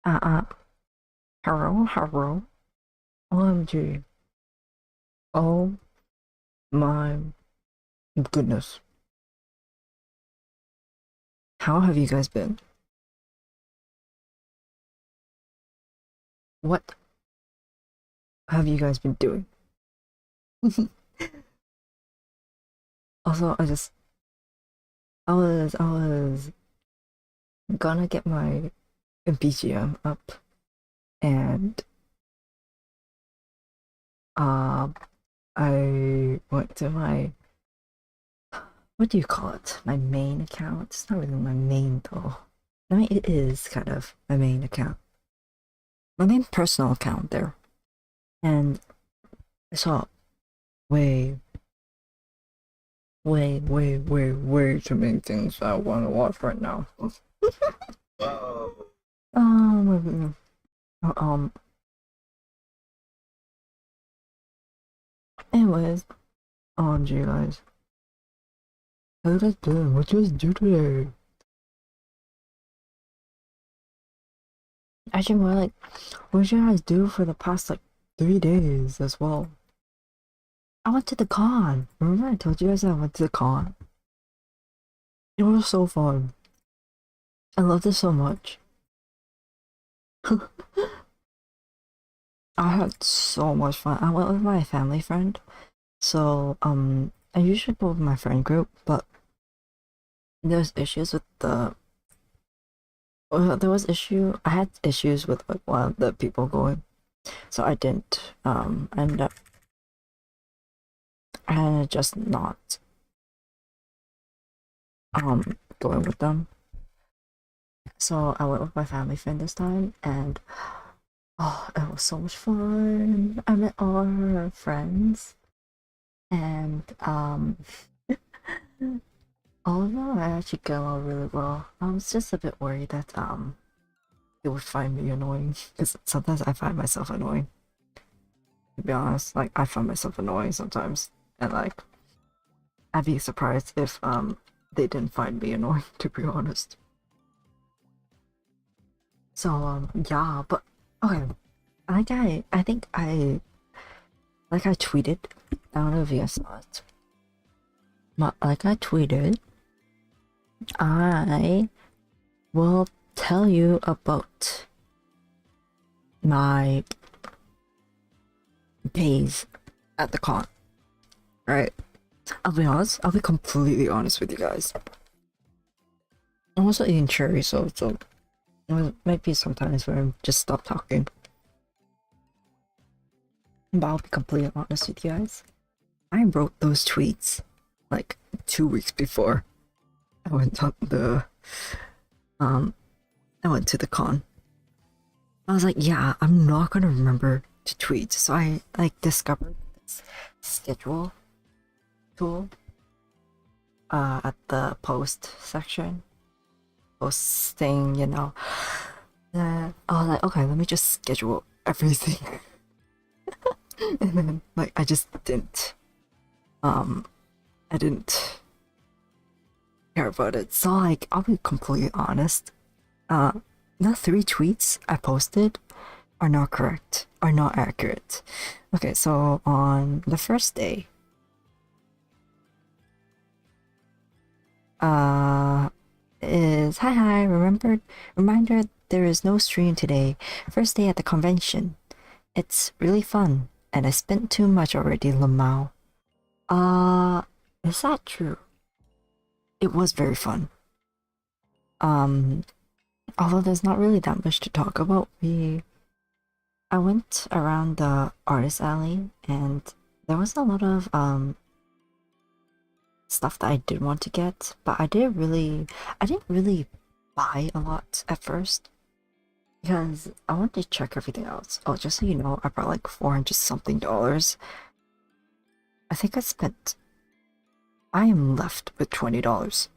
Uh, uh, hello, hello. OMG. Oh my goodness. How have you guys been? What have you guys been doing? Also, I was gonna get my BGM up and uh, I went to my, what do you call it? My main account? It's not really my main though. I mean, it is kind of my main account. My main personal account there. And I saw way, way too many things I want to watch right now. um, um, anyways, OMG guys. How you guys doing? What you guys do today? Actually, more like, what did you guys do for the past like 3 days as well? I went to the con. Remember I told you guys I went to the con? It was so fun. I loved it so much. I had so much fun. I went with my family friend. So, I usually go with my friend group, but there's issues with the there was issue I had issues with like one of the people going, so I didn't end up I ended just not going with them. So I went with my family friend this time, and oh, it was so much fun. I met all her friends, and all of them I actually get along really well. I was just a bit worried that they would find me annoying because sometimes I find myself annoying. To be honest, like I find myself annoying sometimes, and like I'd be surprised if they didn't find me annoying. To be honest. So yeah, but okay, I think I tweeted. I don't know if you guys saw it, but like I tweeted, I will tell you about my days at the con. Right? I'll be honest. I'll be completely honest with you guys. I'm also eating cherry, so it might be sometimes where I just stop talking. But I'll be completely honest with you guys. I wrote those tweets like 2 weeks before I went on the um I went to the con. I was like, yeah, I'm not gonna remember to tweet. So I like discovered this schedule tool at the post section. Posting, you know. I was like, okay, let me just schedule everything. And then like I just didn't I didn't care about it. So like I'll be completely honest. Uh the 3 tweets I posted are not correct, are not accurate. Okay, so on the first day, uh is hi reminder there is no stream today. First day at the convention. It's really fun, and I spent too much already, Lamau. Uh, is that true? It was very fun. Um, although there's not really that much to talk about. I went around the artist alley, and there was a lot of stuff that I did want to get, but I didn't really buy a lot at first because I wanted to check everything else. Oh, just so you know, I brought like 400 something dollars. I think I am left with $20.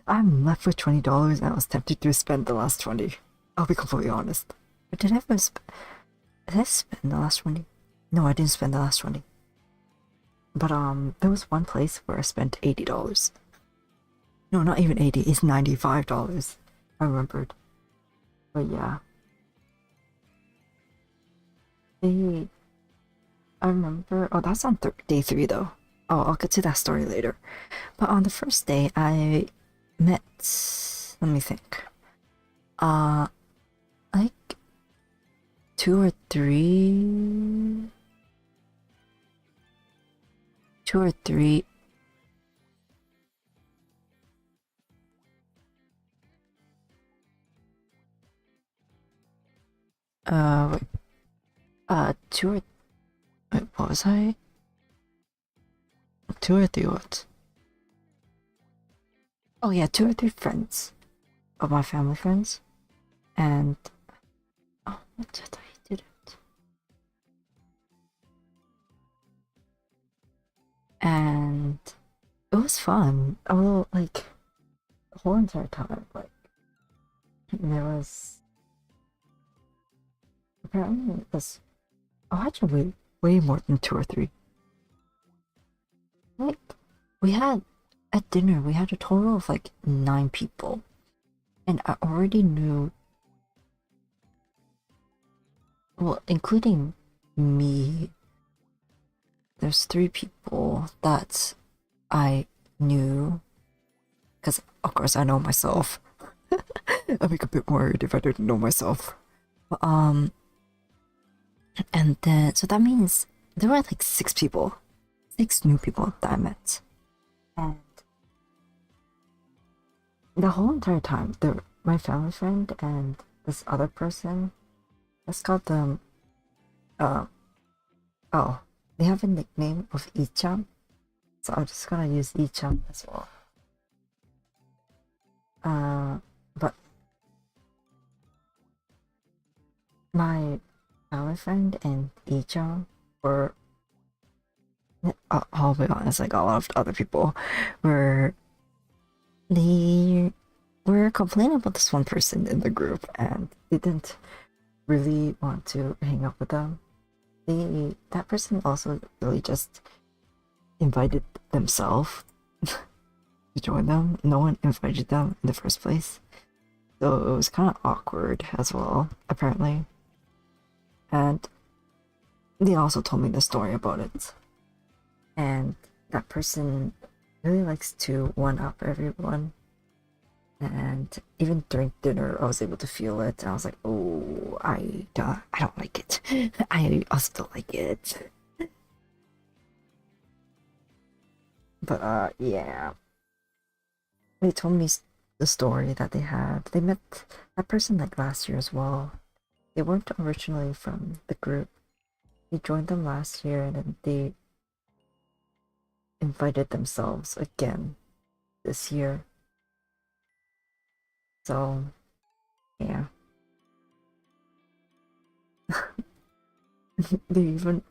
I'm left with $20 and I was tempted to spend the last 20. I'll be completely honest. But did I spend the last 20? No, I didn't spend the last 20. But there was one place where I spent $80. No, not even 80, it's $95. I remembered. But yeah, they. I remember. Oh, that's on day three though. Oh, I'll get to that story later. But on the first day, I met. Let me think. Uh, like two or three. Two or three. Wait, two or wait, what was I? Two or three what? Oh yeah, two or three friends of my family friends, and oh, what did I did it? And it was fun. Although like the whole entire time, like there was apparently it was oh actually way more than two or three. Like we had at dinner we had a total of like 9 people, and I already knew well, including me. There's 3 people that I knew because of course I know myself. I'd be a bit worried if I didn't know myself. Um, and then so that means there were like 6 people, 6 new people that I met, and the whole entire time, my family friend and this other person, let's call them, uh, oh, they have a nickname of Ichan, so I'm just gonna use Ichan as well. But my family friend and Ichan were I'll be honest, like a lot of other people were they were complaining about this one person in the group and they didn't really want to hang out with them. That person also really just invited themselves to join them. No one invited them in the first place. So it was kind of awkward as well, apparently. And they also told me the story about it. And that person really likes to one up everyone. And even during dinner, I was able to feel it. I was like, "Oh, I don't like it. I also don't like it." But yeah, they told me the story that they had. They met that person like last year as well. They weren't originally from the group. They joined them last year, and then they invited themselves again this year. So yeah, they even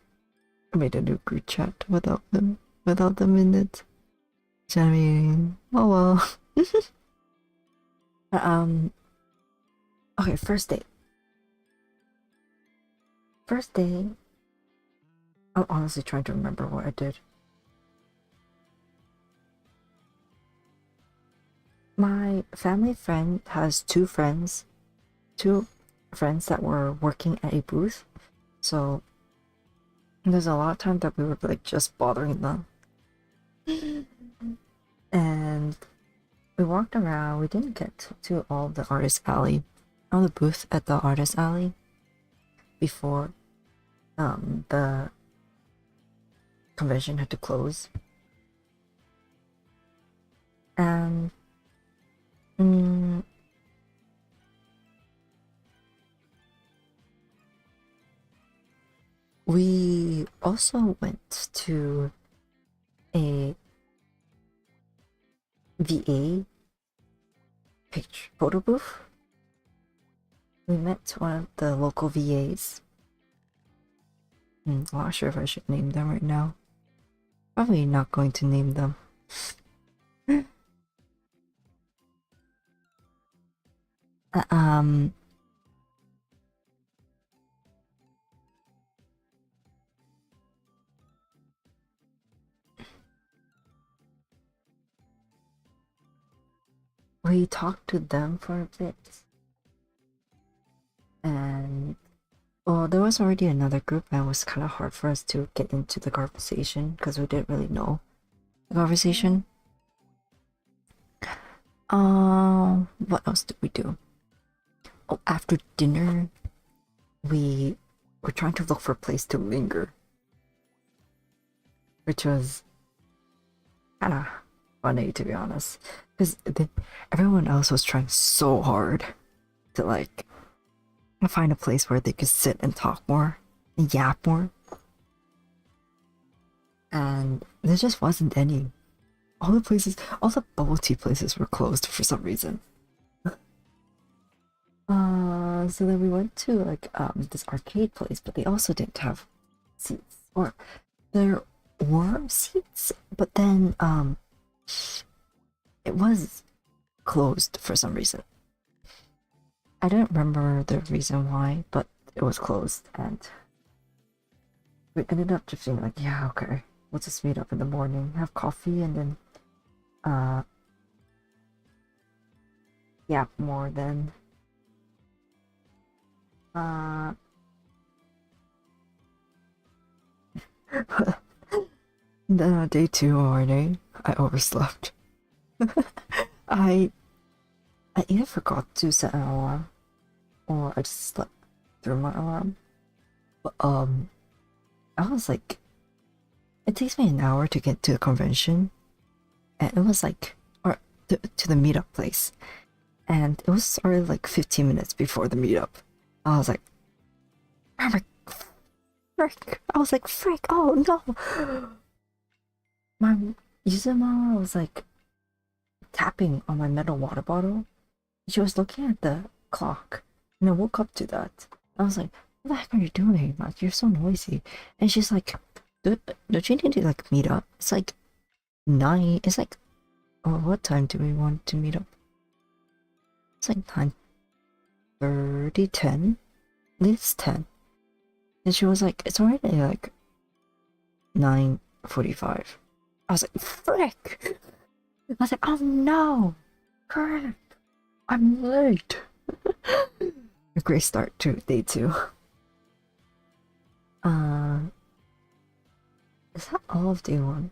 made a new group chat without them in it. So, I mean, oh well. um, okay, first day. First day, I'm honestly trying to remember what I did. My family friend has two friends that were working at a booth. So there's a lot of time that we were like just bothering them. And we walked around. We didn't get to all the artist alley, all the booth at the artist alley before the convention had to close. And mm, we also went to a VA picture photo booth. We met one of the local VAs. I'm not sure if I should name them right now. Probably not going to name them. Uh, um, we talked to them for a bit, there was already another group, and it was kind of hard for us to get into the conversation because we didn't really know the conversation. What else did we do? Oh, after dinner, we were trying to look for a place to linger, which was kind of funny, to be honest, because everyone else was trying so hard to like find a place where they could sit and talk more and yap more, and there just wasn't any. All the bubble tea places were closed for some reason. So then we went to like this arcade place, but they also didn't have seats, or there were seats, but then it was closed for some reason. I don't remember the reason why, but it was closed, and we ended up just being like, yeah, okay, we'll just meet up in the morning, have coffee, and then yap more then. Then on day 2 morning, I overslept. I either forgot to set an alarm, or I just slept through my alarm. But I was like, it takes me an hour to get to the convention, and it was like, or to the meetup place, and it was already like 15 minutes before the meetup. I was like, oh my frick! I was like, frick! Oh no! My Yuzuma was like tapping on my metal water bottle. She was looking at the clock, and I woke up to that. I was like, what the heck are you doing? Like, you're so noisy. And she's like, don't you need to like meet up? It's like 9. It's like, oh, what time do we want to meet up? It's like 9:30, 10. At least 10. And she was like, it's already like 9:45. I was like, frick! I was like, oh no! Crap! I'm late! A great start to day 2. Is that all of day 1?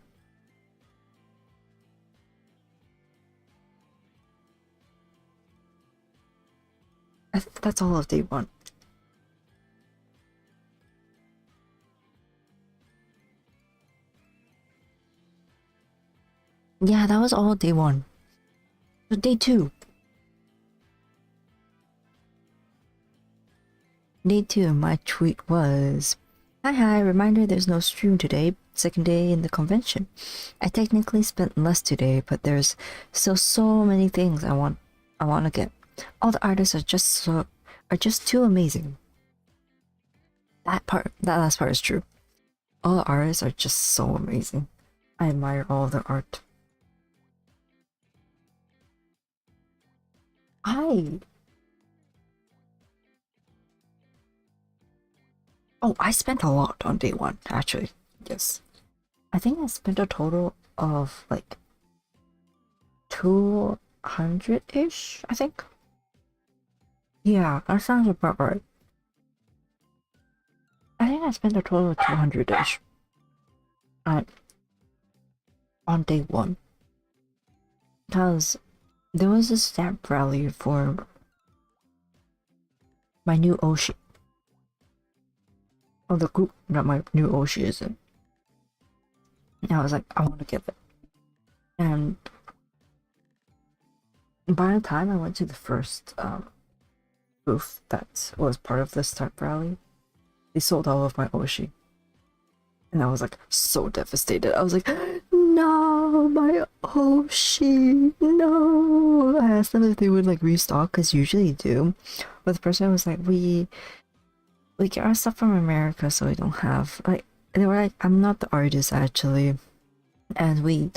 I think that's all of day 1. Yeah, that was all day 1. But day 2. Day 2, my tweet was, hi, reminder there's no stream today, second day in the convention. I technically spent less today, but there's still so many things I want to get. All the artists are just too amazing. That last part is true. All the artists are just so amazing. I admire all their art. I spent a lot on day 1, actually. Yes. I think I spent a total of like 200-ish, I think. Yeah, that sounds about right. I think I spent a total of 200-ish on day 1. Because there was a stamp rally for my new Oshi. Oh, the group that my new Oshi is in. And I was like, I want to get it. And by the time I went to the first booth that was part of this type rally, they sold all of my Oshi. And I was like so devastated. I was like, no, my Oshi, no. I asked them if they would like restock, because usually they do. But the person was like, we get our stuff from America, so we don't have like, they were like, I'm not the artist actually, and we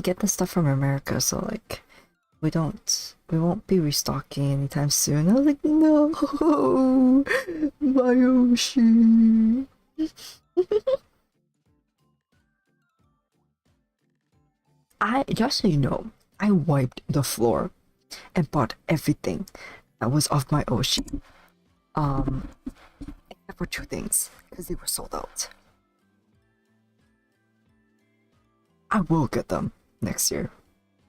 get the stuff from America, so like we won't be restocking anytime soon. I was like, no, my Oshi. Just so you know, I wiped the floor and bought everything that was off my Oshi. Except except for two things because they were sold out. I will get them next year,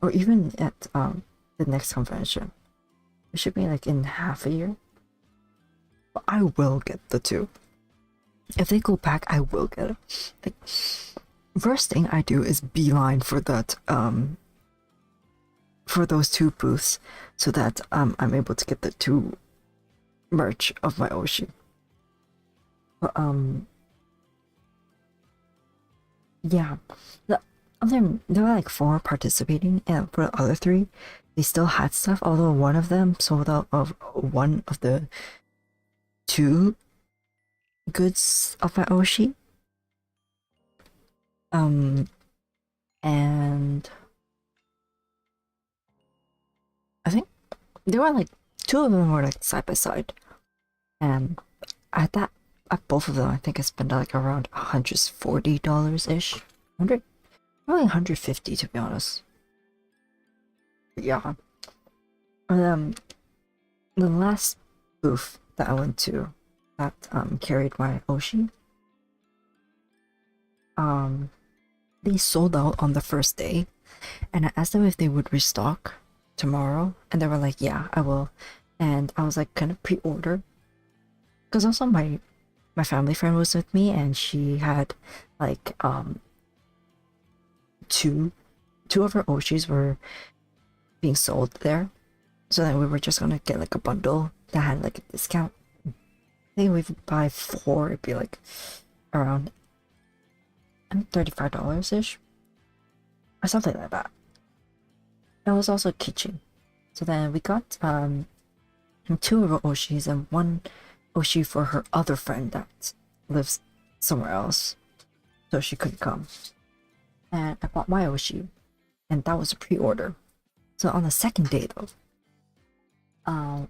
or even at the next convention. It should be like in half a year. But I will get the two. If they go back, I will get it. Like, first thing I do is beeline for that for those two booths, so that I'm able to get the two merch of my Oshi. But yeah, the there were like four participating, and for the other three, they still had stuff. Although one of them sold out of one of the two goods of my Oshi. And I think there were like two of them were like side by side, and at that at both of them, I think I spent like around $140 ish, probably 150 to be honest. But yeah, the last booth that I went to that carried my Oshi, they sold out on the first day, and I asked them if they would restock tomorrow, and they were like, "Yeah, I will." And I was like, "Kind of pre-order," because also my family friend was with me, and she had like two of her Oshis were being sold there, so then we were just gonna get like a bundle that had like a discount. I think if we buy four, it'd be like around $35 ish or something like that. It was also a keychain. So then we got two of her Oshis and one Oshi for her other friend that lives somewhere else, so she couldn't come. And I bought my Oshi, and that was a pre-order. So on the second day though, um,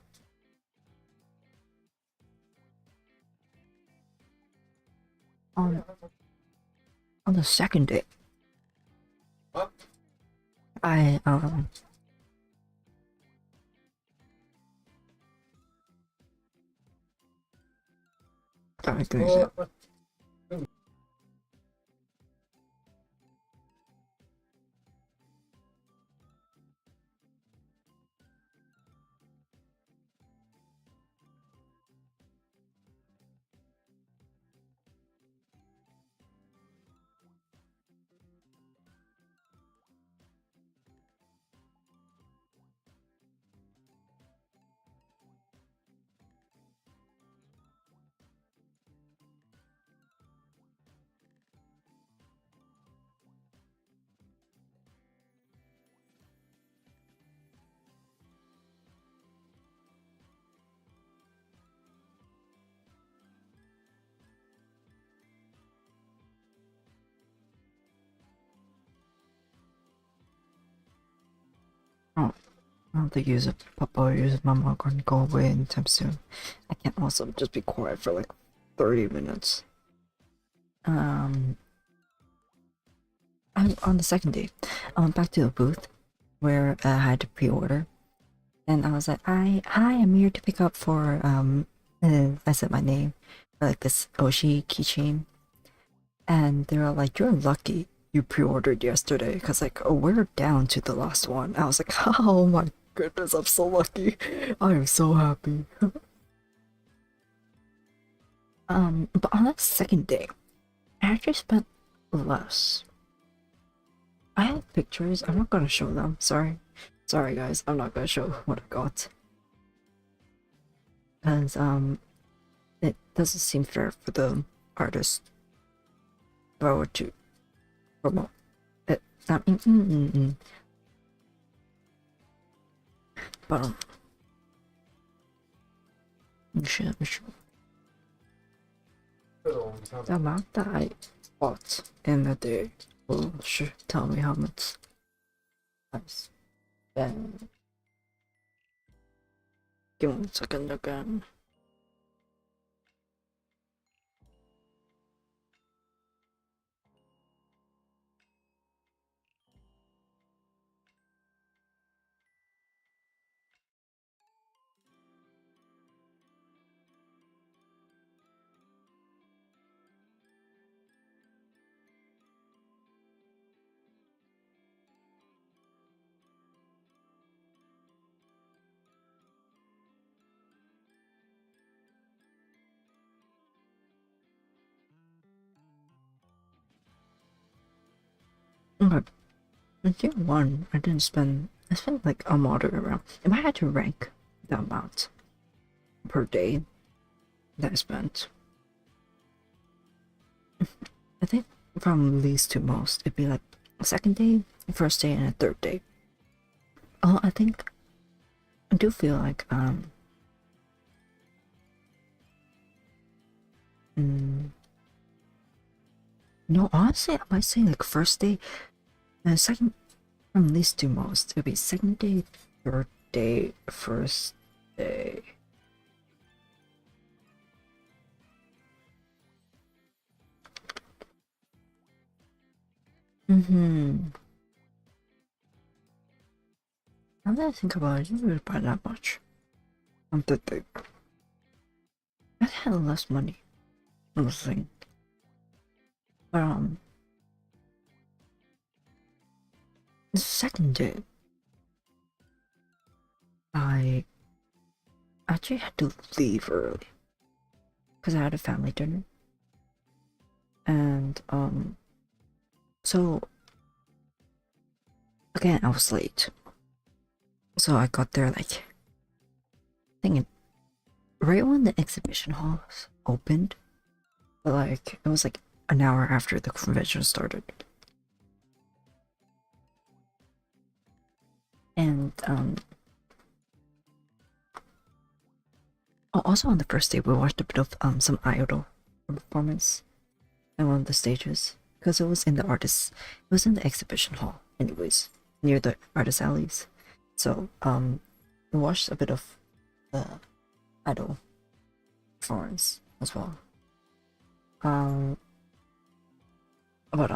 on on the second day, I sorry, give me a sec. Oh, I don't think use it. Papa or use Mama are going to go away anytime soon. I can't also just be quiet for like 30 minutes. I'm on the second day. I went back to the booth where I had to pre-order, and I was like, "Hi, I'm here to pick up for And I said my name for like this Oshi keychain, and they were like, "You're lucky you pre-ordered yesterday, because like, oh, we're down to the last one." I was like, "Oh my goodness, I'm so lucky. I am so happy." But on that second day, I actually spent less. I have pictures. I'm not gonna show them. Sorry guys. I'm not gonna show what I got, because it doesn't seem fair for the artist if I were to promote it. But you should. The amount that I bought in a day will sure tell me how much I spent. Give me 1 second again. Okay. In tier 1, I spent like a moderate amount. If I had to rank the amount per day that I spent, I think from least to most, it'd be like a second day, first day, and a third day. Oh, I think I do feel like mm, no, honestly, I might say like first day and second from least to most. It'd be second day, third day, first day. Mm-hmm. Now that I think about it, I didn't really buy that much. I'm the thing. I had less money on the thing. But the second day, I actually had to leave early because I had a family dinner. And so again I was late. So I got there like thinking right when the exhibition halls opened, but like it was like an hour after the convention started. And also on the first day we watched a bit of some idol performance on one of the stages because it was in the exhibition hall anyways, near the artist alleys. So we watched a bit of the idol performance as well. Um but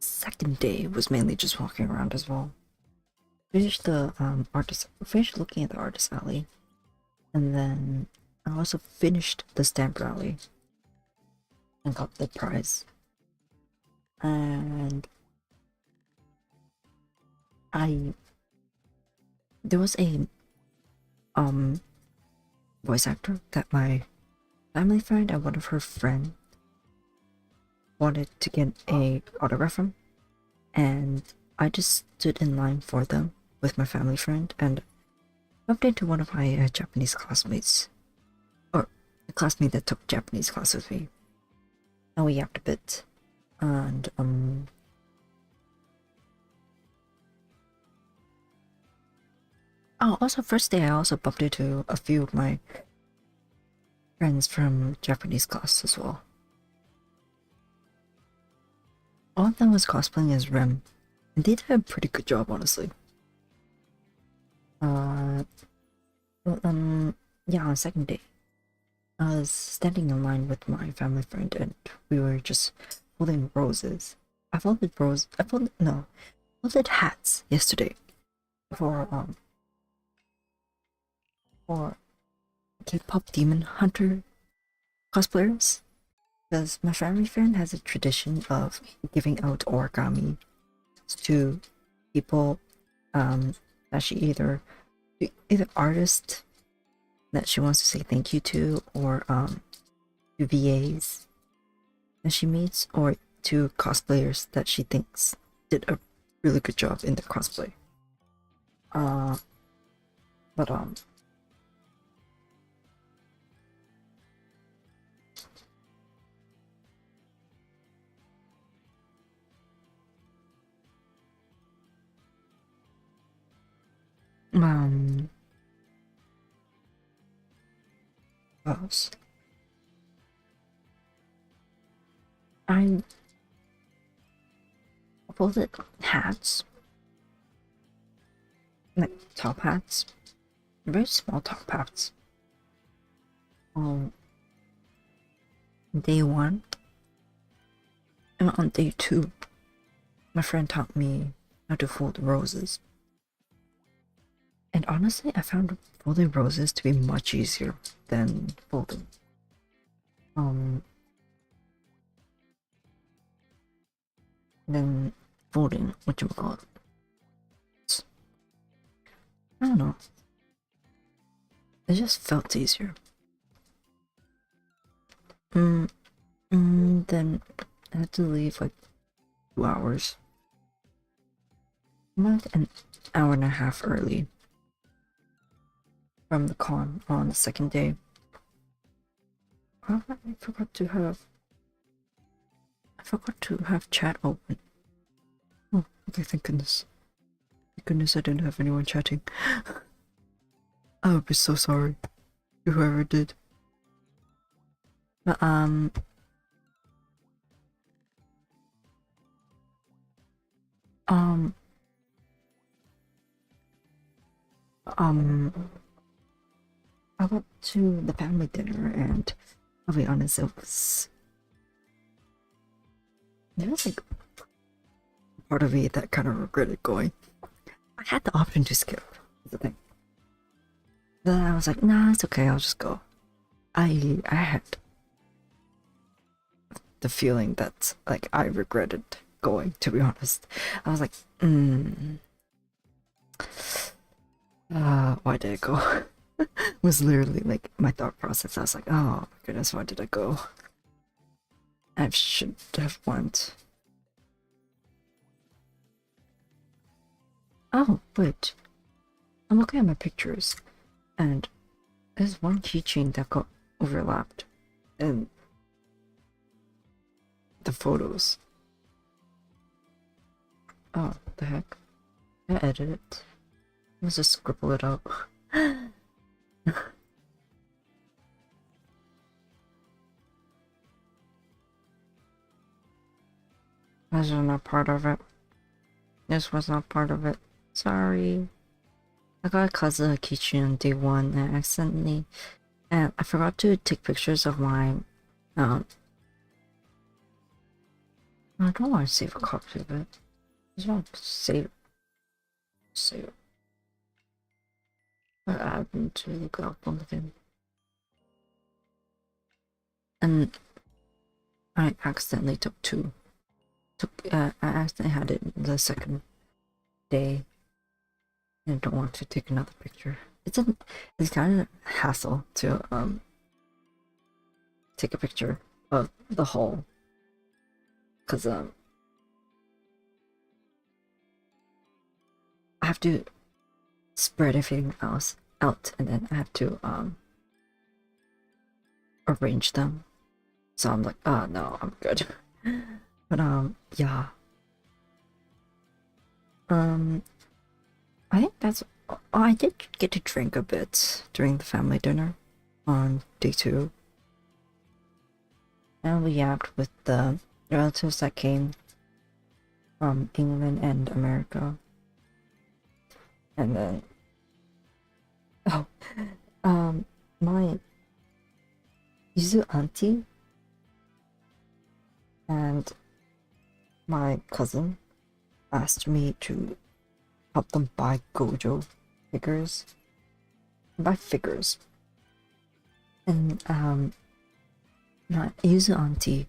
second day was mainly just walking around as well. Finished looking at the artist alley, and then I also finished the stamp rally and got the prize. And I there was a um voice actor that my family friend and one of her friends wanted to get a autograph from, and I just stood in line for them with my family friend and bumped into one of my Japanese classmates, or a classmate that took Japanese class with me, and we yapped a bit. And oh, also first day I also bumped into a few of my friends from Japanese class as well. All of them was cosplaying as Rem, and they did a pretty good job, honestly. Uh, well, yeah, on the second day, I was standing in line with my family friend, and we were just folding roses. I folded no, folded hats yesterday for K-pop Demon Hunter cosplayers. Because my family friend has a tradition of giving out origami to people that she either artist that she wants to say thank you to, or to VAs that she meets, or to cosplayers that she thinks did a really good job in their cosplay. Uh but um what else? I folded hats, like top hats, very small top hats. Um, day one, and on day two, my friend taught me how to fold roses. And honestly, I found folding roses to be much easier than um than folding what you call it. I don't know. It just felt easier. Then I had to leave like 2 hours. Not an hour and a half early from the con on the second day. Oh, I forgot to have chat open. Oh, okay, thank goodness. Thank goodness I didn't have anyone chatting. I would be so sorry to whoever did. But um I went to the family dinner and I'll be honest, there was like part of me that kind of regretted going. I had the option to skip. That's the thing. Then I was like, nah, it's okay. I'll just go. I had the feeling that like I regretted going. To be honest, I was like, why did I go? Was literally like my thought process. I was like, oh my goodness, why did I go? I should have went. Oh, wait. I'm looking at my pictures, and there's one keychain that got overlapped in the photos. Oh, the heck. I edit it. Let's just scribble it out. This was not part of it. This was not part of it. Sorry. I got a Kaza keychain on day one and accidentally, and I forgot to take pictures of my, I don't want to save a copy of it. I just want to save it. But I haven't to look up on again. And I accidentally took two. I accidentally had it the second day. And I don't want to take another picture. It's kind of a hassle to take a picture of the whole, because I have to spread everything else out, and then I have to arrange them. So I'm like, oh no, I'm good. But yeah. I think that's. Oh, I did get to drink a bit during the family dinner on day 2. And we yapped with the relatives that came from England and America. And then, oh, my Yuzu auntie and my cousin asked me to help them buy Gojo figures. Buy figures. And my Yuzu auntie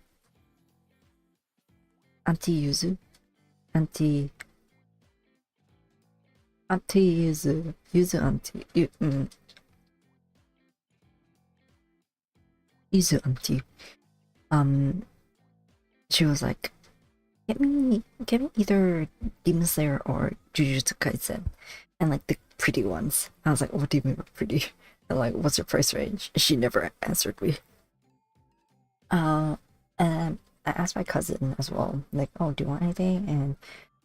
Yuzu Yuzu auntie Yuzu auntie she was like, get me either Demon Slayer or Jujutsu Kaisen, and like the pretty ones. I was like, what do you mean pretty? And like, what's your price range? She never answered me. And I asked my cousin as well, like, oh, do you want anything? And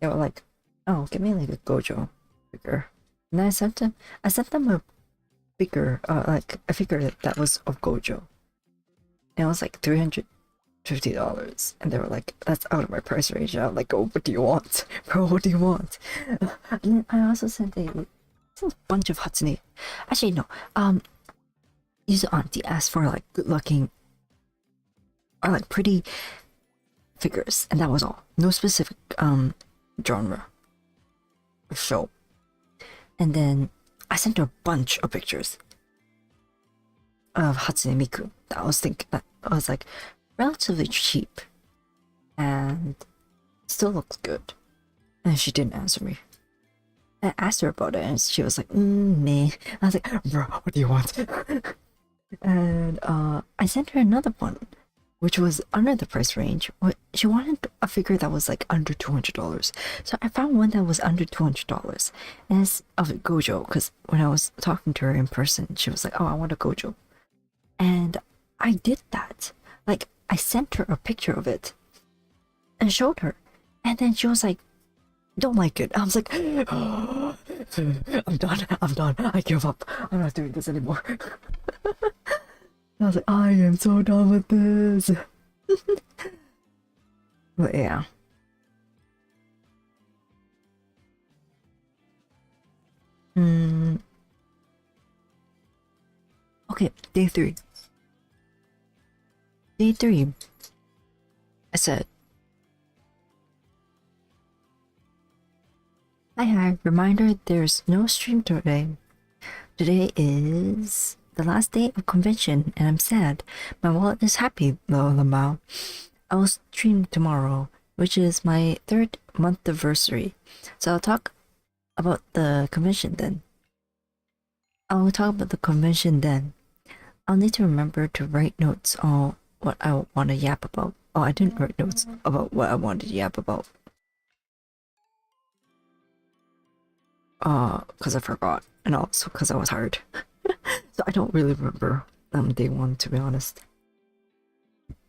they were like, oh, get me like a Gojo figure. And then I sent them a figure, like a figure that was of Gojo. And it was like $350, and they were like, that's out of my price range. And I'm like, oh, what do you want? Bro, what do you want? And then I also sent a bunch of Hatsune. Actually, no. Yuzu auntie asked for like good looking or like pretty figures, and that was all. No specific genre or show. And then I sent her a bunch of pictures of Hatsune Miku that I was like relatively cheap and still looks good. And she didn't answer me. I asked her about it and she was like, nah. I was like, bro, what do you want? And I sent her another one which was under the price range. She wanted a figure that was like under $200. So I found one that was under $200. And it's of a Gojo, because when I was talking to her in person, she was like, oh, I want a Gojo. And I did that. Like, I sent her a picture of it and showed her. And then she was like, don't like it. I was like, oh, I'm done, I give up. I'm not doing this anymore. I was like, I am so done with this. But yeah. Okay, day 3. Day 3. I said, hi, reminder, there's no stream today. Today is the last day of convention and I'm sad. My wallet is happy though, Lamau. I will stream tomorrow, which is my 3rd month anniversary. So I'll talk about the convention then. I'll need to remember to write notes on what I want to yap about. Oh, I didn't write notes about what I wanted to yap about. Because I forgot, and also because I was tired. So I don't really remember day 1, to be honest.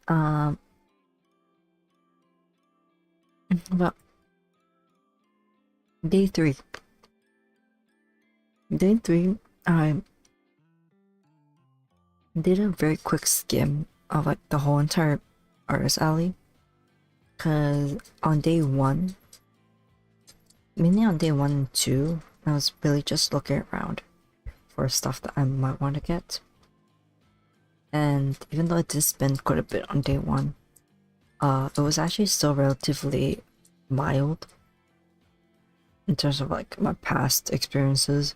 But day 3. Day 3, I did a very quick skim of like the whole entire artist alley. Cause on day 1, mainly on day 1 and 2, I was really just looking around for stuff that I might want to get. And even though I did spend quite a bit on day 1, it was actually still relatively mild in terms of like my past experiences.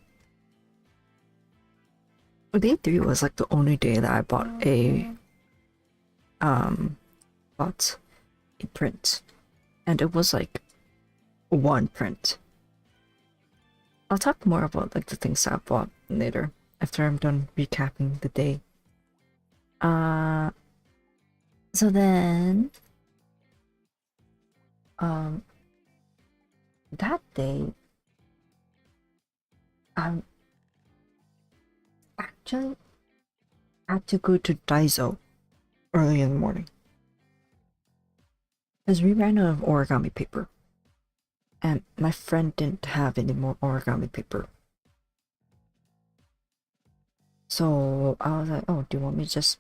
Day 3 was like the only day that I bought a print, and it was like one print. I'll talk more about like the things I bought later after I'm done recapping the day. So then that day actually had to go to Daiso early in the morning because we ran out of origami paper and my friend didn't have any more origami paper. So I was like, oh, do you want me to just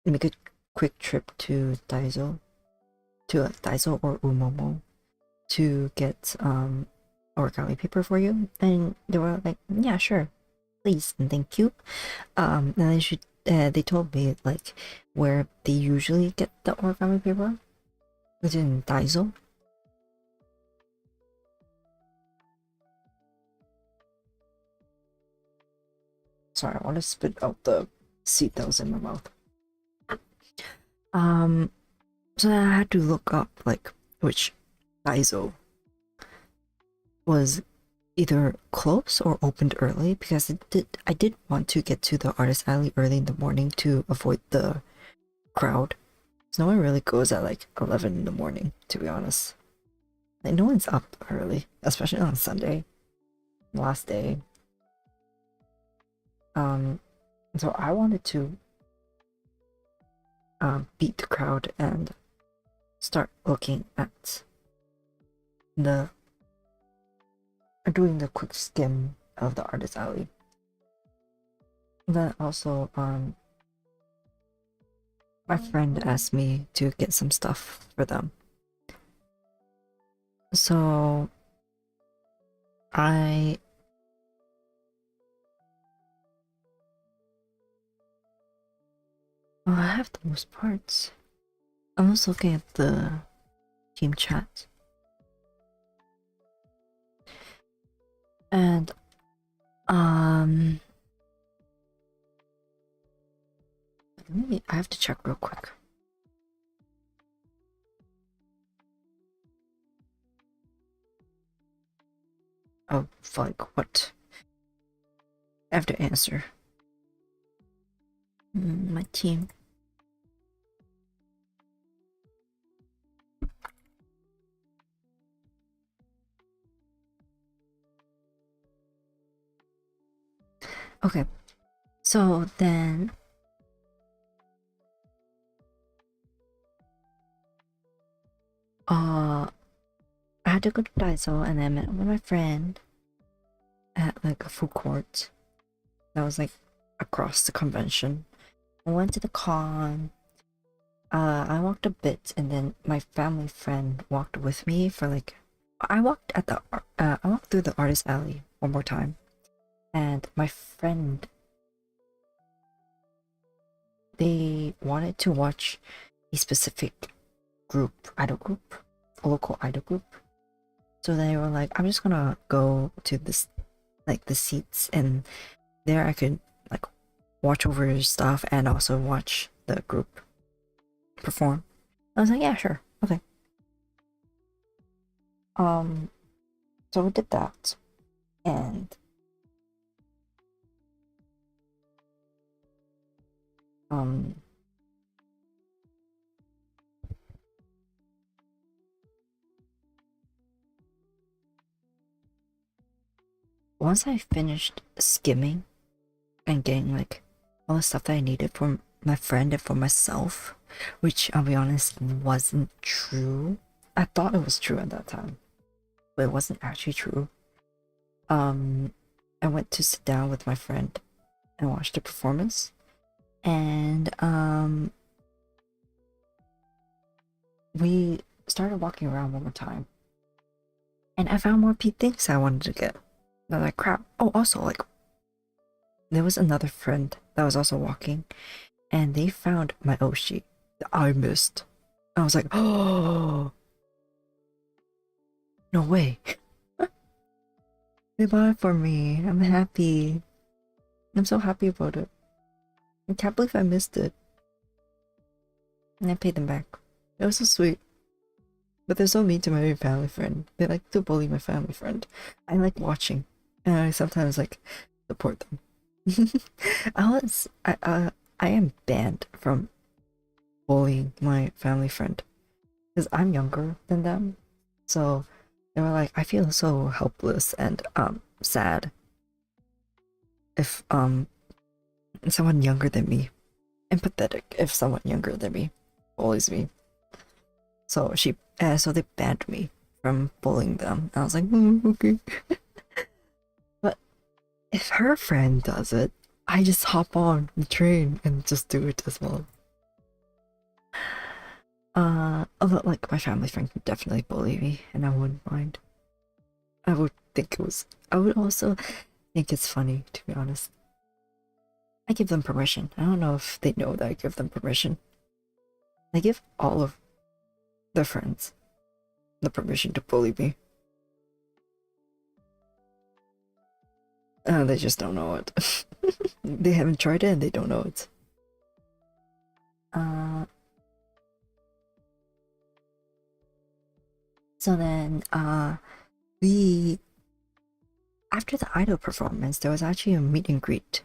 make a quick trip to Daiso or Umomo to get origami paper for you? And they were like, yeah, sure, please and thank you. And they told me like where they usually get the origami paper, which is in Daiso. Sorry, I want to spit out the seed that was in my mouth. So then I had to look up like which Daiso was either closed or opened early because I did want to get to the artist alley early in the morning to avoid the crowd. So no one really goes at like 11 in the morning, to be honest. Like no one's up early, especially on Sunday, last day. So I wanted to beat the crowd and start looking at doing the quick skim of the artist alley. And then also my friend asked me to get some stuff for them, so I have those parts. I'm just looking at the team chat. And I have to check real quick. Oh, fuck, what? I have to answer. My team. Okay, so then I had to go to Daiso and I met with my friend at like a food court that was like across the convention. I went to the con. I walked a bit and then my family friend walked with me for like I walked through the artist alley one more time and my friend they wanted to watch a specific idol group, a local idol group. So they were like, I'm just gonna go to this, like the seats, and there I could like watch over stuff and also watch the group perform. I was like, yeah, sure, okay. So we did that, and um, once I finished skimming and getting like all the stuff that I needed for my friend and for myself, which I'll be honest wasn't true. I thought it was true at that time, but it wasn't actually true. Um, I went to sit down with my friend and watch the performance, and we started walking around one more time, and I found more things I wanted to get. And I'm like, crap. Oh, also like there was another friend that was also walking, and they found my Oshi that I missed. I was like, oh, no way. They bought it for me. I'm happy. I'm so happy about it. I can't believe I missed it. And I paid them back. It was so sweet. But they're so mean to my family friend. They like to bully my family friend. I like watching. And I sometimes like support them. I am banned from bullying my family friend. Because I'm younger than them. So they were like, I feel so helpless and sad if someone younger than me, empathetic if someone younger than me bullies me. So they banned me from bullying them. I was like, okay. But if her friend does it, I just hop on the train and just do it as well. Although like my family friend could definitely bully me, and I wouldn't mind. I would think it was. I would also think it's funny, to be honest. I give them permission. I don't know if they know that I give them permission. I give all of their friends the permission to bully me. They just don't know it. They haven't tried it and they don't know it. So then, we after the idol performance, there was actually a meet and greet.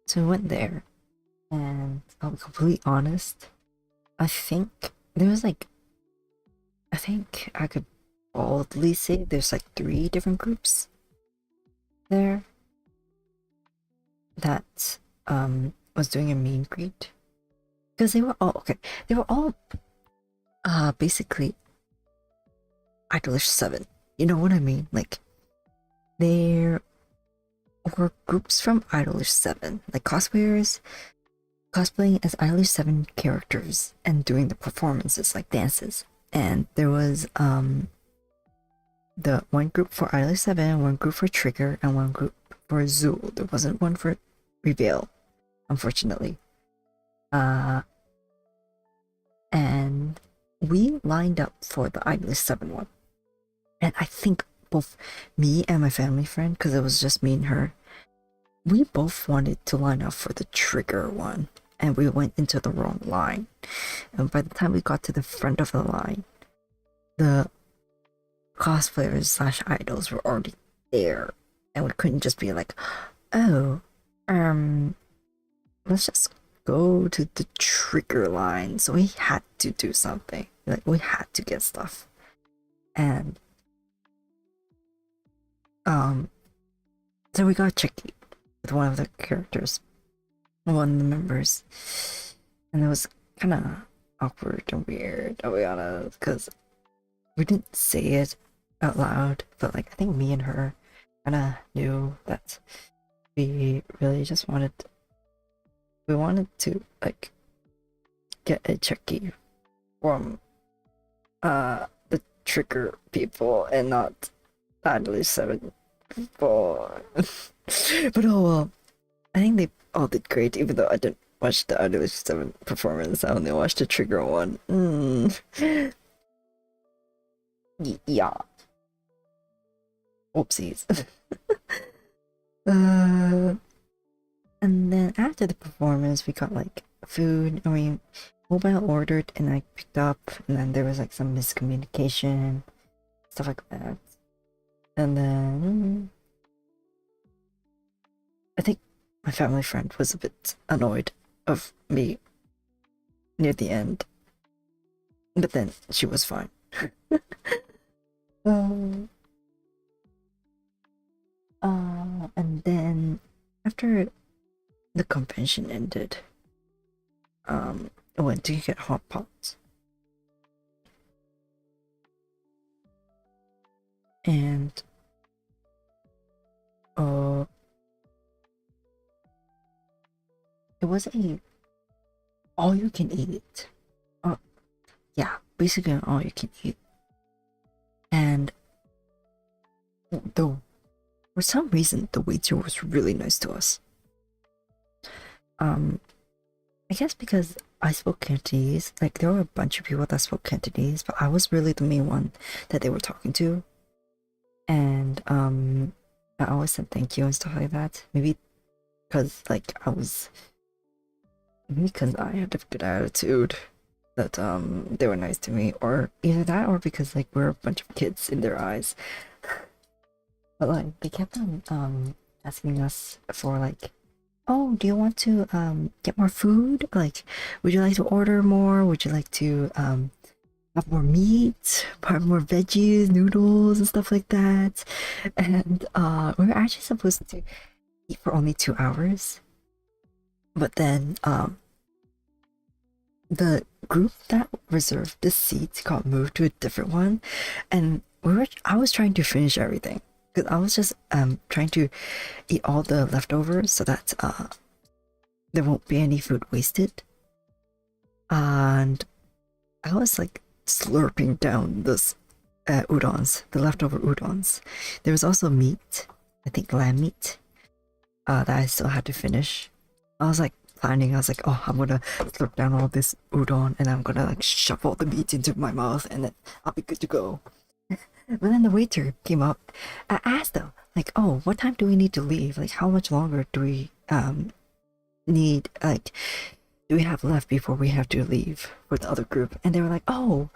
So we went there, and I'll be completely honest. I think there was like, I think I could boldly say there's like 3 different groups there that was doing a meet and greet because they were all okay. They were all basically Idolish 7. You know what I mean? Like there were groups from Idolish 7, like cosplayers cosplaying as Idolish 7 characters and doing the performances like dances. And there was the one group for Idolish 7, one group for Trigger, and one group for Zool. There wasn't one for Reveal, unfortunately. And we lined up for the Idolish 7 one. And I think both me and my family friend, because it was just me and her, we both wanted to line up for the Trigger one. And we went into the wrong line. And by the time we got to the front of the line, the cosplayers slash idols were already there. And we couldn't just be like, oh, let's just go to the Trigger line. So we had to do something. Like we had to get stuff. And so we got check with one of the characters, one of the members, and it was kind of awkward and weird, I'll be honest, because we didn't say it out loud, but like I think me and her kind of knew that we really just wanted to like get a Chucky from the trigger people and not Adley 7 people. But oh well, I think they all did great, even though I didn't watch the Adley 7 performance. I only watched the trigger one. Yeah. Oopsies. And then after the performance, we got like food. I mean, mobile ordered and I picked up, and then there was like some miscommunication, stuff like that. And then I think my family friend was a bit annoyed of me near the end, but then she was fine. And then after the convention ended, I went to get hot pots. And it was a all you can eat. Yeah, basically an all you can eat. And though for some reason the waiter was really nice to us. I guess because I spoke Cantonese, like there were a bunch of people that spoke Cantonese, but I was really the main one that they were talking to. And I always said thank you and stuff like that. Maybe because I had a good attitude that they were nice to me, or either that or because like we're a bunch of kids in their eyes. But like they kept on asking us for like, oh, do you want to get more food? Like, would you like to order more? Would you like to have more meat, have more veggies, noodles, and stuff like that? And we were actually supposed to eat for only 2 hours, but then the group that reserved the seats got moved to a different one, and I was trying to finish everything because I was just trying to eat all the leftovers so that there won't be any food wasted. And I was like slurping down this udons, the leftover udons. There was also meat, I think lamb meat, that I still had to finish. I was like planning, I was like, oh, I'm gonna slurp down all this udon and I'm gonna like shove all the meat into my mouth and then I'll be good to go. But then the waiter came up. I asked them, like, oh, what time do we need to leave? Like, how much longer do we need, like, do we have left before we have to leave for the other group? And they were like, oh,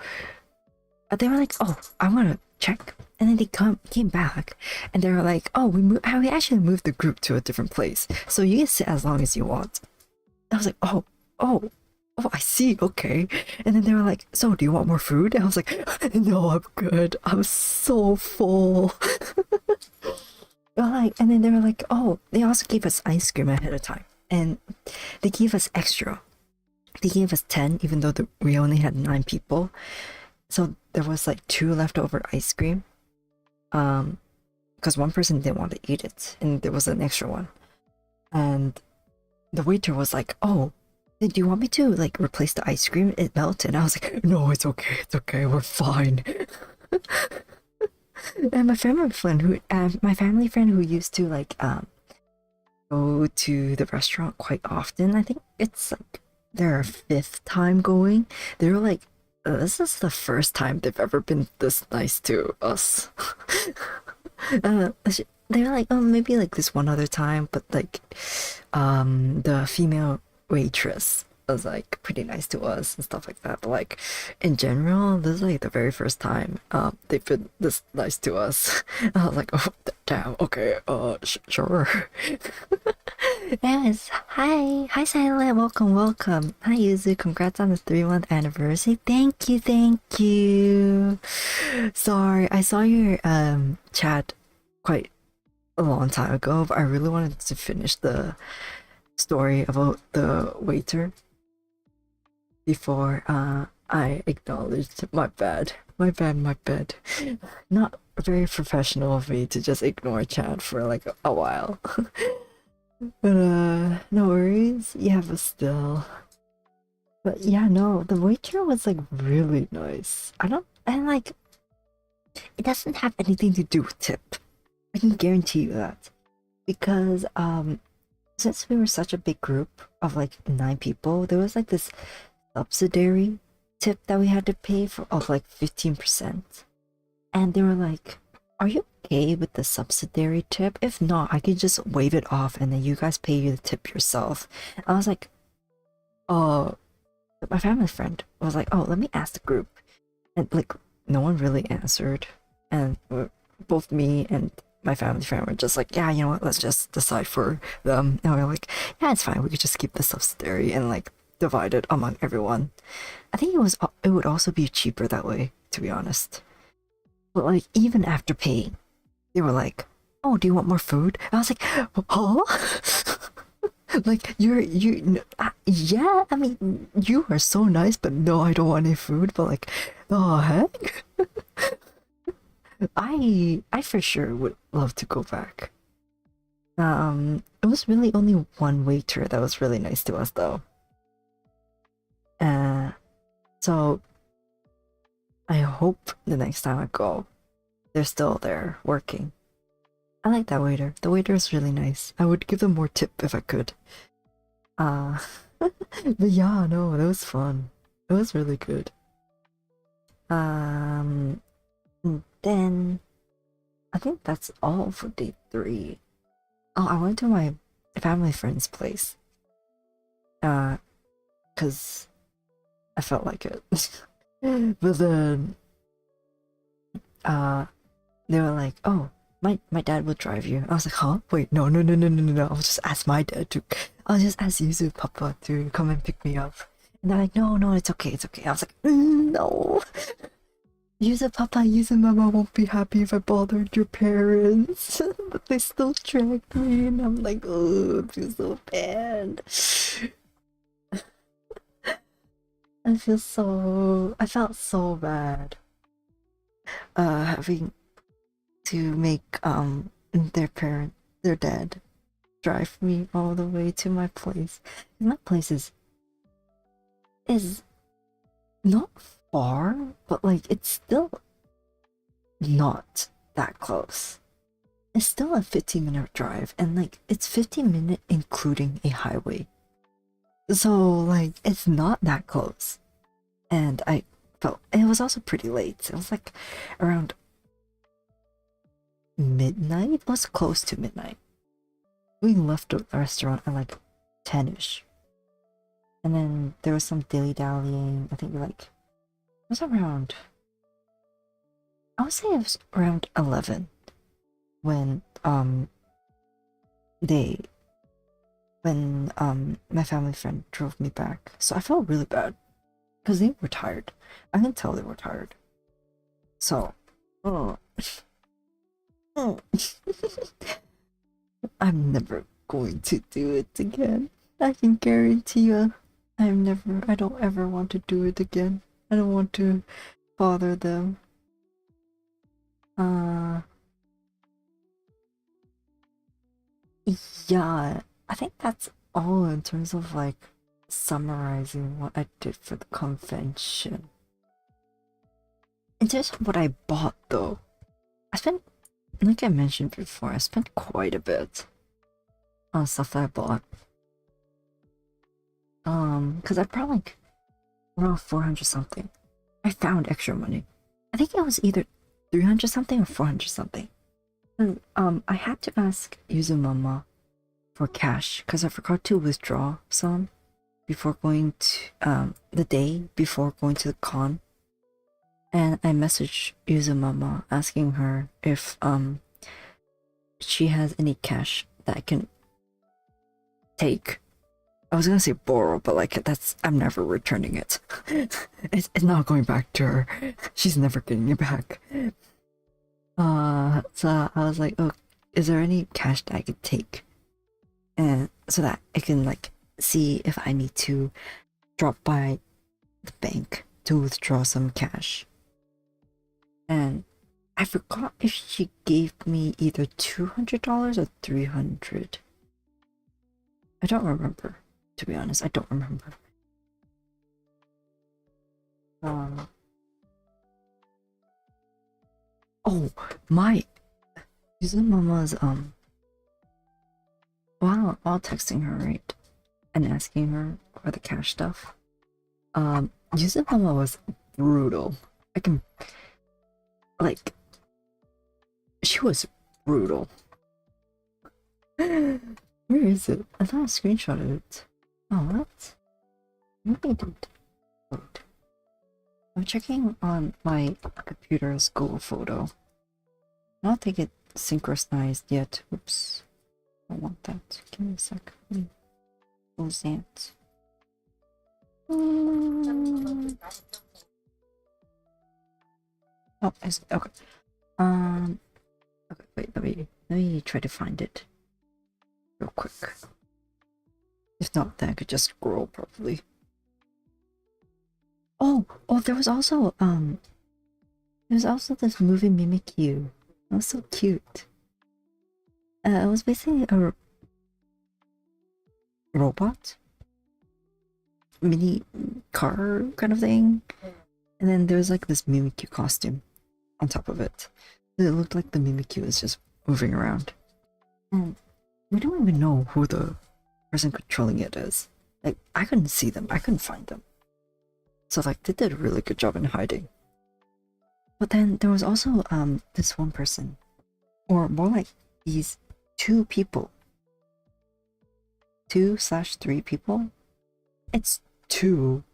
I want to check. And then they came back and they were like, oh, we actually moved the group to a different place, so you can sit as long as you want. I was like, oh, I see, okay. And then they were like, so do you want more food? And I was like, no, I'm good. I'm so full. And then they were like, oh, they also gave us ice cream ahead of time. And they gave us extra. They gave us 10, even though we only had 9 people. So there was like 2 leftover ice cream. Because one person didn't want to eat it, and there was an extra one. And the waiter was like, oh, do you want me to like replace the ice cream? It melted. And I was like, no, it's okay, we're fine. And my family friend who used to like go to the restaurant quite often, I think it's like their 5th time going, they were like, this is the first time they've ever been this nice to us. They were like, oh, maybe like this one other time, but like the female waitress was like pretty nice to us and stuff like that. But like in general, this is like the very first time they've been this nice to us. I was like, oh damn, okay, sure. Yes, hi Silent, welcome. Hi Yuzu, congrats on the 3-month anniversary. Thank you. Sorry, I saw your chat quite a long time ago, but I really wanted to finish the story about the waiter before I acknowledged my bad. My bad, my bad. Not very professional of me to just ignore chat for like a while. But no worries. Yeah, but still. But yeah, no, the waiter was like really nice. I don't and like it doesn't have anything to do with tip. I can guarantee you that. Because since we were such a big group of like 9 people, there was like this subsidiary tip that we had to pay for of like 15%. And they were like, are you okay with the subsidiary tip? If not, I could just waive it off and then you guys pay you the tip yourself. I was like, oh, my family friend was like, oh, let me ask the group. And like, no one really answered. And both me and my family friend were just like, yeah, you know what, let's just decide for them. And we were like, yeah, it's fine. We could just keep the subsidiary and like divide it among everyone. I think it would also be cheaper that way, to be honest. But like even after paying, they were like, "Oh, do you want more food?" I was like, "Huh?" Like yeah. I mean, you are so nice, but no, I don't want any food. But like, the heck? I for sure would love to go back. It was really only one waiter that was really nice to us though. So I hope the next time I go, they're still there working. I like that waiter. The waiter is really nice. I would give them more tip if I could. But yeah, no, that was fun. It was really good. And then I think that's all for day 3. Oh, I went to my family friend's place. Cause I felt like it. But then they were like, oh, my dad will drive you. I was like, huh? Wait, no. I'll just ask my dad to. I'll just ask Yuzu Papa to come and pick me up. And they're like, no, it's okay. I was like, no. Yuzu Papa, Yuzu Mama won't be happy if I bothered your parents. But they still dragged me, and I'm like, oh, I feel so bad. I felt so bad. Having to make their dad drive me all the way to my place. My place is not far, but like it's still not that close. It's still a 15-minute drive, and like it's 15-minute including a highway. So like it's not that close. And I felt it was also pretty late. It was like around midnight. It was close to midnight. We left the restaurant at like 10ish. And then there was some dilly-dallying. I think like it was around, I would say it was around 11 when my family friend drove me back. So I felt really bad because they were tired. I can tell they were tired. So I'm never going to do it again. I can guarantee you. I don't ever want to do it again. I don't want to bother them. Yeah, I think that's all in terms of like summarizing what I did for the convention. In terms of what I bought though, I spent, like I mentioned before, I spent quite a bit on stuff that I bought. Because I brought like around 400 something. I found extra money. I think it was either 300 something or 400 something. And I had to ask Yuzumama for cash because I forgot to withdraw some before going to the day before going to the con. And I messaged Yuzumama asking her if she has any cash that I can take. I was gonna say borrow, but like I'm never returning it. It's not going back to her. She's never getting it back. So I was like, is there any cash that I could take, and so that I can like see if I need to drop by the bank to withdraw some cash. And I forgot if she gave me either $200 or 300. I don't remember, to be honest. I don't remember. Oh, my using Mama's while texting her, right, and asking her for the cash stuff. Using Mama was brutal. I can like she was brutal. Where is it? I thought I screenshotted it. Oh, what? Maybe I didn't. Wait. I'm checking on my computer's Google photo. I don't think it's synchronized yet. Oops. I want that. Give me a sec. Who's that? Oh, it's okay. Okay, wait, let me try to find it real quick. If not, then I could just scroll properly. Oh, there was also this movie Mimikyu. It was so cute. It was basically a robot mini car kind of thing, and then there was like this Mimikyu costume on top of it. It looked like the Mimikyu is just moving around, and we don't even know who the person controlling it is. Like, I couldn't see them, I couldn't find them. So like they did a really good job in hiding. But then there was also this one person, or more like these two people, 2/3 people. It's two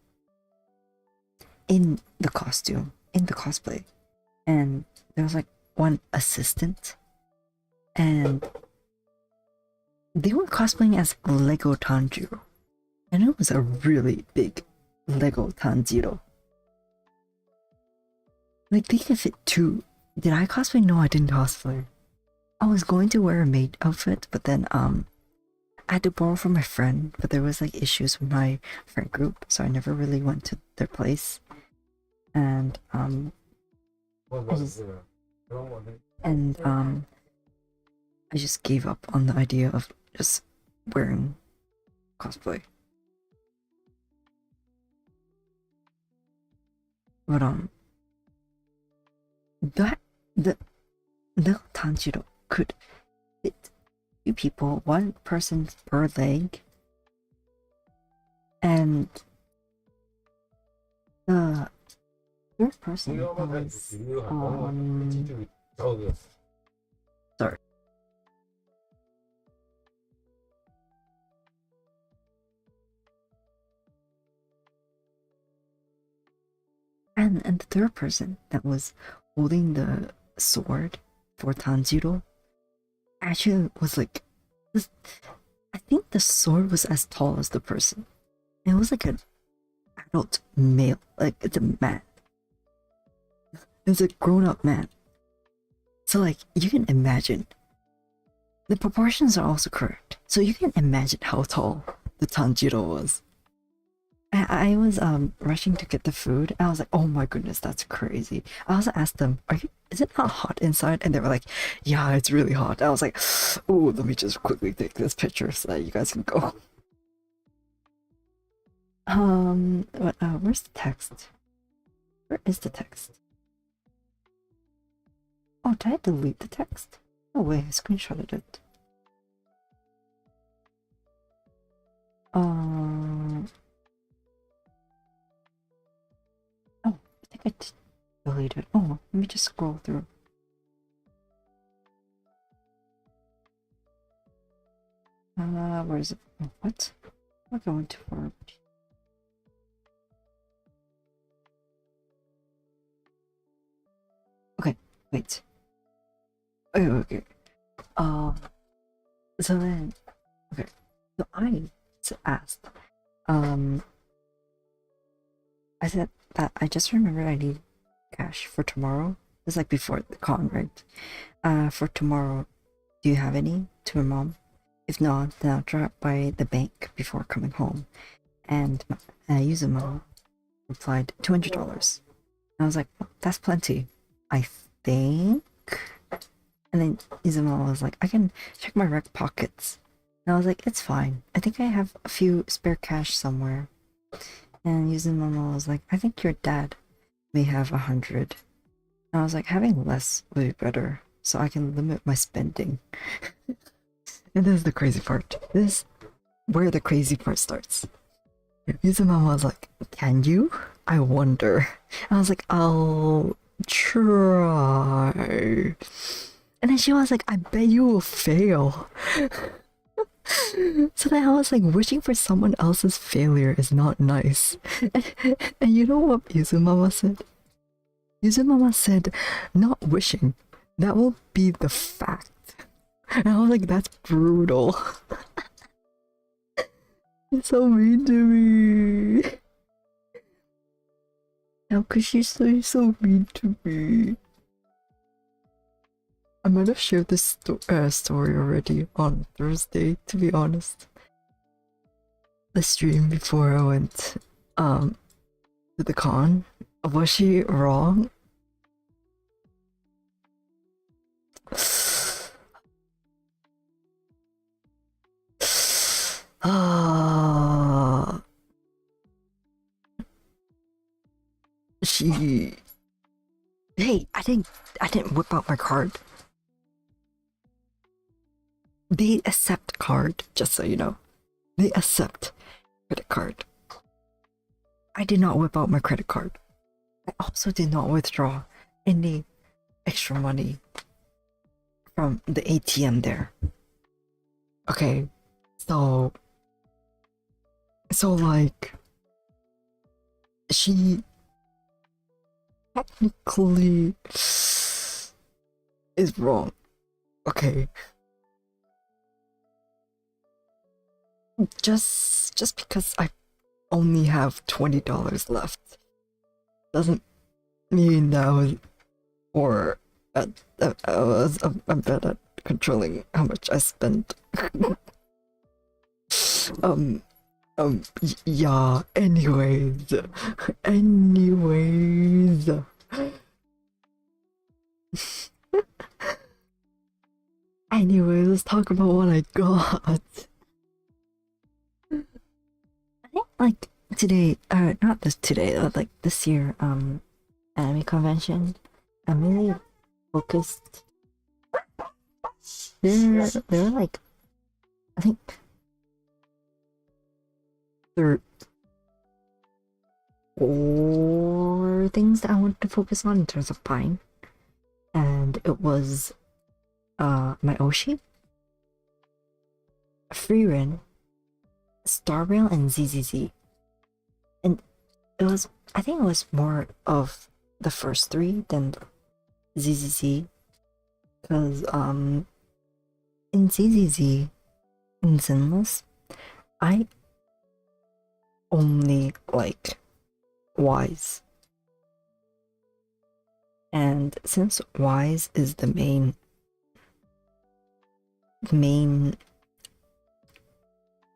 in the costume, in the cosplay, and there was like one assistant, and they were cosplaying as Lego Tanjiro, and it was a really big Lego Tanjiro. Like, they could fit two. Did I cosplay? No, I didn't cosplay. I was going to wear a maid outfit, but then I had to borrow from my friend, but there was like issues with my friend group, so I never really went to their place. And I just gave up on the idea of just wearing cosplay. But the Tanjiro could fit two people, one person per leg, and the third person was sorry. And the third person that was holding the sword for Tanjiro actually was like this, I think the sword was as tall as the person. It was like an adult male, like it's a man. It's a grown-up man. So like you can imagine the proportions are also correct. So you can imagine how tall the Tanjiro was. I was rushing to get the food. I was like, oh my goodness, that's crazy. I also asked them, is it not hot inside? And they were like, yeah, it's really hot. I was like, oh, let me just quickly take this picture so that you guys can go. Where's the text? Where is the text? Oh, did I delete the text? Oh wait, I screenshotted it. Oh, I think I deleted it. Oh, let me just scroll through. Where is it? Oh, what? We're going too far. Okay, wait. Okay. So then, okay. So I asked, I said that I just remembered I need cash for tomorrow. It's like before the con, right? For tomorrow, Do you have any? To her mom. If not, then I'll drop by the bank before coming home. And Yuzuma replied, $200. And I was like, well, that's plenty, I think. And then Yuzuma was like, I can check my rec pockets. And I was like, it's fine. I think I have a few spare cash somewhere. And Yuzuma was like, I think your dad may have 100. And I was like, having less would be better, so I can limit my spending. And this is the crazy part. This is where the crazy part starts. Yuzuma was like, can you? I wonder. And I was like, I'll try. And then she was like, I bet you will fail. So then I was like, wishing for someone else's failure is not nice. And you know what Yuzumama said? Yuzumama said, not wishing. That will be the fact. And I was like, that's brutal. It's so mean to me. How could she say so mean to me? I might have shared this story already on Thursday, to be honest. The stream before I went to the con. Was she wrong? She. Hey, I didn't whip out my card. They accept card, just so you know. They accept credit card. I did not whip out my credit card. I also did not withdraw any extra money from the ATM there. Okay, so like, she technically is wrong. Okay. Just because I only have $20 left doesn't mean that I was, or I'm bad at controlling how much I spend. Yeah, anyways. Anyways, let's talk about what I got. I think, like, today, not this today, like this year, anime convention, I'm really focused. There are like, I think, there are 4 things that I wanted to focus on in terms of buying. And it was, my Oshi, Freerin, Star Rail, and ZZZ. And it was, I think it was more of the first 3 than ZZZ. Because, in ZZZ, in Zenless, I only like Wise. And since Wise is the main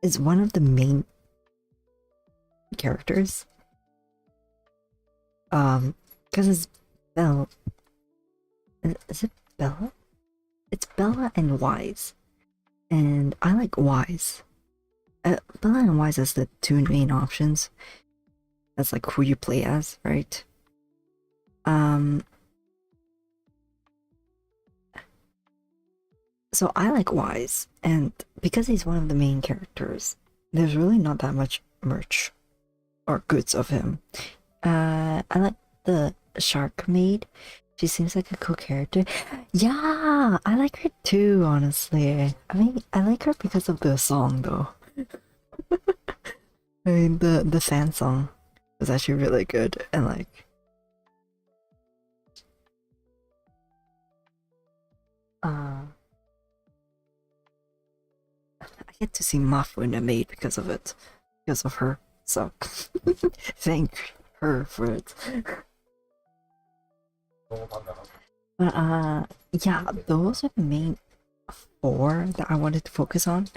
is one of the main characters, because it's Bella. Is it Bella? It's Bella and Wise, and I like Wise. Bella and Wise as the 2 main options. That's like who you play as, right? So I like Wise, and because he's one of the main characters, there's really not that much merch or goods of him. I like the Shark Maid. She seems like a cool character. Yeah, I like her too, honestly. I mean, I like her because of the song, though. I mean, the fan song was actually really good, and like, I get to see Mafu in a maid because of it, because of her. So, thank her for it. But yeah, those are the main four that I wanted to focus on.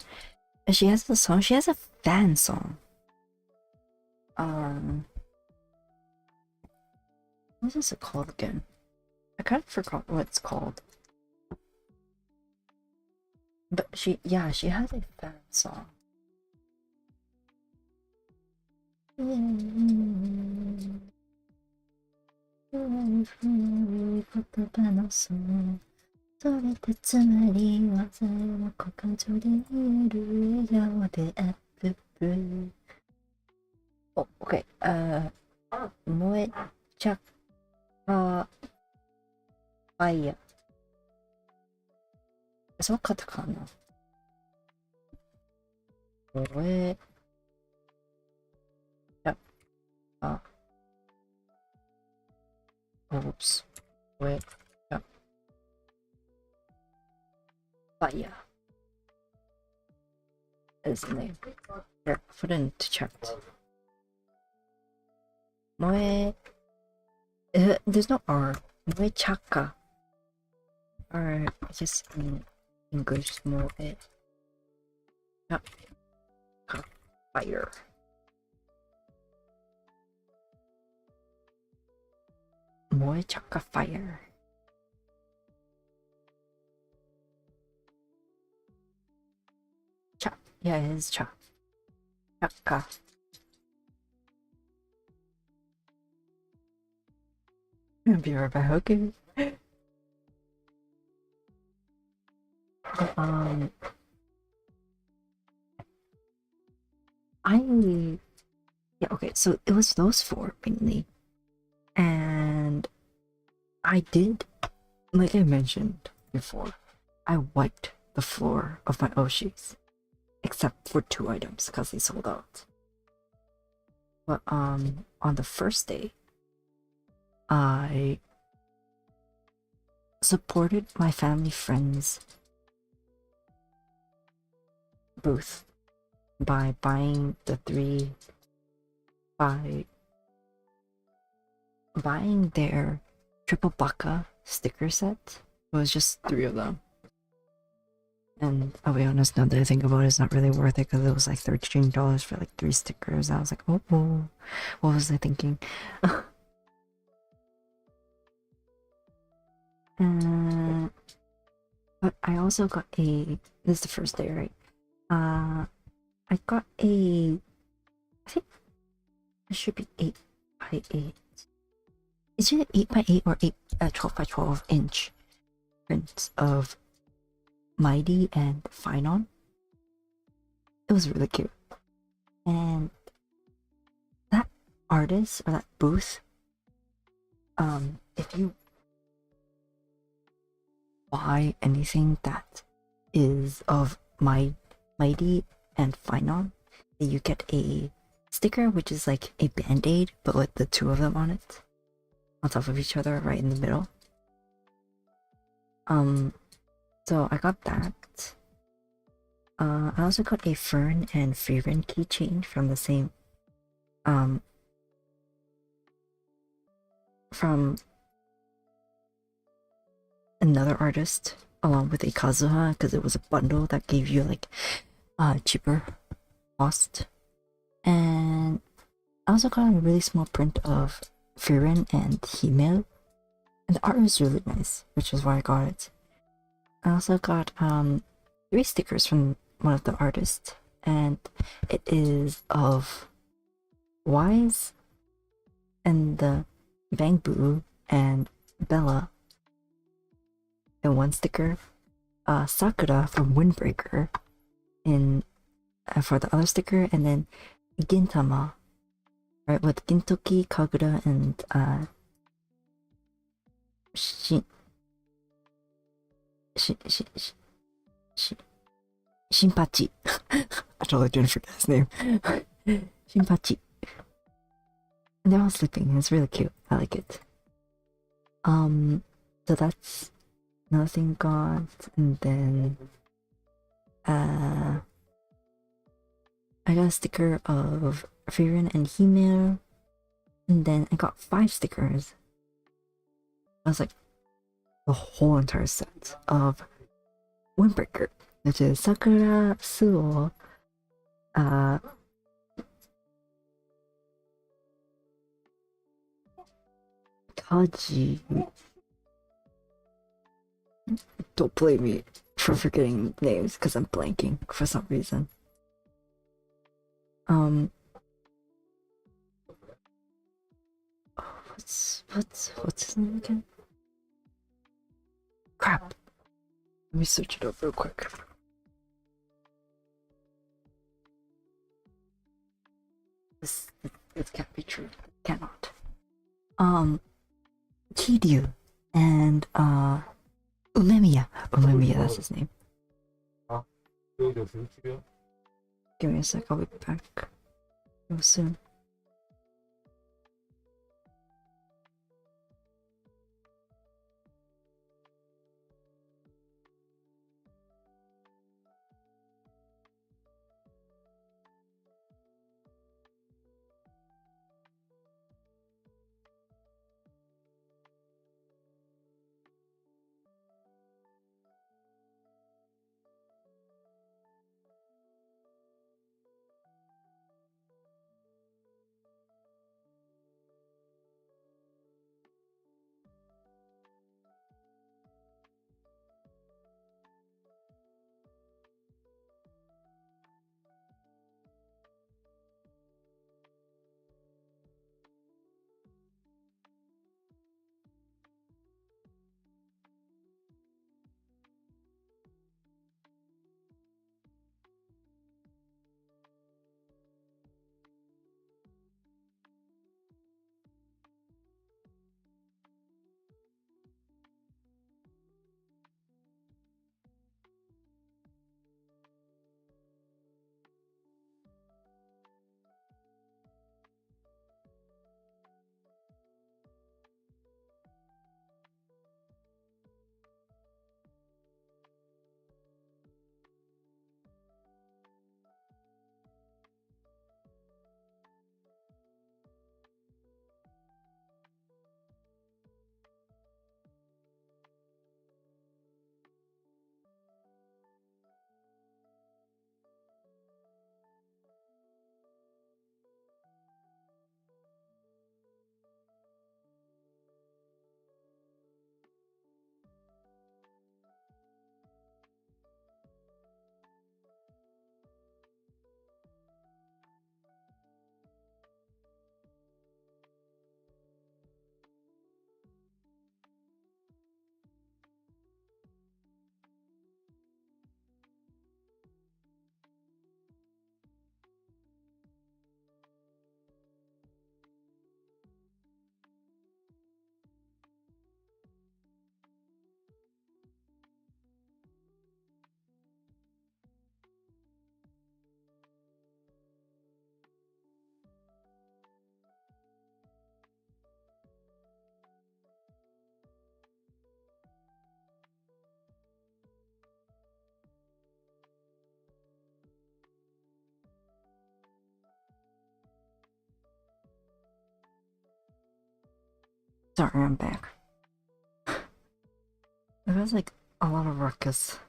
And she has a song. She has a fan song. What is it called again? I kind of forgot what it's called. But she has a fan song. Oh, okay. Moe Chaka Fire. そうカタカナ。Moe Chaka. Oops. Moe Chaka Fire. Is the name. Here, put it into chat. Moe. There's no R. Moe Chaka. Or just in English, Moe Chaka Fire. Moe Chaka Fire. Cha. Yeah, it is Cha. Chaka. I'll be right back. Okay. Okay, so it was those four mainly. And I did, like I mentioned before, I wiped the floor of my Oshis. Except for 2 items because they sold out. But on the first day, I supported my family friends booth by buying buying their triple baka sticker set. It was just 3 of them. And I'll be honest, now that I think about it, it's not really worth it because it was like $13 for like 3 stickers. I was like, oh, what was I thinking? But I also got this is the first day, right? I got I think it should be 8x8. Is it 8x8 or 12x12 inch prints of Mighty and Finon? It was really cute. And that artist or that booth, if you buy anything that is of Mighty and Finon, you get a sticker which is like a band-aid but with the 2 of them on it on top of each other right in the middle. So I got that. I also got a Fern and Frieren keychain from the same from another artist along with a Kazuha because it was a bundle that gave you like cheaper cost. And I also got a really small print of Frieren and Himel, and the art was really nice, which is why I got it. I also got 3 stickers from one of the artists, and it is of Wise and the Bang Boo and Bella. And 1 sticker, Sakura from Windbreaker in for the other sticker, and then Gintama, right, with Gintoki, Kagura, and Shinpachi. I totally didn't forget his name. Shinpachi. And they're all sleeping. It's really cute. I like it. So that's another thing got, and then I got a sticker of Frieren and Himel, and then I got 5 stickers. I was like the whole entire set of windbreaker, which is sakura suo kaji. Don't blame me for forgetting names because I'm blanking for some reason. What's his name again? Crap. Let me search it up real quick. This can't be true. Cannot. Kiryu and Umemiya. Umemiya, that's his name. Give me a sec, I'll be back real soon. Sorry, I'm back. There was like a lot of ruckus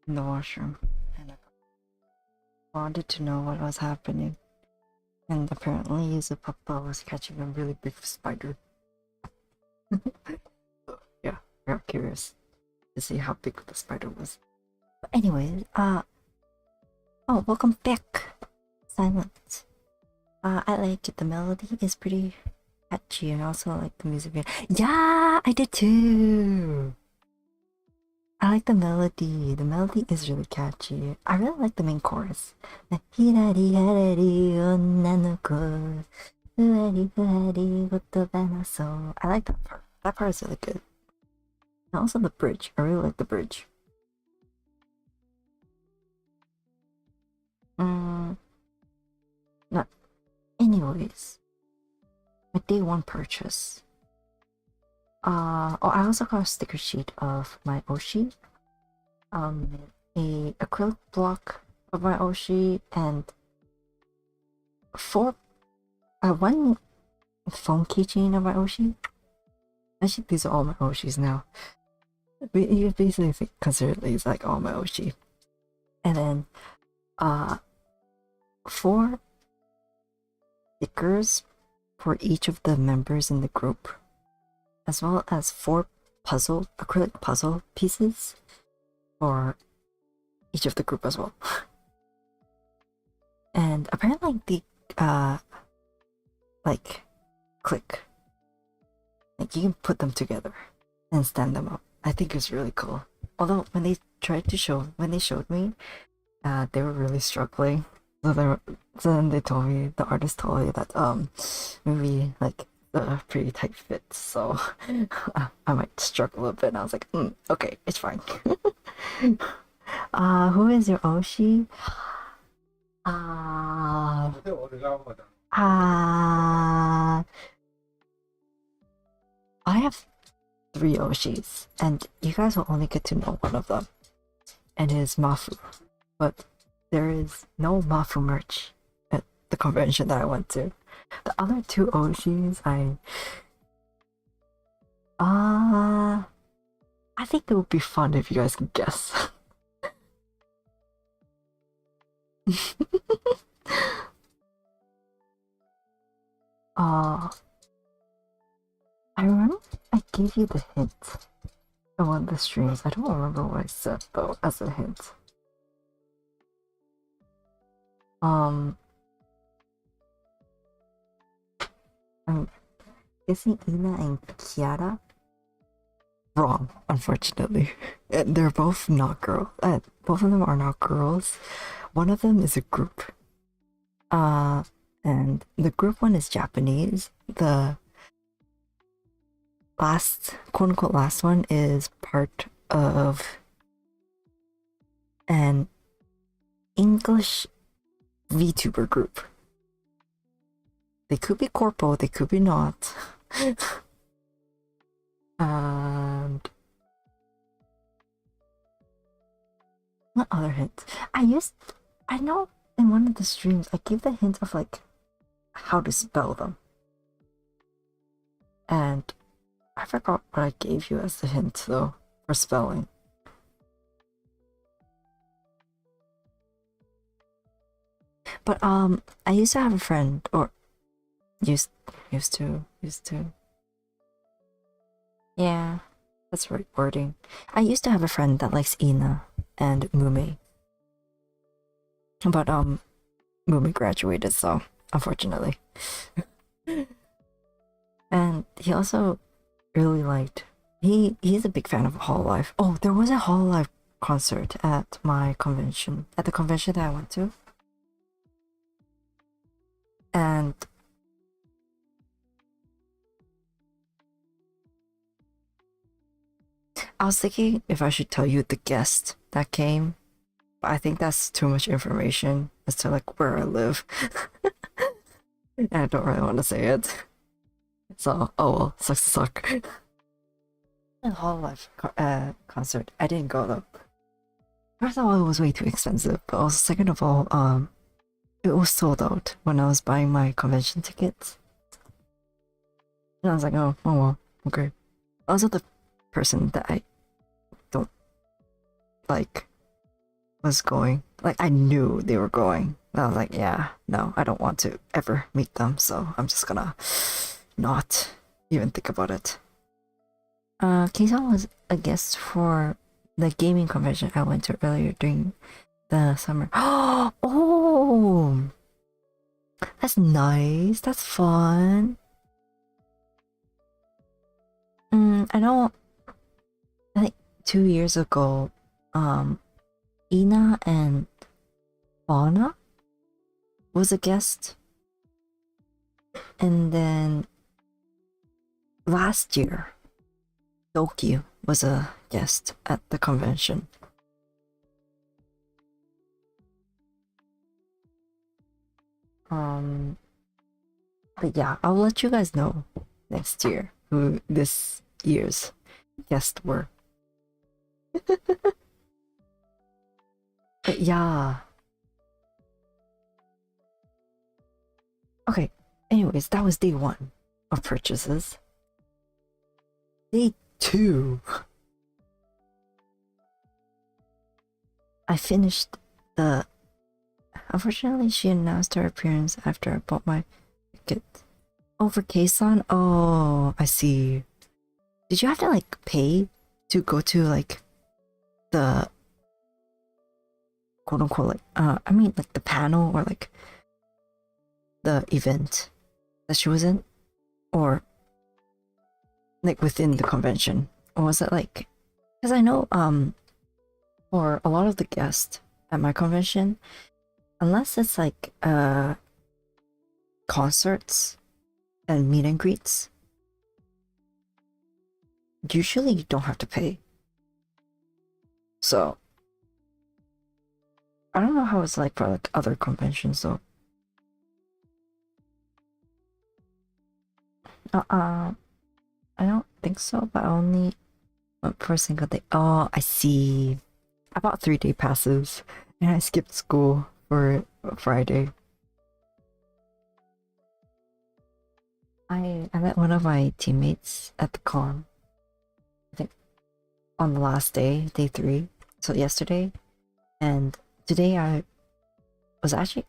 in the washroom, and I wanted to know what was happening. And apparently, Yuzupapa was catching a really big spider. Yeah, very curious to see how big the spider was. But anyways, oh, welcome back, Silence. I like it. The melody is pretty catchy, and I also like the music video. Yeah, I did too. I like the melody. The melody is really catchy. I really like the main chorus. The hirari harari onna no ko, fuari fuari kotoba no so. I like that part. That part is really good. And also the bridge. I really like the bridge. Not. Anyways, my day one purchase. Oh, I also got a sticker sheet of my Oshi, a acrylic block of my Oshi, and one phone keychain of my Oshi. Actually, these are all my Oshis now. But you basically consider these like all my Oshi. And then uh 4 stickers for each of the members in the group, as well as 4 acrylic puzzle pieces for each of the group as well. And apparently the like click, like you can put them together and stand them up. I think it's really cool. Although when they showed me, they were really struggling. So then they told me, the artist told me that maybe like the pretty tight fit, so I might struggle a bit. And I was like, okay, it's fine. Who is your Oshi? Uh, uh, I have 3 Oshis, and you guys will only get to know one of them, and it is Mafu. But there is no Mafu merch at the convention that I went to. The other 2 Oshis, I think it would be fun if you guys can guess. I remember I gave you the hint on one of the streams. I don't remember what I said though as a hint. I'm guessing Ina and Kiara. Wrong, unfortunately. They're both not girls. Both of them are not girls. One of them is a group. And the group one is Japanese. The last, quote unquote, last one is part of an English VTuber group. They could be corpo, they could be not. And what other hints? I know in one of the streams I gave the hint of like how to spell them. And I forgot what I gave you as the hint though for spelling. But I used to have a friend, or used to. Yeah, that's right wording. I used to have a friend that likes Ina and Mumi. But Mumi graduated, so unfortunately. And he also really liked, he's a big fan of Hololive. Oh, there was a Hololive concert at my convention, at the convention that I went to. And I was thinking if I should tell you the guest that came, but I think that's too much information as to like where I live. And I don't really want to say it. So, oh well, sucks to suck. The Hololive concert, I didn't go though. First of all, it was way too expensive, but also second of all, it was sold out when I was buying my convention tickets. And I was like, oh well, okay. Also, the person that I don't like was going. Like, I knew they were going. And I was like, yeah, no, I don't want to ever meet them, so I'm just gonna not even think about it. Keisan was a guest for the gaming convention I went to earlier during the summer. Oh, that's nice. That's fun. I know. I think 2 years ago, Ina and Fauna was a guest, and then last year, Doki was a guest at the convention. But yeah, I'll let you guys know next year who this year's guests were. But yeah. Okay, anyways, that was day 1 of purchases. Day 2. I finished the. Unfortunately, she announced her appearance after I bought my ticket. Oh, for Kason? Oh, I see. Did you have to like pay to go to like the quote unquote like I mean like the panel or like the event that she was in? Or like within the convention? Or was it like because I know for a lot of the guests at my convention, unless it's like concerts and meet and greets, usually you don't have to pay. So I don't know how it's like for like other conventions though. I don't think so, but I only went for a single day. Oh, I see. I bought 3-day passes and I skipped school for Friday. I met one of my teammates at the con. I think on the last day, day 3. So yesterday, and today I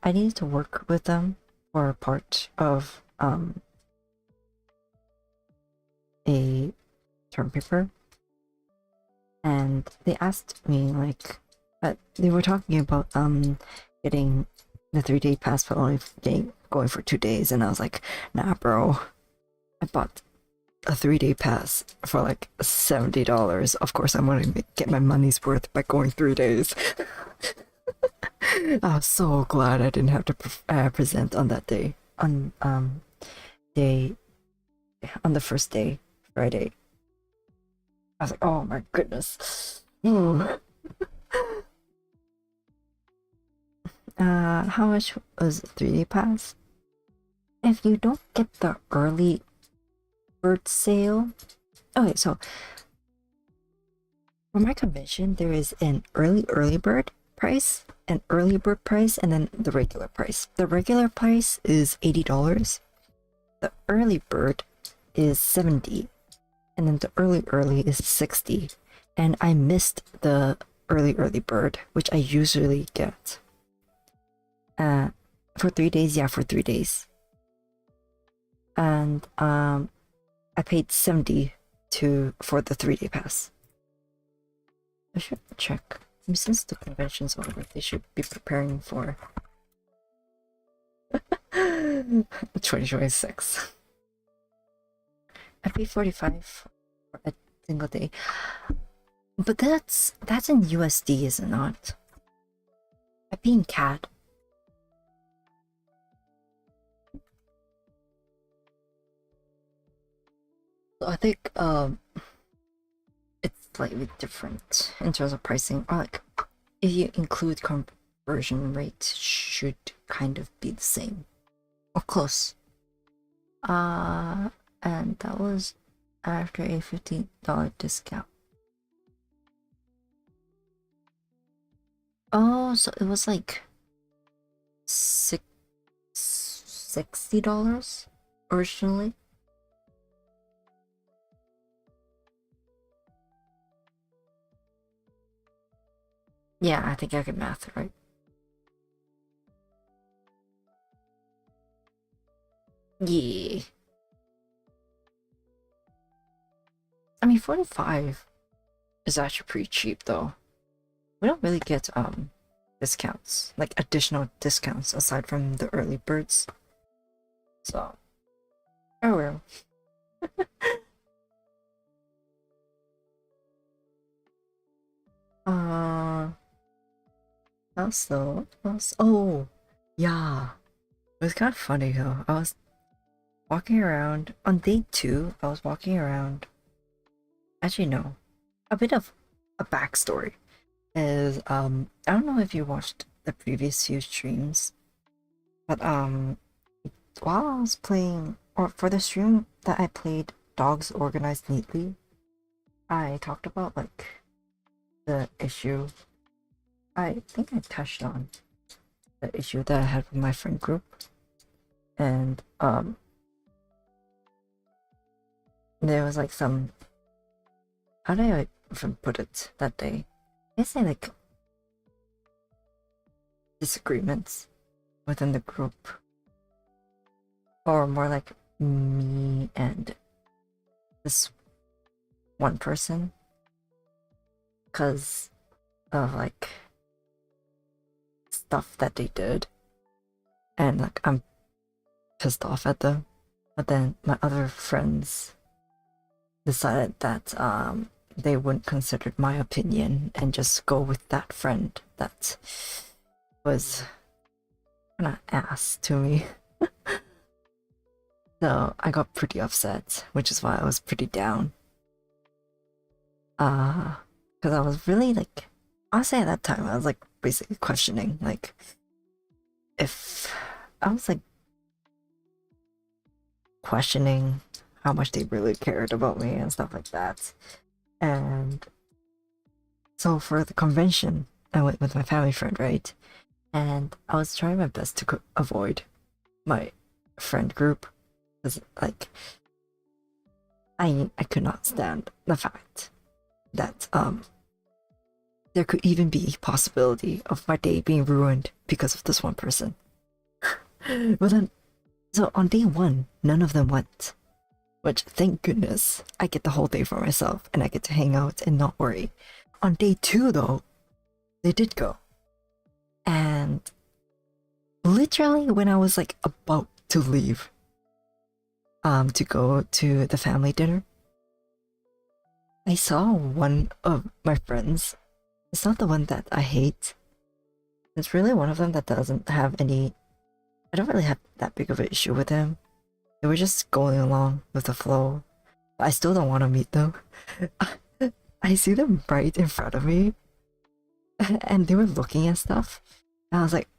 needed to work with them for a part of a term paper, and they asked me like, they were talking about getting the 3-day pass, but only going for 2 days, and I was like, nah, bro, I bought a 3-day pass for like $70. Of course, I'm gonna get my money's worth by going 3 days. I was so glad I didn't have to present on that day. Day on the first day, Friday. I was like, oh my goodness. How much was 3-day pass? If you don't get the early bird sale, okay, so for my convention, there is an early bird price, an early bird price, and then the regular price. The regular price is $80. The early bird is 70, and then the early is 60. And I missed the early bird, which I usually get. For 3 days, yeah, for 3 days. And I paid 70 for the 3-day pass. I should check. Since the convention's over, they should be preparing for 2026. I paid 45 for a single day. But that's in USD, is it not? I pay in CAD. So I think it's slightly different in terms of pricing. Or like if you include conversion rate, should kind of be the same or close. And that was after a $50 discount. Oh, so it was like $60 originally. Yeah, I think I can math it right. Yeah. I mean, 45 is actually pretty cheap though. We don't really get discounts, like additional discounts aside from the early birds. So, oh well. Also, oh, yeah. It was kind of funny though. I was walking around on day 2. I was walking around. Actually, no. A bit of a backstory is I don't know if you watched the previous few streams, but while I was playing, or for the stream that I played Dogs Organized Neatly, I talked about like the issue. I think I touched on the issue that I had with my friend group, and there was like some, how do I even put it that day? I say like disagreements within the group, or more like me and this one person, because of like stuff that they did, and like I'm pissed off at them. But then my other friends decided that they wouldn't consider my opinion and just go with that friend that was kind of ass to me. So I got pretty upset, which is why I was pretty down. Because I was really like, honestly at that time I was like basically questioning like if I was like questioning how much they really cared about me and stuff like that. And so for the convention, I went with my family friend, right? And I was trying my best to avoid my friend group, because like I could not stand the fact that there could even be a possibility of my day being ruined because of this one person. But then, so on day one, none of them went. Which, thank goodness, I get the whole day for myself and I get to hang out and not worry. On day two, though, they did go. And literally, when I was like about to leave, to go to the family dinner, I saw one of my friends. It's not the one that I hate. It's really one of them that doesn't have any. I don't really have that big of an issue with him. They were just going along with the flow. But I still don't want to meet them. I see them right in front of me. And they were looking at stuff. And I was like,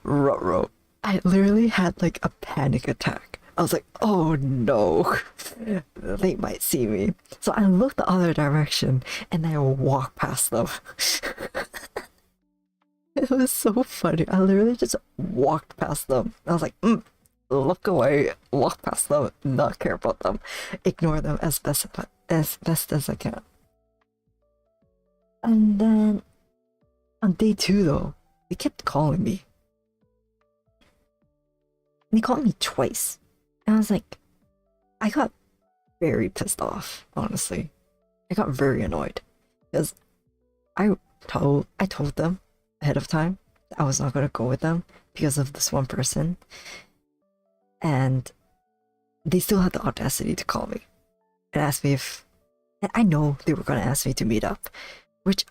ruh-roh. I literally had like a panic attack. I was like, oh no, they might see me. So I looked the other direction and I walked past them. It was so funny. I literally just walked past them. I was like, look away, walk past them, not care about them, ignore them as best as I can. And then on day two, though, they kept calling me. They called me twice. And I was like, I got very pissed off, honestly. I got very annoyed. Because I told them ahead of time that I was not going to go with them because of this one person. And they still had the audacity to call me and ask me if... And I know they were going to ask me to meet up, which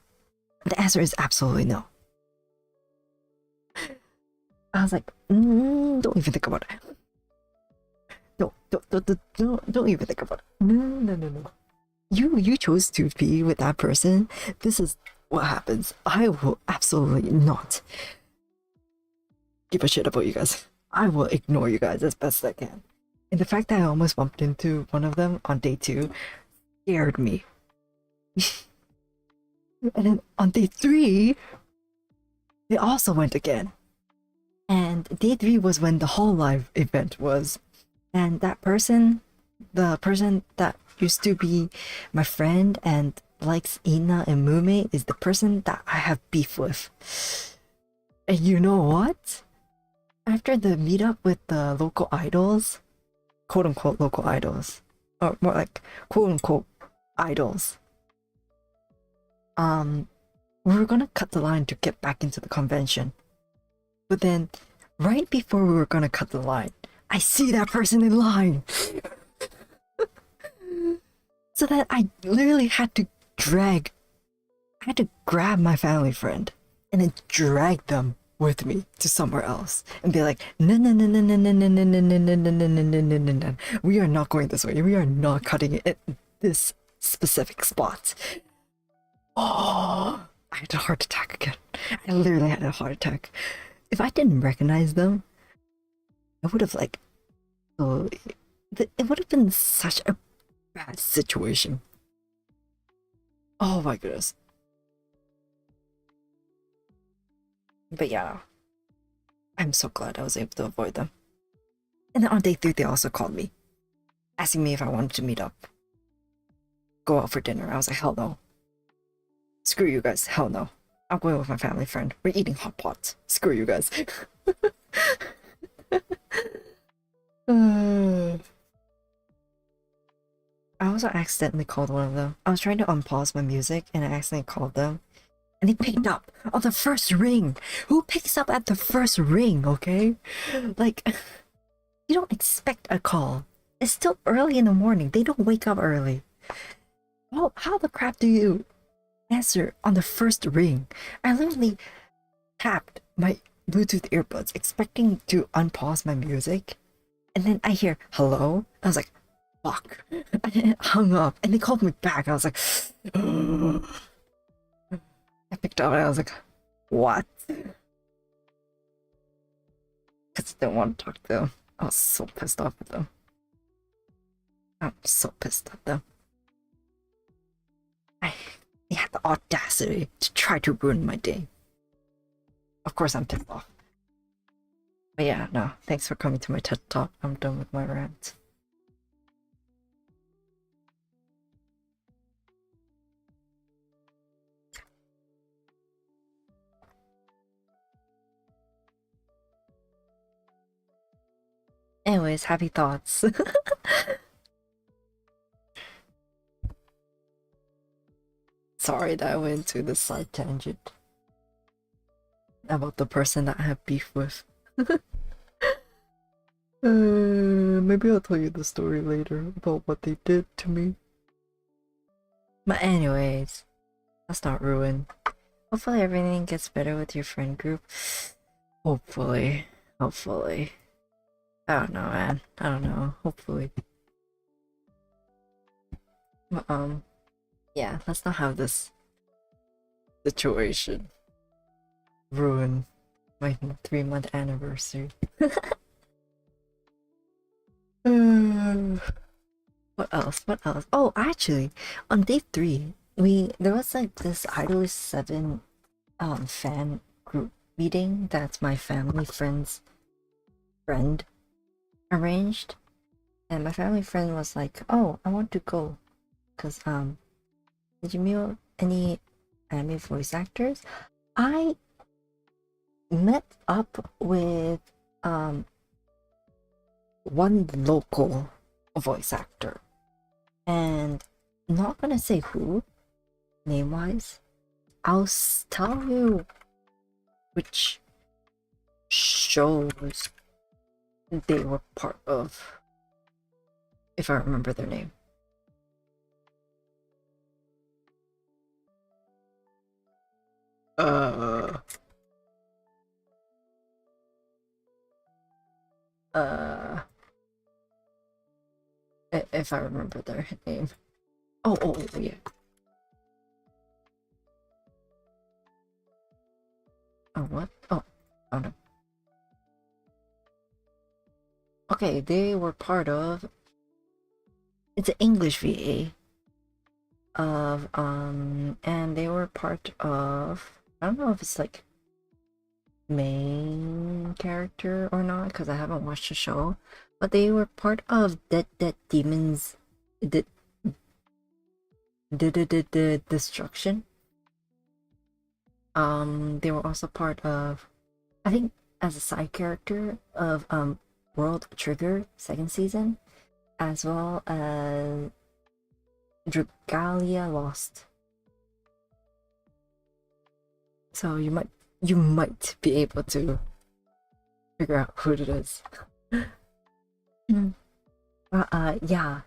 the answer is absolutely no. I was like, don't even think about it. Don't even think about it. No. You chose to be with that person. This is what happens. I will absolutely not give a shit about you guys. I will ignore you guys as best I can. And the fact that I almost bumped into one of them on day two scared me. And then on day three, they also went again. And day three was when the whole live event was. And that person, the person that used to be my friend and likes Ina and Mume, is the person that I have beef with. And you know what? After the meetup with the local idols, quote unquote local idols, or more like quote unquote idols, we were gonna cut the line to get back into the convention. But then, right before we were gonna cut the line, I see that person in line. So that I literally had to grab my family friend and then drag them with me to somewhere else and be like, no, we are not going this way. We are not cutting it at this specific spot. Oh, I had a heart attack again. I literally had a heart attack. If I didn't recognize them, I would have like, it would have been such a bad situation. Oh my goodness. But yeah, I'm so glad I was able to avoid them. And then on day three, they also called me, asking me if I wanted to meet up, go out for dinner. I was like, hell no. Screw you guys, hell no. I'm going with my family friend. We're eating hot pots. Screw you guys. I also accidentally called one of them. I was trying to unpause my music and I accidentally called them. And they picked up on the first ring. Who picks up at the first ring, okay? Like, you don't expect a call. It's still early in the morning. They don't wake up early. Well, how the crap do you answer on the first ring? I literally tapped my Bluetooth earbuds expecting to unpause my music. And then I hear, hello? I was like, fuck. I hung up and they called me back. I was like, I picked up and I was like, what? Because I didn't want to talk to them. I was so pissed off at them. I'm so pissed at them. They had the audacity to try to ruin my day. Of course I'm pissed off. But yeah, no, thanks for coming to my TED Talk. I'm done with my rant. Anyways, happy thoughts. Sorry that I went to the side tangent about the person that I have beef with. Maybe I'll tell you the story later about what they did to me. But anyways, let's not ruin. Hopefully everything gets better with your friend group. Hopefully. Hopefully. I don't know, man. I don't know. Hopefully. But, yeah, let's not have this situation ruin my 3-month anniversary. What else? What else? Oh, actually, on day 3, there was like this Idol 7 fan group meeting that's my family friend's friend arranged, and my family friend was like, "Oh, I want to go," cause did you meet any anime voice actors? I met up with one local voice actor, and I'm not gonna say who name wise. I'll tell you which shows they were part of if I remember their name. Uh if I remember their name. Oh, yeah. Oh, what? Oh no. Okay, they were part of. It's an English VA of and they were part of. I don't know if it's like main character or not because I haven't watched the show, but they were part of Dead Demons. The destruction. They were also part of, I think, as a side character of World Trigger second season, as well as Dragalia Lost. So you might be able to figure out who it is. Yeah,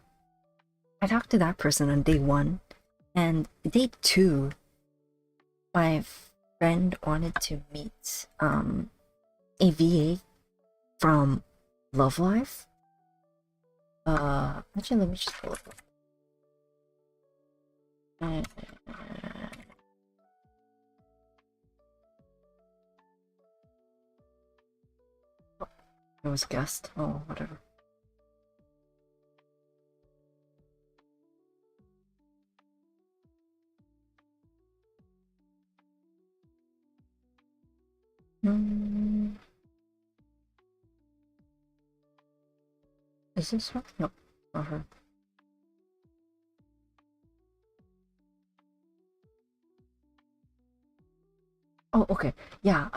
I talked to that person on day 1, and day 2, my friend wanted to meet a VA from Love Life. Actually, let me just pull it up. It was a guest. Oh, whatever. Is this her? No, not her. Oh, okay. Yeah,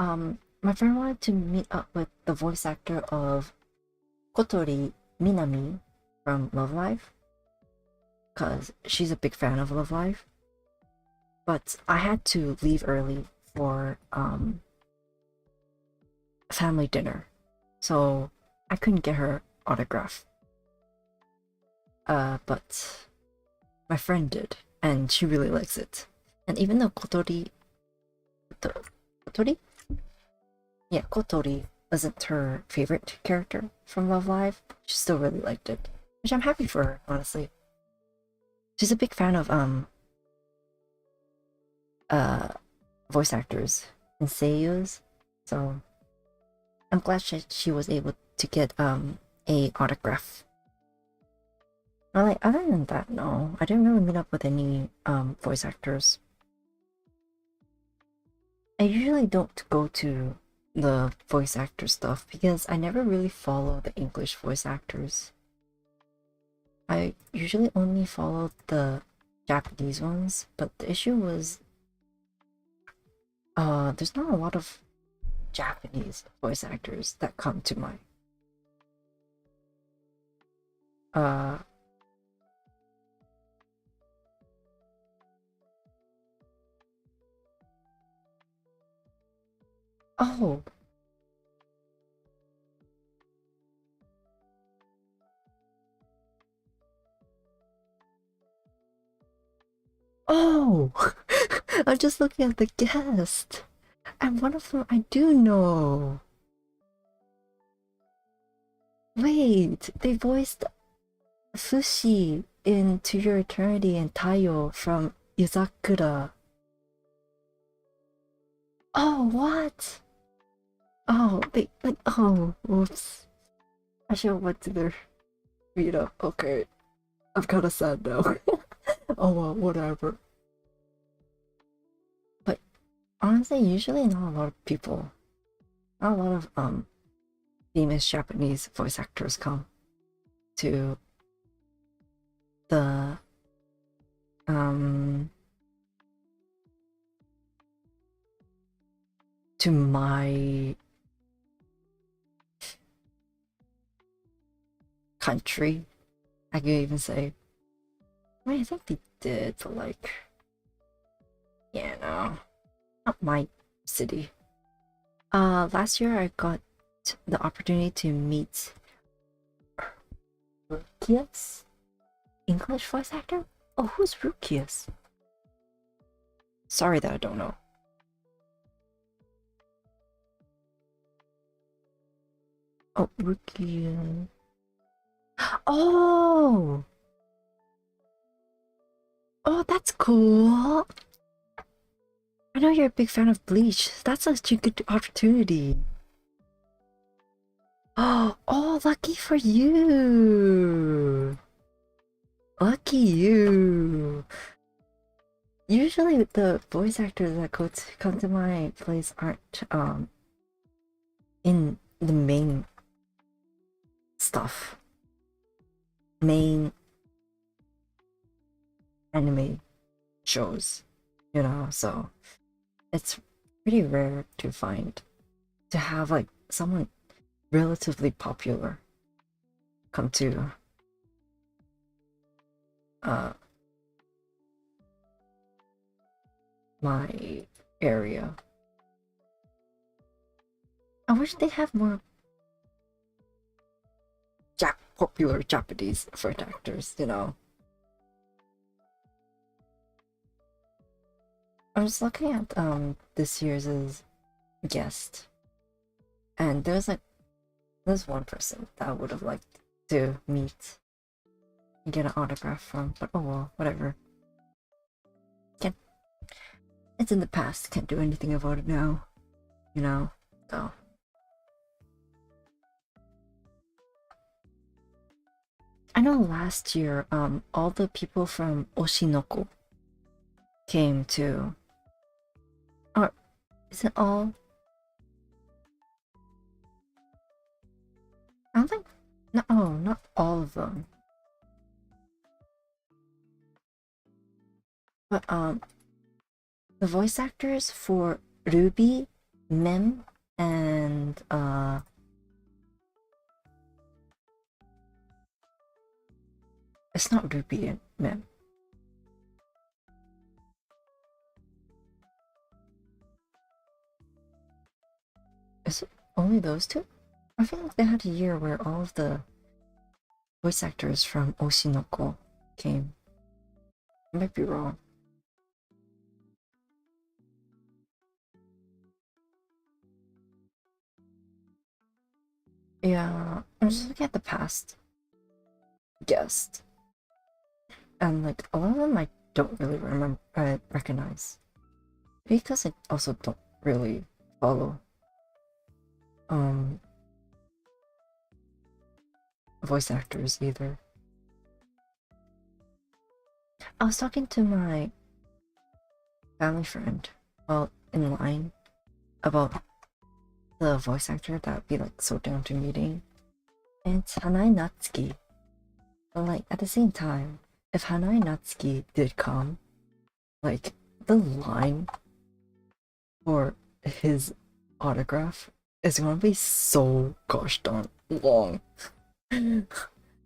my friend wanted to meet up with the voice actor of Kotori Minami from Love Live, because she's a big fan of Love Live. But I had to leave early for family dinner, so I couldn't get her autograph. But my friend did, and she really likes it. And even though Kotori? Yeah, Kotori wasn't her favorite character from Love Live, she still really liked it. Which I'm happy for her, honestly. She's a big fan of uh voice actors and seiyus, so I'm glad she was able to get a autograph. Or like other than that, no, I didn't really meet up with any voice actors. I usually don't go to the voice actor stuff because I never really follow the English voice actors. I usually only follow the Japanese ones, but the issue was there's not a lot of Japanese voice actors that come to mind. Uh oh, oh, I'm just looking at the guest, and one of them I do know. Wait, they voiced Fushi in To Your Eternity and Taiyo from Yuzakura. Oh, what? Oh, they like oh, whoops. I should have went to their meetup. Okay, I'm kind of sad now. Oh well, whatever. But honestly, usually not a lot of people, not a lot of famous Japanese voice actors come to the um to my country. I could even say. I mean, I think they did, but like, yeah, no, not my city. Last year I got the opportunity to meet Rukia's English voice actor. Oh, who's Rukia's? Sorry that I don't know. Oh, Rukia. Oh, oh, that's cool. I know you're a big fan of Bleach. That's such a good opportunity. Oh, oh, lucky for you. Lucky you. Usually the voice actors that come to my place aren't in the main stuff. Main anime shows, so it's pretty rare to find to have like someone relatively popular come to uh my area. I wish they have more popular Japanese voice actors. I was looking at this year's guest, and there's one person that I would have liked to meet and get an autograph from, but oh well, whatever. Can't It's in the past, can't do anything about it now, you know? So I know last year, all the people from Oshinoko came to. Or is it all? I don't think. No, oh, not all of them. But the voice actors for Ruby, Mem, and it's not Ruby and Mem. Is it only those two? I feel like they had a year where all of the voice actors from Oshinoko came. I might be wrong. Yeah, I'm just looking at the past guest, and like a lot of them I don't really remember, recognize, because I also don't really follow voice actors either. I was talking to my family friend while in line about the voice actor that would be like so down to meeting, and it's Hanai Natsuki. But like at the same time, if Hanai Natsuki did come, like the line for his autograph is gonna be so gosh darn long.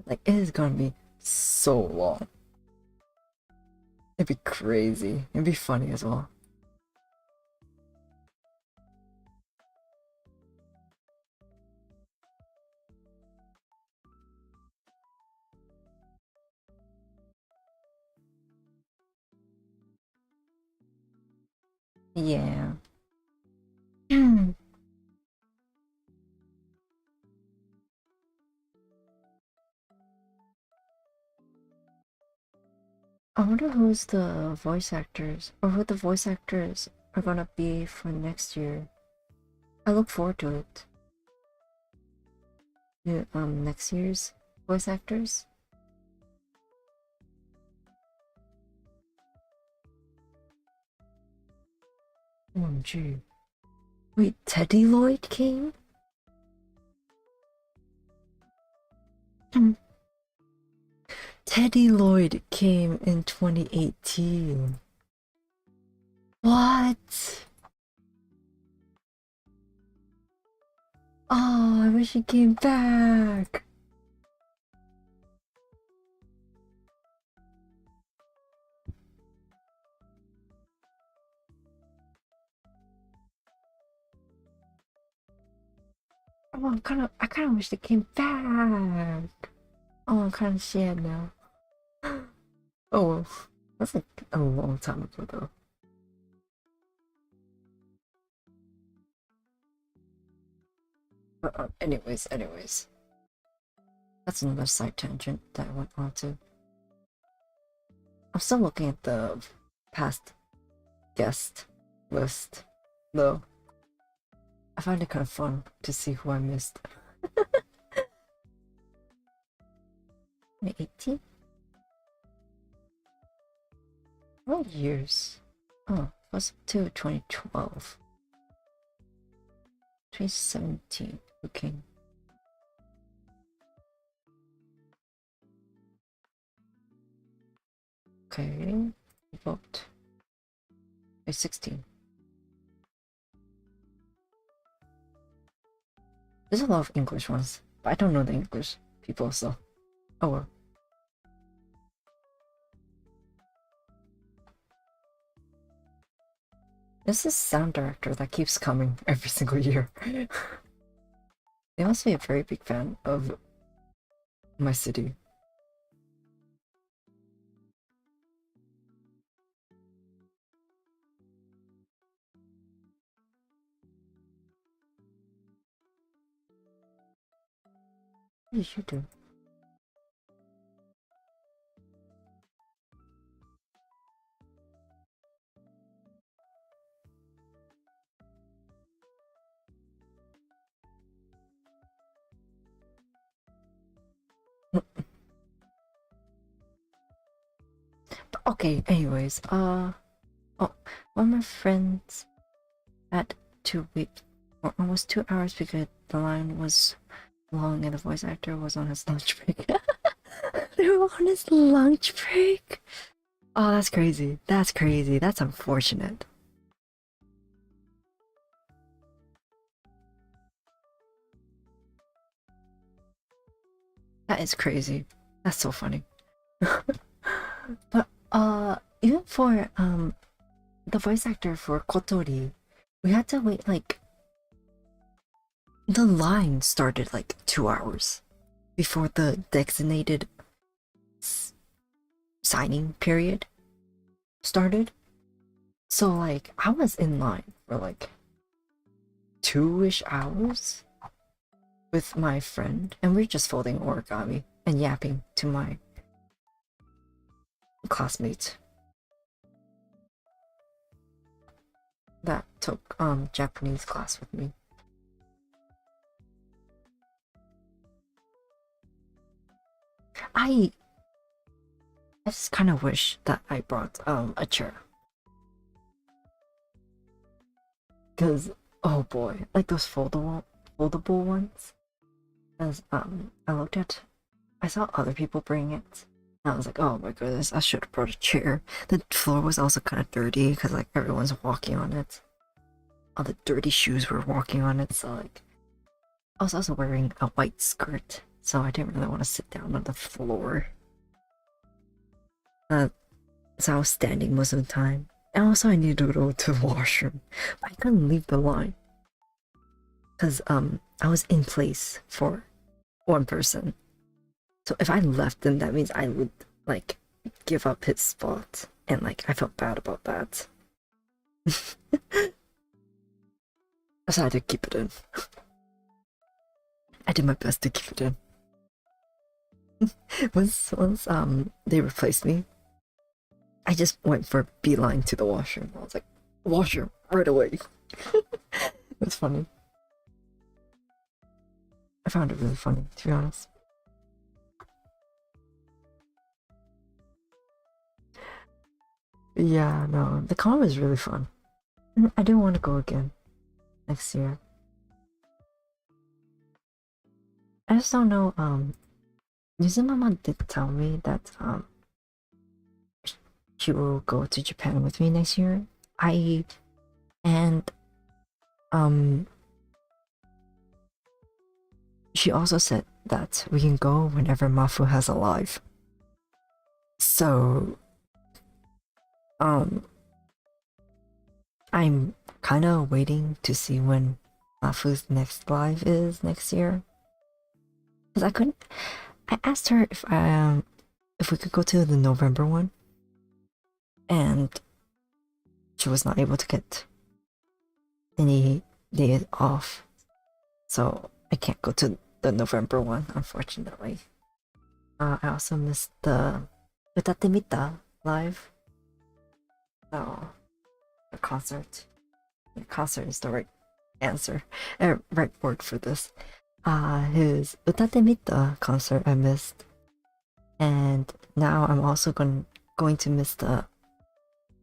Like it is gonna be so long. It'd be crazy. It'd be funny as well. Yeah. I wonder who's the voice actors, or who the voice actors are gonna be for next year. I look forward to it. Yeah, next year's voice actors. OMG. Wait, Teddy Lloyd came? Teddy Lloyd came in 2018. What? Oh, I wish he came back. Oh, I kind of wish they came back. Oh, I'm kind of sad now. Oh, well, that's like a long time ago though. Anyways, that's another side tangent that I went on to. I'm still looking at the past guest list, though. I find it kind of fun to see who I missed. 2018? What years? Oh, was to 2012. 2017, who came? Okay, vote. 2016. There's a lot of English ones, but I don't know the English people, so. Oh well. There's this sound director that keeps coming every single year. They must be a very big fan of my city. You should do. But okay, anyways, oh, one of my friends had to wait for almost 2 hours because the line was long and the voice actor was on his lunch break. They were on his lunch break? Oh, that's crazy. That's crazy. That's unfortunate. That is crazy. That's so funny. But even for the voice actor for Kotori, we had to wait like the line started like 2 hours before the designated signing period started. So like I was in line for like 2-ish hours with my friend, and we are just folding origami and yapping to my classmates that took Japanese class with me. I just kind of wish that I brought a chair, because oh boy, like those foldable ones. As I looked at, I saw other people bring it. And I was like, oh my goodness, I should have brought a chair. The floor was also kind of dirty because like everyone's walking on it. All the dirty shoes were walking on it, so like I was also wearing a white skirt, so I didn't really want to sit down on the floor. So I was standing most of the time. And also I needed to go to the washroom. But I couldn't leave the line. Because I was in place for one person. So if I left, then that means I would like give up his spot. And like I felt bad about that. So I had to keep it in. I did my best to keep it in. once they replaced me, I just went for a beeline to the washroom. I was like, washroom right away. It was funny. I found it really funny, to be honest. Yeah, no, the con was really fun. I do want to go again next year. I just don't know. Yuzumama did tell me that she will go to Japan with me next year. She also said that we can go whenever Mafu has a live. So I'm kind of waiting to see when Mafu's next live is next year. Cause I asked her if we could go to the November one, and she was not able to get any days off, so I can't go to the November one, unfortunately. I also missed the Utate Mita live. So the concert. The concert is the right answer, right word for this. His Utate Mita concert I missed, and now I'm also going to miss the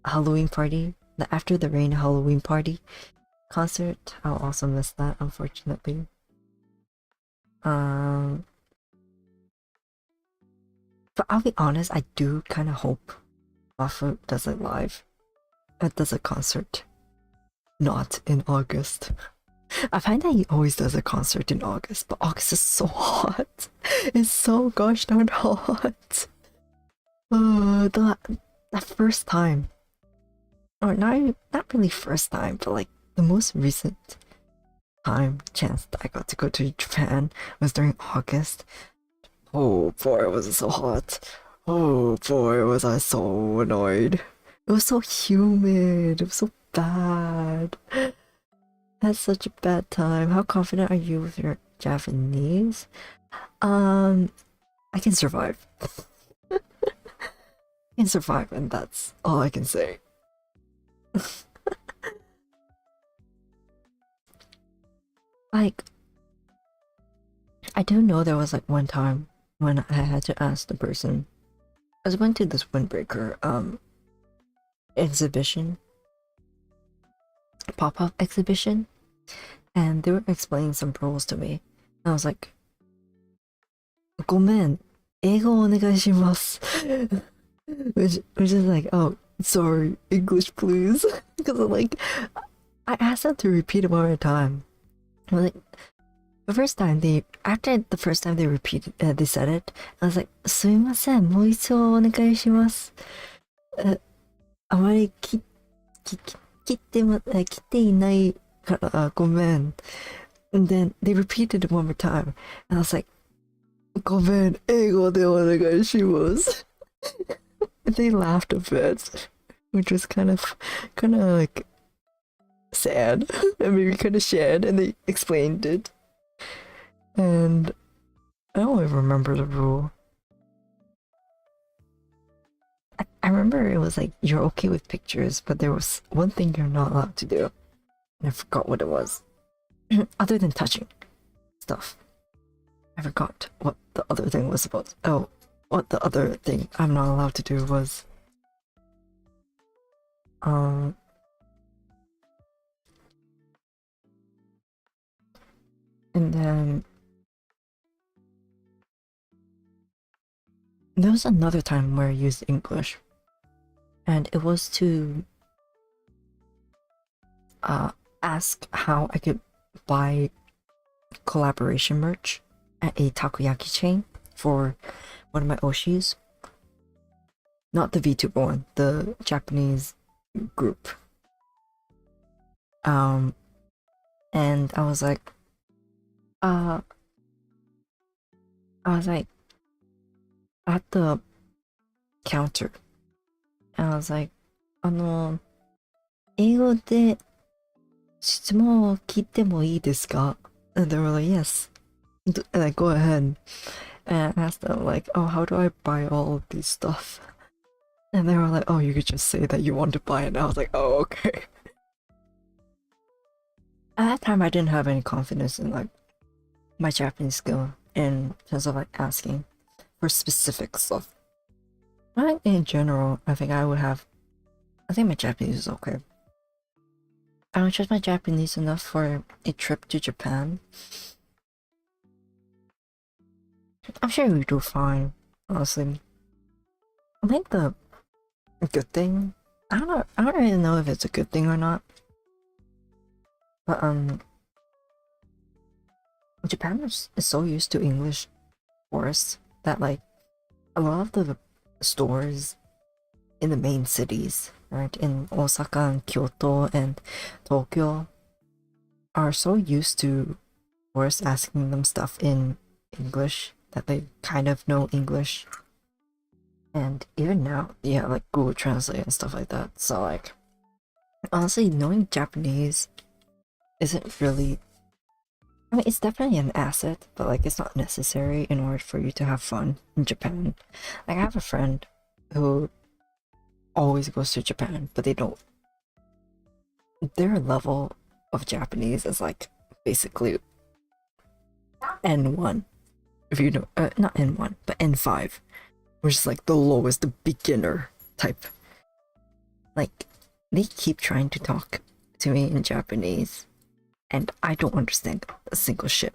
Halloween party, the After the Rain Halloween party concert. I'll also miss that, unfortunately. But I'll be honest, I do kind of hope Mafu does it live. Does a concert. Not in August. I find that he always does a concert in August, but August is so hot. It's so gosh darn hot. The first time, or not really first time, but like the most recent chance that I got to go to Japan was during August. Oh boy, was it so hot. Oh boy, was I so annoyed. It was so humid. It was so bad. That's such a bad time. How confident are you with your Japanese? I can survive. I can survive, and that's all I can say. Like, I do know there was like one time when I had to ask the person. I was going to this windbreaker exhibition, pop-up exhibition, and they were explaining some rules to me, and I was like, ごめん、英語お願いします which is like, oh, sorry, English please. Because like I asked them to repeat it one more time. I'm like, after the first time they repeated, they said it, I was like, すみません、もう一度お願いします。あまり切っていないからごめん。And then they repeated it one more time. And I was like, ごめん、英語でお願いします。And they laughed a bit, which was kind of like sad and maybe kind of sad, and they explained it. And I don't even remember the rule. I remember it was like you're okay with pictures, but there was one thing you're not allowed to do. And I forgot what it was. Other than touching stuff. I forgot what the other thing was about. Oh, what the other thing I'm not allowed to do was and then there was another time where I used English, and it was to ask how I could buy collaboration merch at a takoyaki chain for one of my oshis. Not the VTuber one, the Japanese group. And I was like, at the counter, and I was like, 英語で質問を聞いてもいいですか? And they were like, yes. And I go ahead and I asked them like, oh, how do I buy all of these stuff? And they were like, oh, you could just say that you want to buy it. And I was like, oh, okay. At that time, I didn't have any confidence in like my Japanese skill in terms of like asking for specific stuff. But in general, I think my Japanese is okay. I don't trust my Japanese enough for a trip to Japan. I'm sure we do fine, honestly. I think the good thing, I don't really know if it's a good thing or not, but Japan is so used to English tourists that like a lot of the stores in the main cities, right, in Osaka and Kyoto and Tokyo, are so used to tourists asking them stuff in English that they kind of know English. And even now, yeah, like Google Translate and stuff like that. So like, honestly, knowing Japanese isn't really, I mean, it's definitely an asset, but like it's not necessary in order for you to have fun in Japan. Like I have a friend who always goes to Japan, but their level of Japanese is like basically N1. If you know, not N1, but N5, which is like the lowest, the beginner type. Like, they keep trying to talk to me in Japanese, and I don't understand a single shit,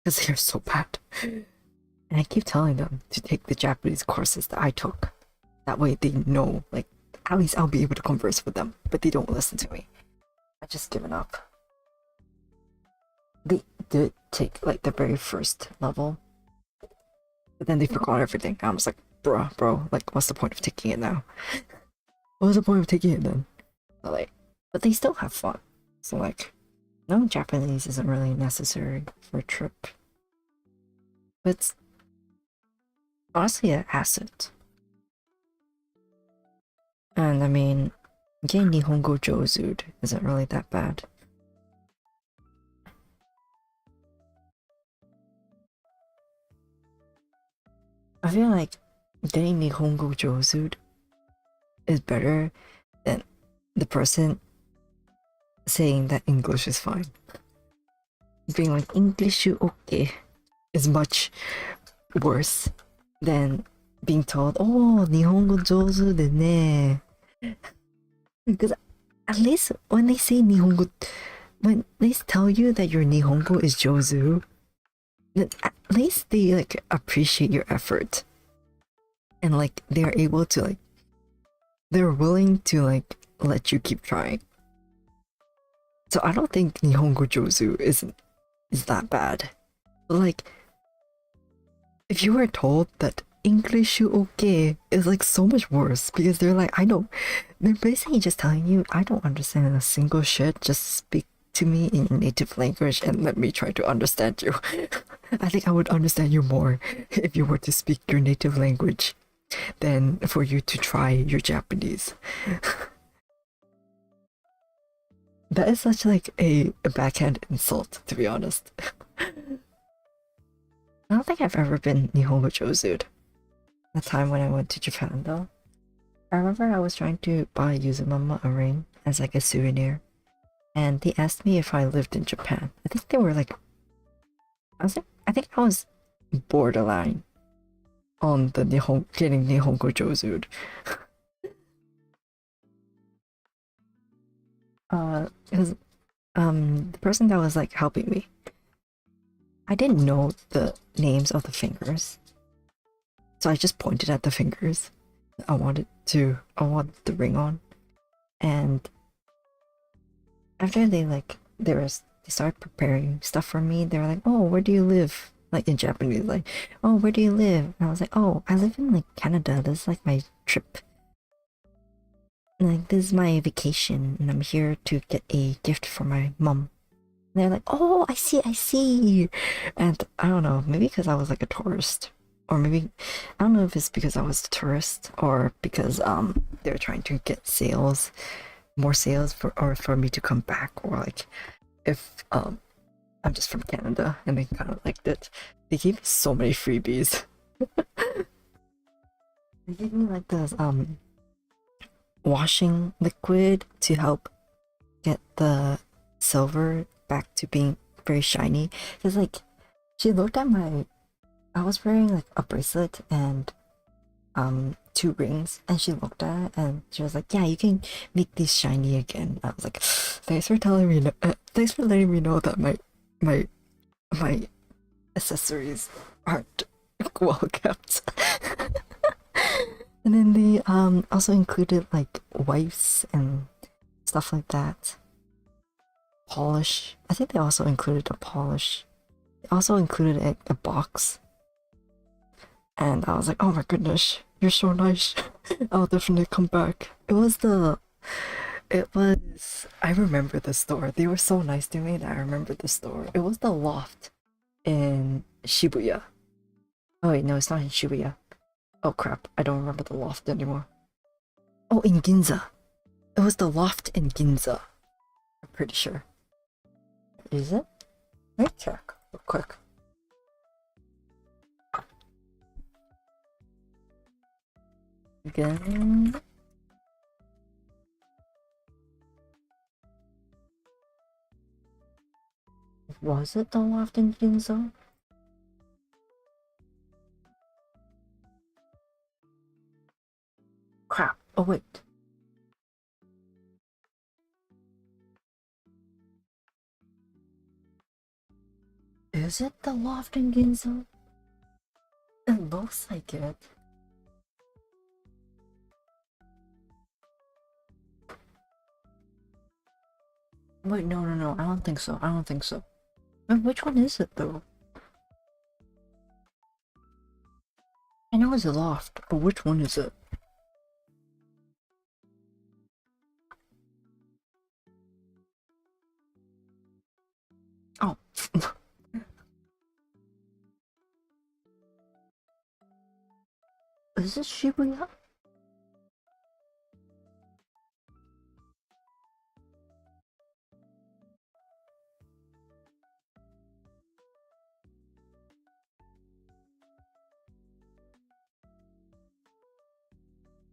because they're so bad. And I keep telling them to take the Japanese courses that I took. That way they know, like, at least I'll be able to converse with them, but they don't listen to me. I just given up. They did take, like, the very first level, but then they forgot everything. I was like, bro, like, what's the point of taking it now? What's the point of taking it then? But they still have fun. So like, knowing Japanese isn't really necessary for a trip. But it's honestly an asset. And I mean, getting Nihongo Jozu'd isn't really that bad. I feel like getting Nihongo Jozu'd is better than the person saying that English is fine. Being like, English okay is much worse than being told, oh, Nihongo jozu de ne. Because at least when they say Nihongo, when they tell you that your Nihongo is jozu, then at least they like appreciate your effort. And like they're able to like, they're willing to like let you keep trying. So I don't think Nihongo jozu isn't is that bad. But like, if you were told that English okay is like so much worse because they're like, they're basically just telling you, I don't understand a single shit, just speak to me in your native language and let me try to understand you. I think I would understand you more if you were to speak your native language than for you to try your Japanese. That is such like a backhand insult, to be honest. I don't think I've ever been Nihongo Josued. The time when I went to Japan though. I remember I was trying to buy Yuzumama a ring as like a souvenir. And they asked me if I lived in Japan. I think they were like I think I was borderline on the getting Nihongo Josued. It was the person that was like helping me. I didn't know the names of the fingers. So I just pointed at the fingers I wanted the ring on. And after they started preparing stuff for me, they were like, oh, where do you live? Like in Japanese, like, oh, where do you live? And I was like, oh, I live in like Canada. This is like my trip. Like this is my vacation and I'm here to get a gift for my mom. And they're like, oh, I see. And I don't know, maybe because I was like a tourist. Or maybe I don't know if it's because I was a tourist or because they were trying to get more sales for me to come back, or like if I'm just from Canada and they kind of liked it. They gave me so many freebies. They gave me like this washing liquid to help get the silver back to being very shiny. Cause like she looked at I was wearing like a bracelet and 2 rings, and she looked at it and she was like, yeah, you can make these shiny again. I was like, thanks for telling me thanks for letting me know that my my accessories aren't well kept. And then they also included like wipes and stuff like that. Polish. I think they also included a polish. They also included a box. And I was like, oh my goodness, you're so nice. I'll definitely come back. I remember the store. They were so nice to me that I remember the store. It was the Loft in Shibuya. Oh wait, no, it's not in Shibuya. Oh crap, I don't remember the Loft anymore. Oh, in Ginza. It was the Loft in Ginza. I'm pretty sure. Is it? Let me check real quick. Again. Was it the Loft in Ginza? Crap. Oh wait. Is it the Loft in Ginza? It looks like it. Wait, no. I don't think so. I don't think so. Which one is it though? I know it's a Loft, but which one is it? Oh. Is it Shibuya?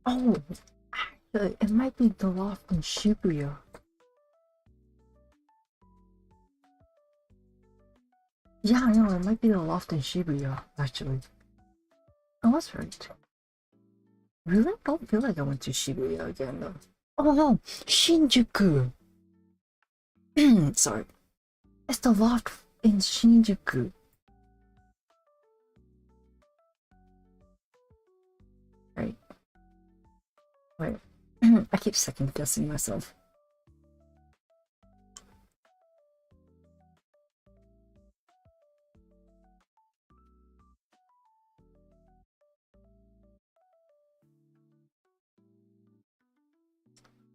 Oh, actually, it might be the Loft in Shibuya. Yeah, I know, it might be the Loft in Shibuya, actually. I was right. Really? I don't feel like I went to Shibuya again, though. Oh no, Shinjuku! Sorry. It's the Loft in Shinjuku. Right. Wait. I keep second guessing myself.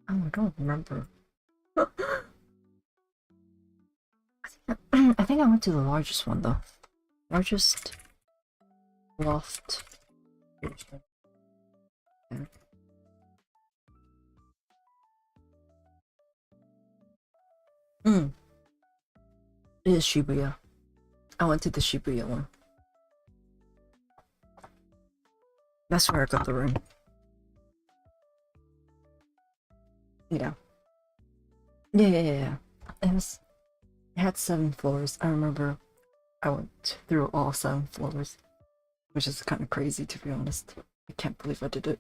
Oh, I don't remember. I think I went to the largest one though. Largest loft. Yeah. Mm. It is Shibuya. I went to the Shibuya one. That's where I got the room. Yeah. Yeah. It had 7 floors. I remember I went through all 7 floors, which is kind of crazy to be honest. I can't believe I did it.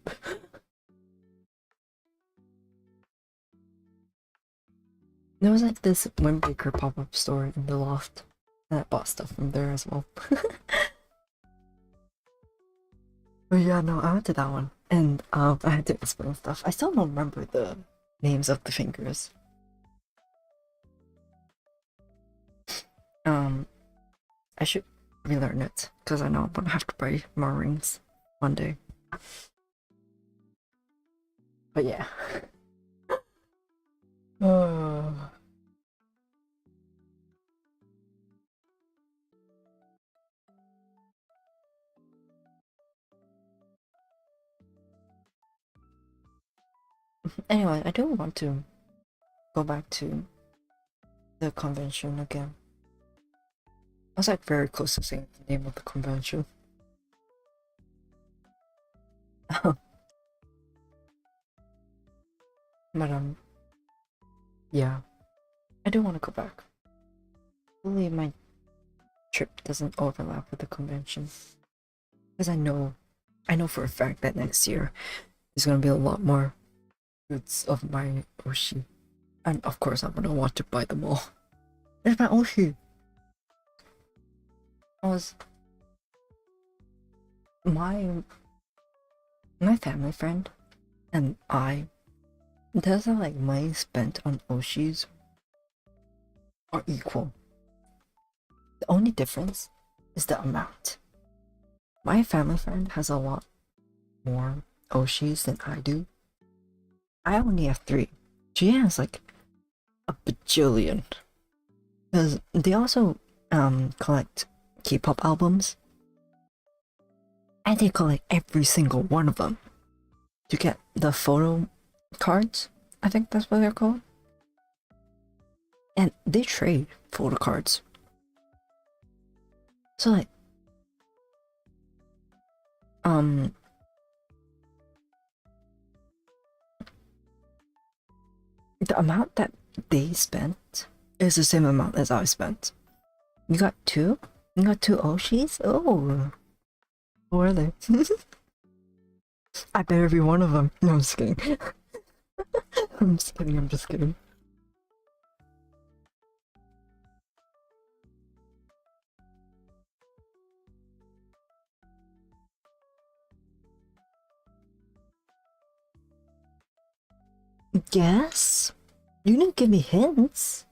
There was like this Windbreaker pop-up store in the loft, and I bought stuff from there as well. But yeah, no, I went to that one, and I had to explain stuff. I still don't remember the names of the fingers. I should relearn it because I know I'm gonna have to buy more rings one day. But yeah. Anyway, I do want to go back to the convention again. I was like very close to saying the name of the convention. But yeah, I do want to go back. Hopefully my trip doesn't overlap with the convention, because I know for a fact that next year there's gonna be a lot more goods of my Oshi, and of course I'm gonna want to buy them all. There's my Oshi. I was my family friend and I, does that like money spent on Oshis are equal. The only difference is the amount. My family friend has a lot more Oshis than I do. I only have 3. She has like a bajillion. Because they also collect K-pop albums. And they collect every single one of them. To get the photo cards, I think that's what they're called. And they trade photo cards. So like the amount that they spent is the same amount as I spent. You got 2? You got 2 Oshis? Oh. Who are they? I bet every one of them. No, I'm just kidding. I'm just kidding. Guess? You didn't give me hints.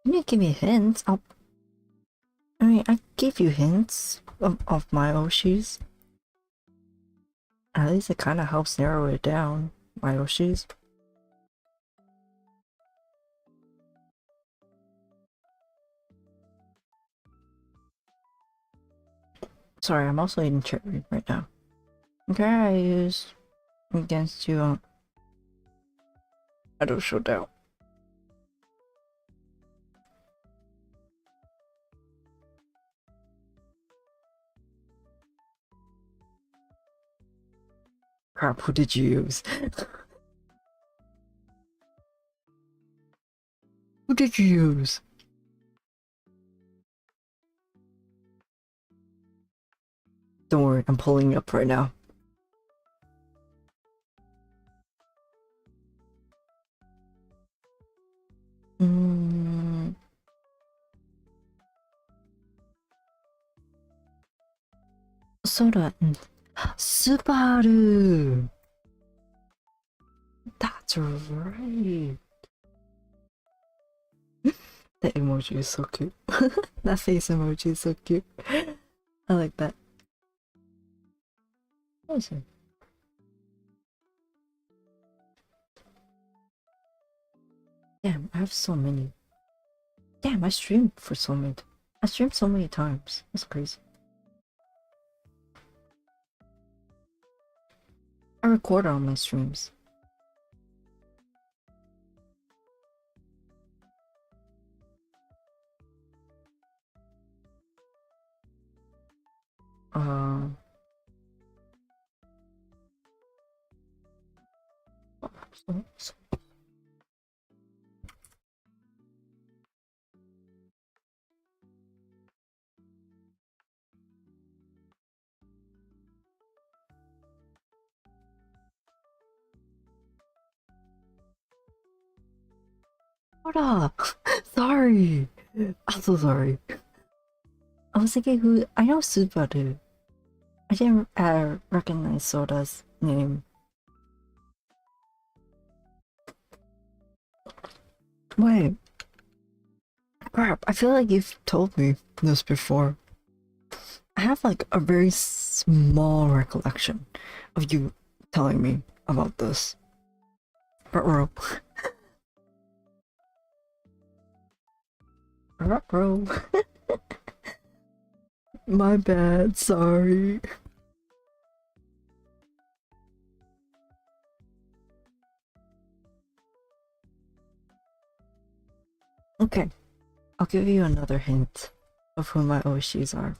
You didn't give me hints. I gave you hints of my Oshis. At least it kind of helps narrow it down. My Oshis. Sorry, I'm also eating cherry right now. Okay, I use against you. I don't show doubt. Crap, who did you use? Who did you use? Don't worry, I'm pulling it up right now. Soda. Subaru. That's right. That emoji is so cute. That face emoji is so cute. I like that. What is it? Damn, I have so many. Damn, I streamed for so many. I streamed so many times. That's crazy. I record all my streams. Uh, so hold up. Sorry. I'm so sorry. I was thinking who I know Subaru. I didn't recognize Soda's name. Wait. Crap, I feel like you've told me this before. I have like a very small recollection of you telling me about this. Bro. Bro. My bad, sorry. Okay, I'll give you another hint of who my OSHs are.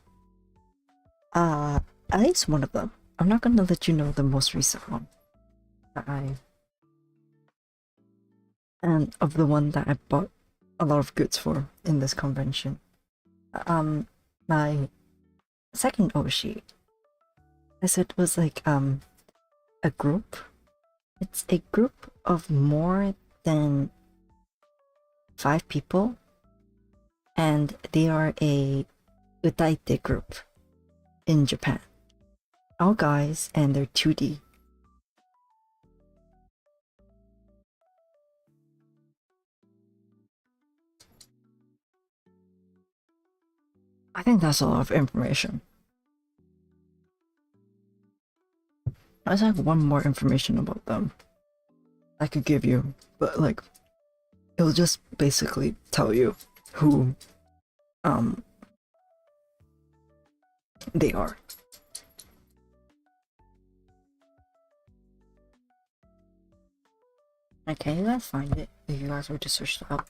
At least one of them. I'm not gonna let you know the most recent one that and of the one that I bought a lot of goods for in this convention. My second Oshi, I said was like a group. It's a group of more than 5 people, and they are a utaite group in Japan. All guys, and they're 2D. I think that's a lot of information. There's like one more information about them I could give you, but like it'll just basically tell you who they are. Okay, you guys find it if you guys were to search it up.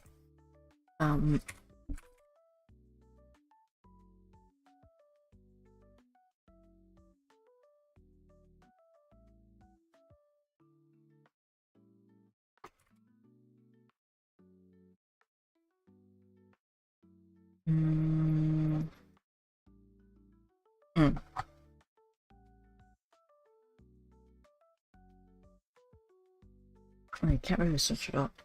Mm, mm. I can't really search it up.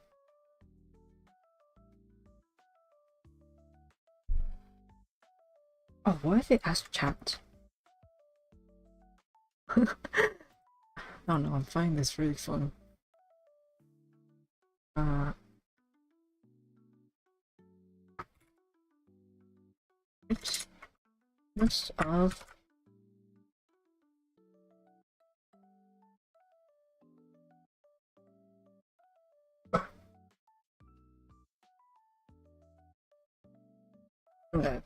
Oh, what if they ask chat? No, I'm finding this really fun. It's list of okay.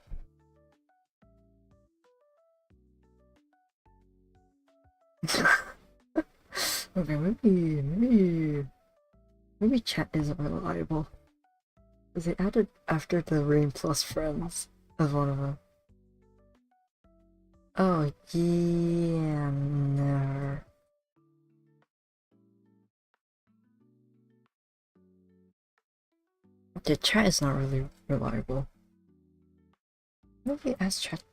Okay, maybe chat isn't reliable. Because they added after the Rain Plus Friends as one of them. Oh, yeah, no. The chat is not really reliable. Maybe ask chat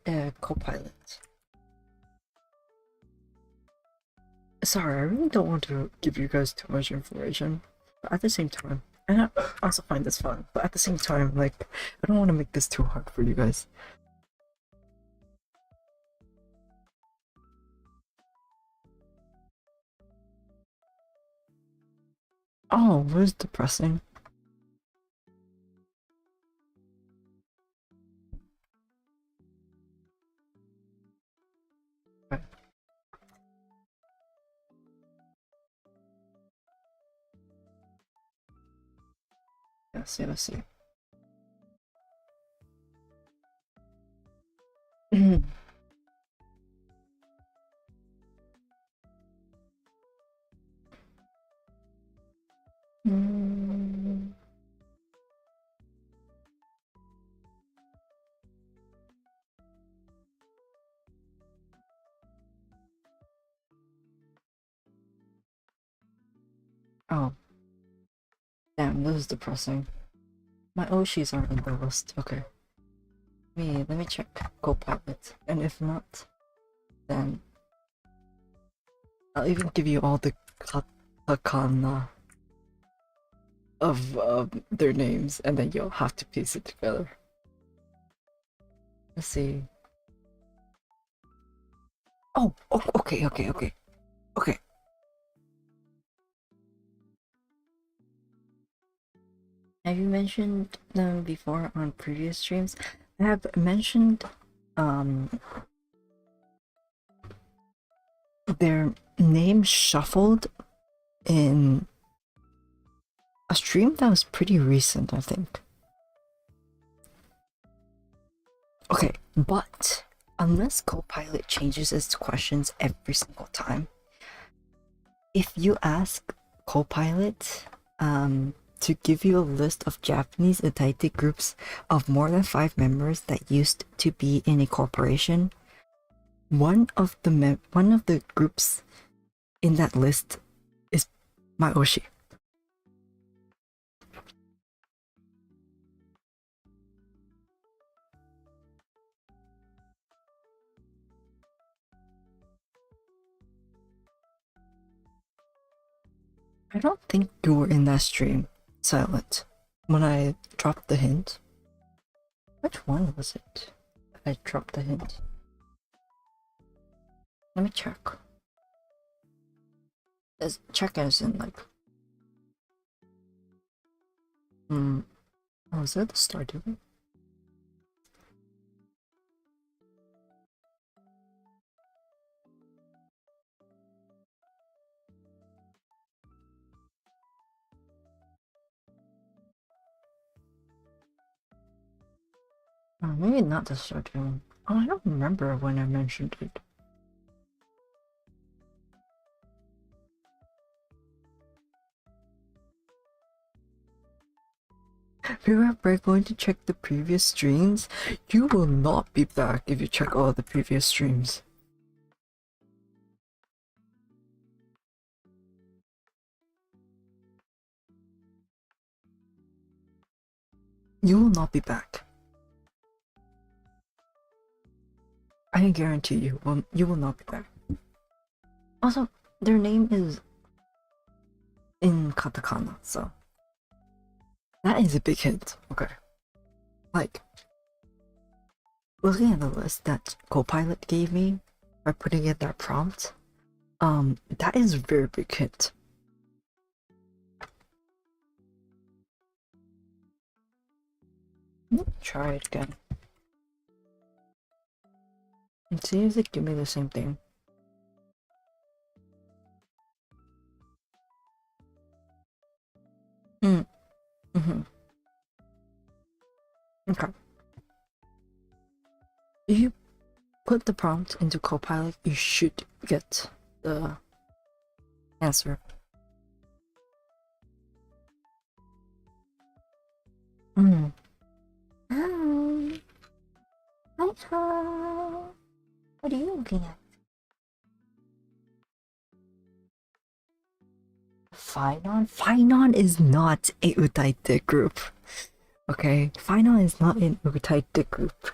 Copilot. Sorry, I really don't want to give you guys too much information, but at the same time, and I also find this fun, but at the same time, like, I don't want to make this too hard for you guys. Oh, where's depressing? see, let's see. Mm. Oh, damn, this is depressing. My Oshis aren't in the list. Okay. Let me check Copilot, and if not, then I'll even give you all the katakana of their names, and then you'll have to piece it together. Let's see. Oh, okay. Have you mentioned them before on previous streams? I have mentioned their name shuffled in a stream that was pretty recent, I think. Okay, but unless Copilot changes its questions every single time, if you ask Copilot to give you a list of Japanese utaite groups of more than 5 members that used to be in a corporation, one of the groups in that list is my Oshi. I don't think you were in that stream, Silent, when I dropped the hint. Which one was it? I dropped the hint. Let me check. Check as in like. Oh, is that the Stardew? Oh, maybe not the Stardew. Oh, I don't remember when I mentioned it. If we're going to check the previous streams, you will not be back if you check all the previous streams. You will not be back. I can guarantee you will not be back. Also, their name is in katakana, so that is a big hint. Okay, like looking at the list that Copilot gave me by putting in that prompt, that is a very big hint. Let me try it again and see if they give me the same thing. Okay. If you put the prompt into Copilot, you should get the answer. Hi. What are you looking at? Finon? Finon is not a utaite group. Okay? Finon is not an utaite group.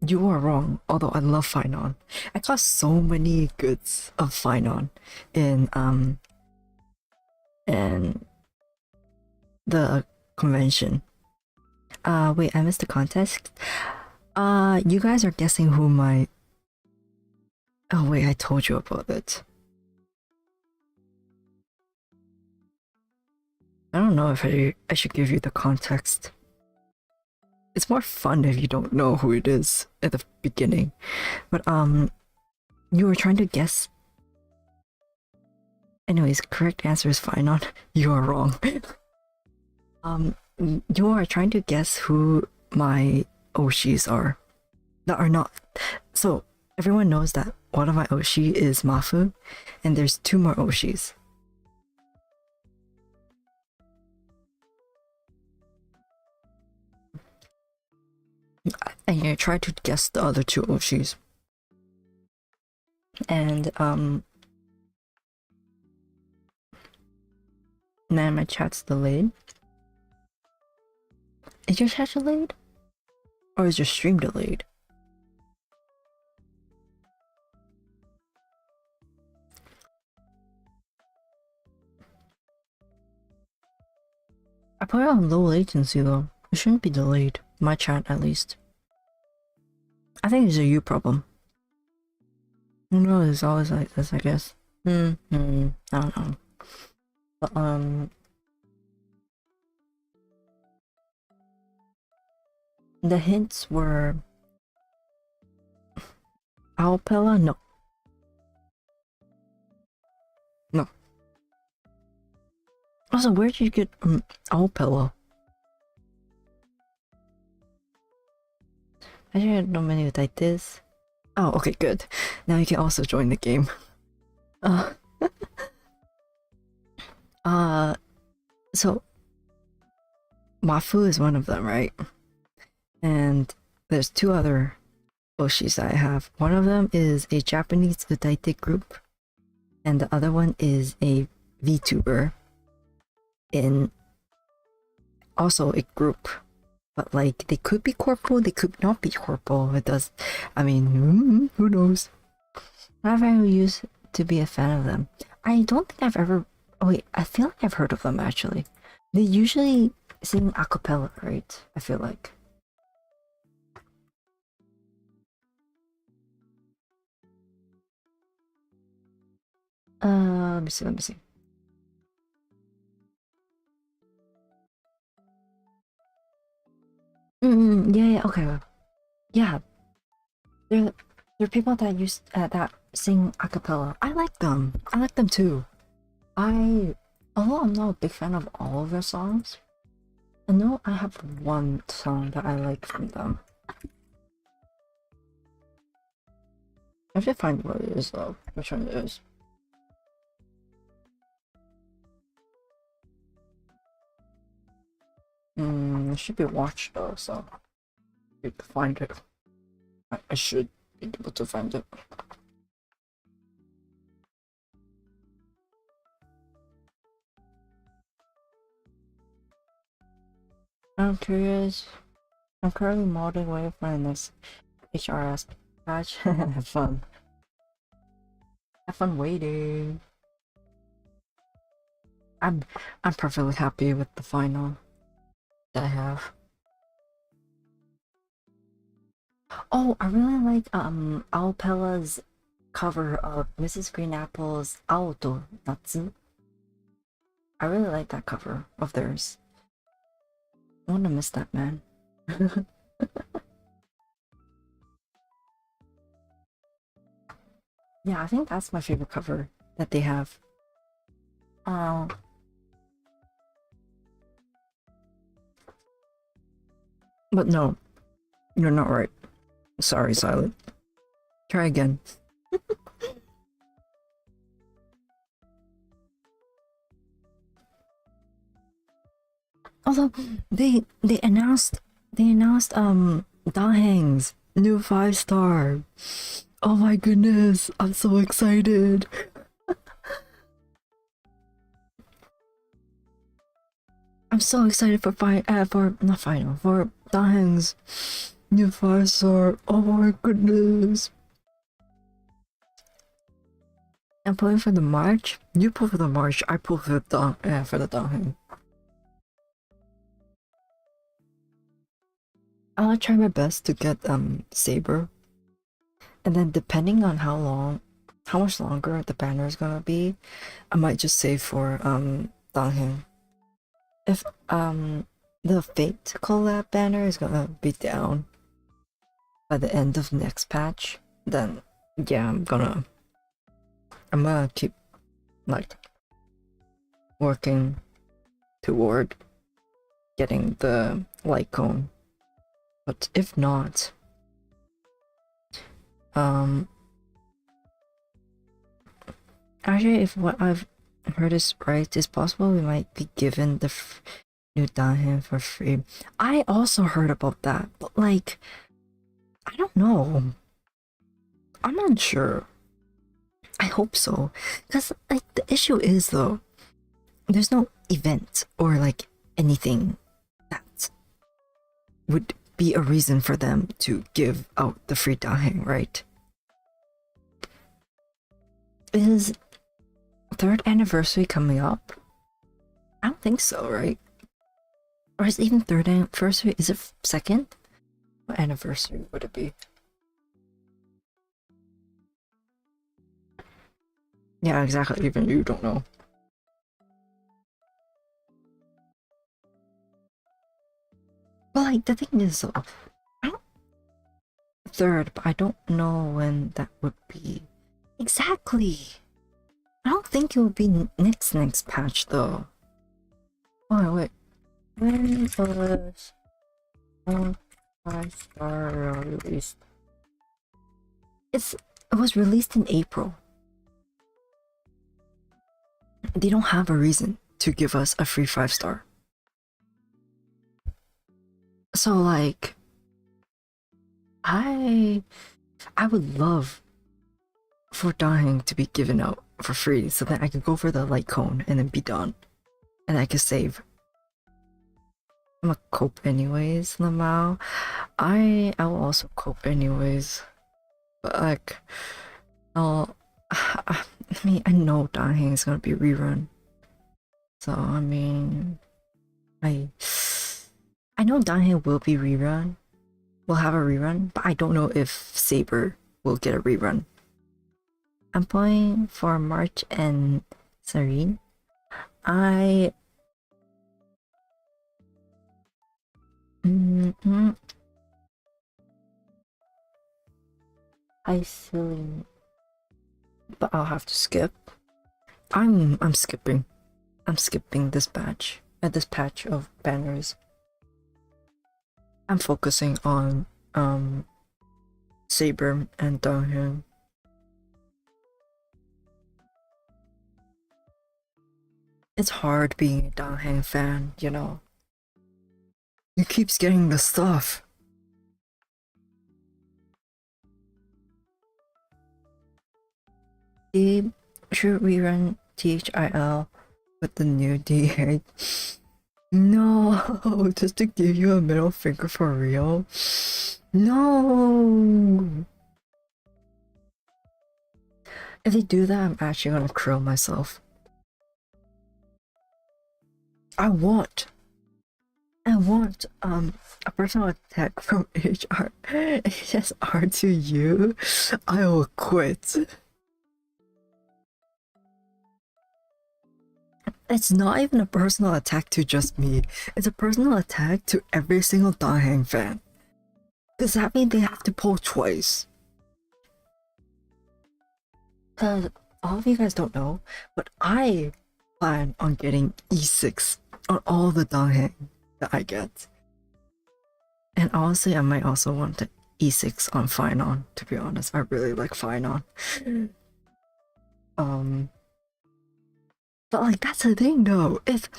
You are wrong, although I love Finon. I got so many goods of Finon in the convention. Wait, I missed the context. You guys are guessing who my... Oh wait, I told you about it. I don't know if I should give you the context. It's more fun if you don't know who it is at the beginning. But you were trying to guess Anyways, correct answer is Finon. You are wrong. You are trying to guess who my Oshis are. That are not. So everyone knows that one of my Oshi is Mafu, and there's two more Oshis. And you try to guess the other two Oshis. And man, my chat's delayed. Is your chat delayed? Or is your stream delayed? I put it on low latency though. It shouldn't be delayed. My chat at least. I think it's a you problem. No, it's always like this, I guess. I don't know. But the hints were Alpella? No. No. Also, where did you get Alpella? I didn't know many like this. Oh, okay, good. Now you can also join the game. So Mafu is one of them, right? And there's two other Oshis that I have. One of them is a Japanese Utaite group, and the other one is a VTuber in also a group. But like, they could be corporal, they could not be corporal. It does, I mean, who knows? Not very used to be a fan of them. I don't think I've ever, oh wait, I feel like I've heard of them actually. They usually sing a cappella, right? I feel like. Let me see. Yeah, okay. Yeah. They're people that use that sing a cappella. I like them. I like them too. Although I'm not a big fan of all of their songs, I know I have one song that I like from them. I have to find what it is though. Which one it is. It should be watched though, so you can find it. I should be able to find it. I'm curious. I'm currently modding away for this HRS patch. Have fun. Have fun waiting. I'm perfectly happy with the final that I have. Oh, I really like Alpella's cover of Mrs. Green Apple's Aoto Natsu. I really like that cover of theirs. I wanna miss that man. Yeah, I think that's my favorite cover that they have. But no, you're not right. Sorry, Silent. Try again. Although they announced Daheng's new 5-star. Oh my goodness, I'm so excited. I'm so excited for Daheng's new 5-star. Oh my goodness. I'm pulling for the March. You pull for the March. I pull for the Daheng. I'll try my best to get Saber, and then depending on how much longer the banner is gonna be, I might just save for Daheng. If the Fate collab banner is gonna be down by the end of next patch, then yeah, I'm gonna keep like working toward getting the light cone. But if not, actually, if what I've heard is right, it's possible we might be given the new Dahin for free. I also heard about that, but like, I don't know. I'm not sure. I hope so, because like the issue is though, there's no event or like anything that would be a reason for them to give out the free Dahin, right? Is 3rd anniversary coming up? I don't think so, right? Or is it even 3rd anniversary? Is it 2nd? What anniversary would it be? Yeah, exactly. Even you don't know. But like the thing is, though, I don't 3rd, but I don't know when that would be. Exactly. I don't think it will be next patch though. Oh wait, when was 5-star released? It was released in April. They don't have a reason to give us a free 5-star. So like, I would love for dying to be given out for free so that I could go for the light cone and then be done. And I could save. I'm gonna cope anyways, Lamau. I will also cope anyways. But like, I mean, I know dying is gonna be rerun. So I mean, I know dying will be rerun. We'll have a rerun, but I don't know if Saber will get a rerun. I'm playing for March and Serene. I feeling, but I'll have to skip. I'm skipping. I'm skipping this batch. This patch of banners. I'm focusing on Saber and Dahyun. It's hard being a Dahyun fan, you know. He keeps getting the stuff. Gabe, should we run THIL with the new D8? No, just to give you a middle finger for real? No! If they do that, I'm actually gonna krill myself. I want a personal attack from HSR to you. I will quit. It's not even a personal attack to just me. It's a personal attack to every single Dahyun fan. Does that mean they have to pull twice? Cause all of you guys don't know, but I plan on getting E6 on all the Dahyun that I get. And honestly, I might also want to E6 on Finon, to be honest. I really like Finon. But like that's the thing though. If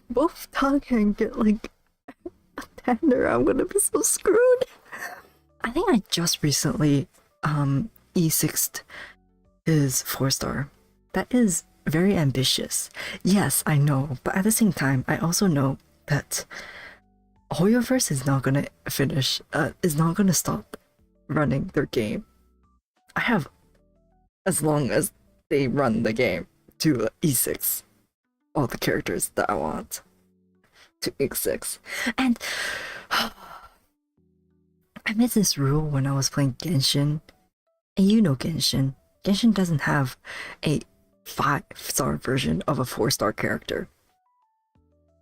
both Dahyun get like a tender, I'm gonna be so screwed. I think I just recently E6'd his 4-star. That is very ambitious. Yes, I know, but at the same time, I also know that Hoyoverse is not gonna finish, is not gonna stop running their game. I have as long as they run the game to E6 all the characters that I want to E6. And I made this rule when I was playing Genshin, and you know Genshin. Genshin doesn't have a 5-star version of a 4-star character.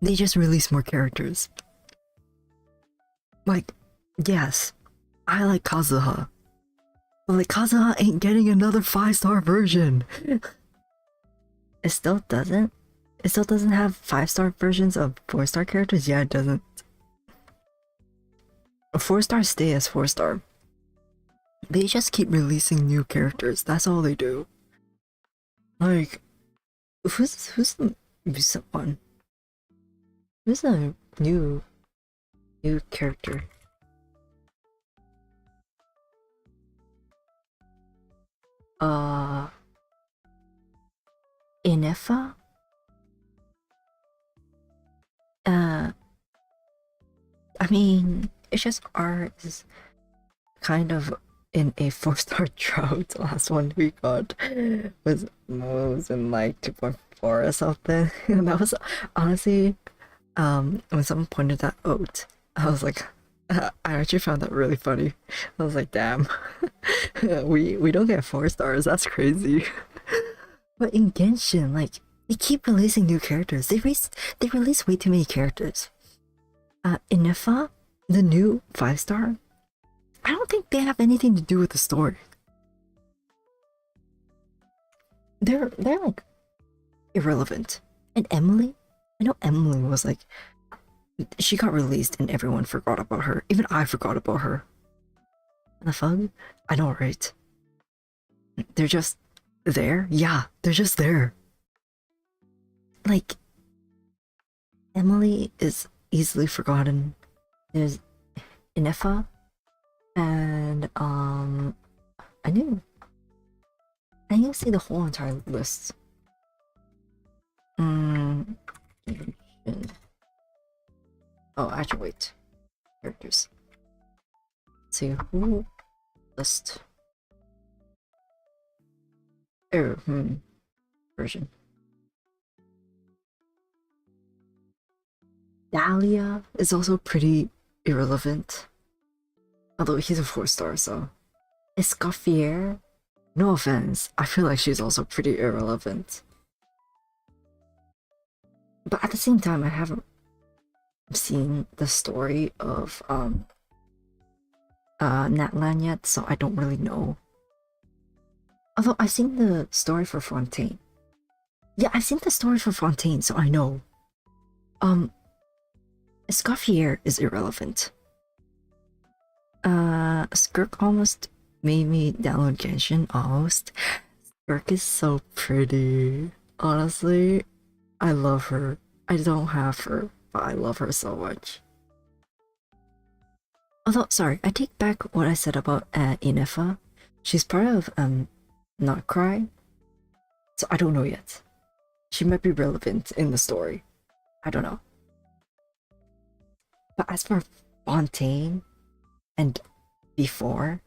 They just release more characters. Like, yes, I like Kazuha, but like Kazuha ain't getting another 5-star version. It still doesn't. It still doesn't have 5-star versions of 4-star characters. Yeah, it doesn't. 4-star stay as 4-star. They just keep releasing new characters. That's all they do. Like, who's the recent one? Who's a new character? Inefa? I mean, it's just art is kind of in a 4-star drought. The last one we got was in like 2.4 or something. And that was honestly, when someone pointed that out, I was like, I actually found that really funny. I was like, damn, we don't get 4 stars. That's crazy. But in Genshin, like they keep releasing new characters. They release way too many characters. Inefa, the new 5-star, I don't think they have anything to do with the story. They're like irrelevant. And Emily, I know Emily was like, she got released and everyone forgot about her. Even I forgot about her. And the fuck? I know, right? They're just there? Yeah, they're just there. Like, Emily is easily forgotten. There's Inefa, and I need to see the whole entire list. Oh, actually, wait. Characters. Let's see who list. Version. Dahlia is also pretty irrelevant. Although he's a 4-star, so. Escoffier? No offense, I feel like she's also pretty irrelevant. But at the same time, I haven't seen the story of Natlan yet, so I don't really know. Although I've seen the story for Fontaine. Yeah, I've seen the story for Fontaine, so I know. Escoffier is irrelevant. Skirk almost made me download Genshin, almost. Skirk is so pretty. Honestly, I love her. I don't have her, but I love her so much. Although, sorry, I take back what I said about Inefa. She's part of Not Cry, so I don't know yet. She might be relevant in the story. I don't know. But as for Fontaine and before,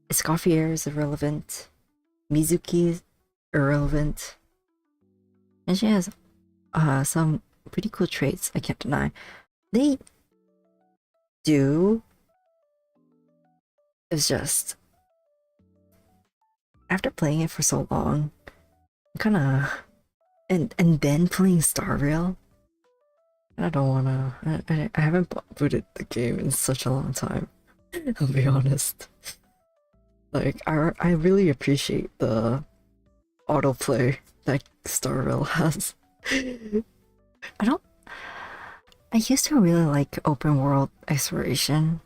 Escoffier is irrelevant. Mizuki is irrelevant. And she has some pretty cool traits, I can't deny. They do. It's just after playing it for so long, kinda and then playing Star Rail, I don't wanna I haven't booted the game in such a long time. I'll be honest. Like I really appreciate the autoplay that Star Rail has. I used to really like open world exploration.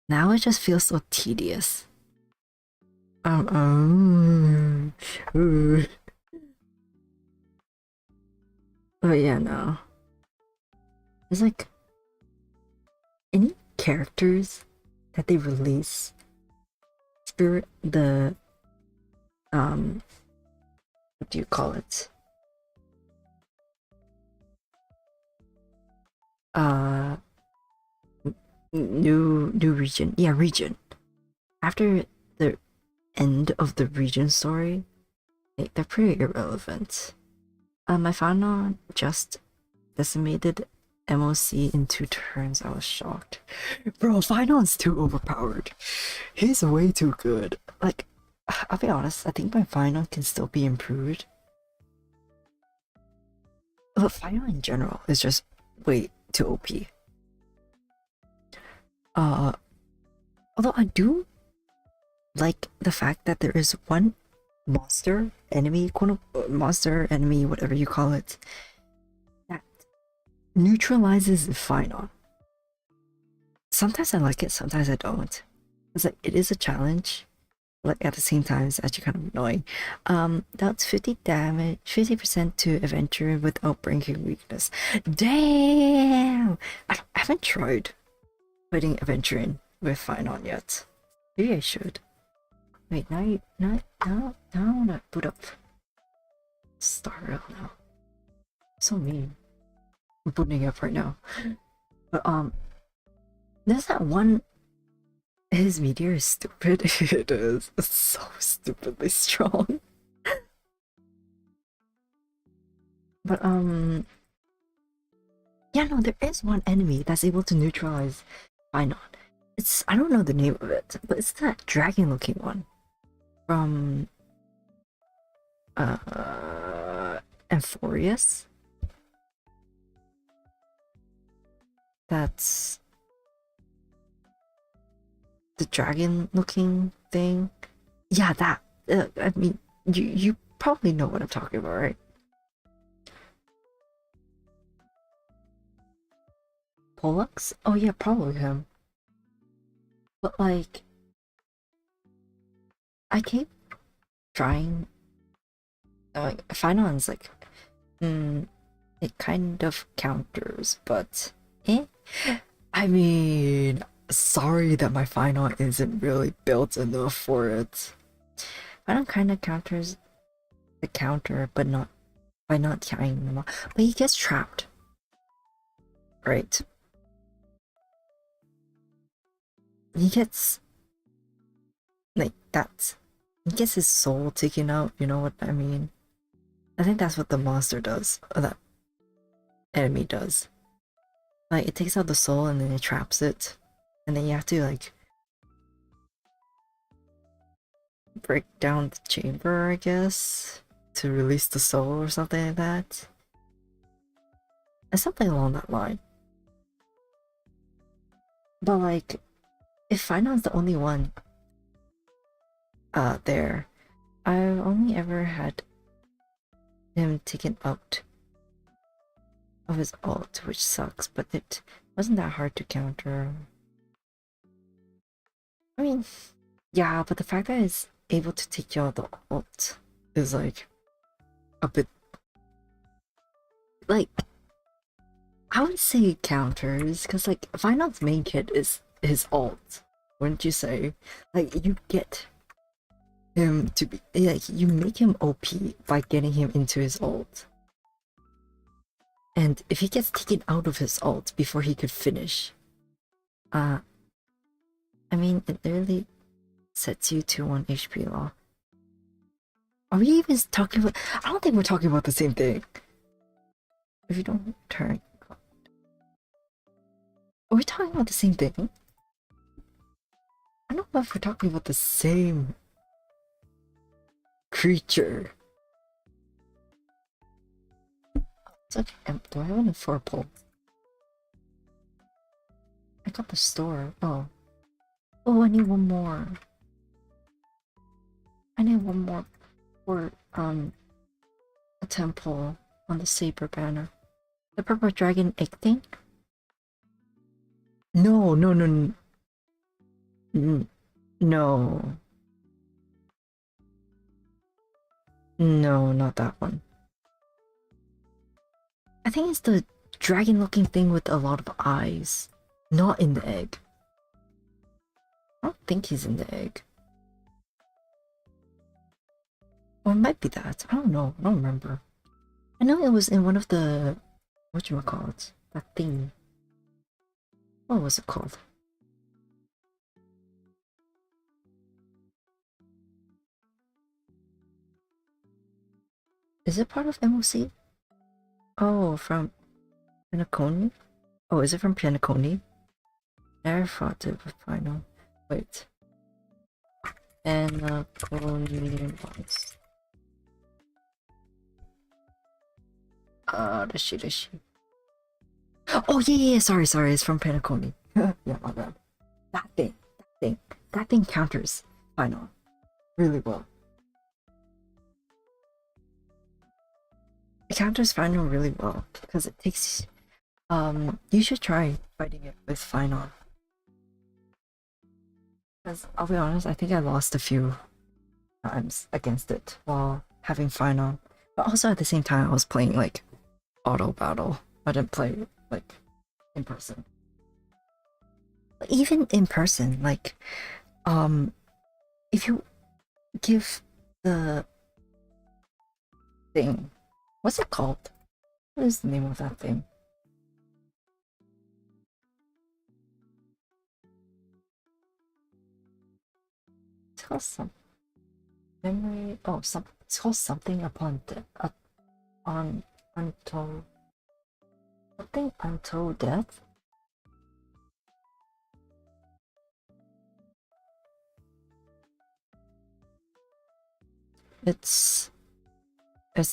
Now it just feels so tedious. But yeah, no. There's like any characters that they release spirit the what do you call it? New region. Yeah, region. After the end of the region story, they're pretty irrelevant. My final just decimated MOC in 2 turns. I was shocked. Bro, final is too overpowered. He's way too good. Like, I'll be honest, I think my final can still be improved. But final in general is just way too OP. Although I do like the fact that there is one monster enemy, quote unquote, monster, enemy, whatever you call it, that neutralizes the Final. Sometimes I like it, sometimes I don't. It's like, it is a challenge, like at the same time it's actually kind of annoying. That's 50 damage, 50% to adventure without breaking weakness. Damn! I haven't tried putting adventure in with Final yet. Maybe I should. Wait, now I wanna put up Star Rail now. So mean. I'm putting it up right now. But there's that one. His meteor is stupid. It is. It's so stupidly strong. But yeah, no, there is one enemy that's able to neutralize Final. It's, I don't know the name of it, but it's that dragon looking one from Amphorius. That's the dragon looking thing. Yeah, that. I mean, you probably know what I'm talking about, right? Pollux? Oh yeah, probably him. But like, I keep trying. Like, Finon's like, it kind of counters, but I mean, sorry that my Finon isn't really built enough for it. Finon kind of counters the counter, but not by not tying them off. But he gets trapped. Right. He gets like that. He gets his soul taken out, you know what I mean? I think that's what the monster does, or that enemy does. Like, it takes out the soul and then it traps it. And then you have to, like, break down the chamber, I guess, to release the soul or something like that. It's something along that line. But, like, if Finon's the only one there, I've only ever had him taken out of his ult, which sucks, but it wasn't that hard to counter. I mean, yeah, but the fact that it's able to take you out the ult is like a bit like, I would say counters, because like Vinod's main kit is his ult, wouldn't you say? Like, you get him to be like, you make him OP by getting him into his ult. And if he gets taken out of his ult before he could finish, I mean, it literally sets you to 1 HP law. Are we even talking about? I don't think we're talking about the same thing. If you don't turn, are we talking about the same thing? I don't know if we're talking about the same creature. It's like, do I have an 4 pull? I got the store. Oh, I need one more. I need one more for a temple on the saber banner. The purple dragon egg thing? No. No, not that one. I think it's the dragon looking thing with a lot of eyes. Not in the egg. I don't think he's in the egg. Or it might be that. I don't know. I don't remember. I know it was in one of the... whatchamacallit? That thing. What was it called? Is it part of MOC? Oh, from Penacony? Oh, is it from Penacony? Never fought it with Final. Wait. Penacony ones. Does she? Oh, yeah, sorry, it's from Penacony. Yeah, my bad. That thing counters Final really well. it counters final really well because it takes. You should try fighting it with Finon. Because I'll be honest, I think I lost a few times against it while having Finon. But also at the same time, I was playing like auto battle. I didn't play like in person. But even in person, like, if you give the thing, what's it called? What is the name of that thing? It's called some memory. Oh, some. It's called something upon on until something until death. It's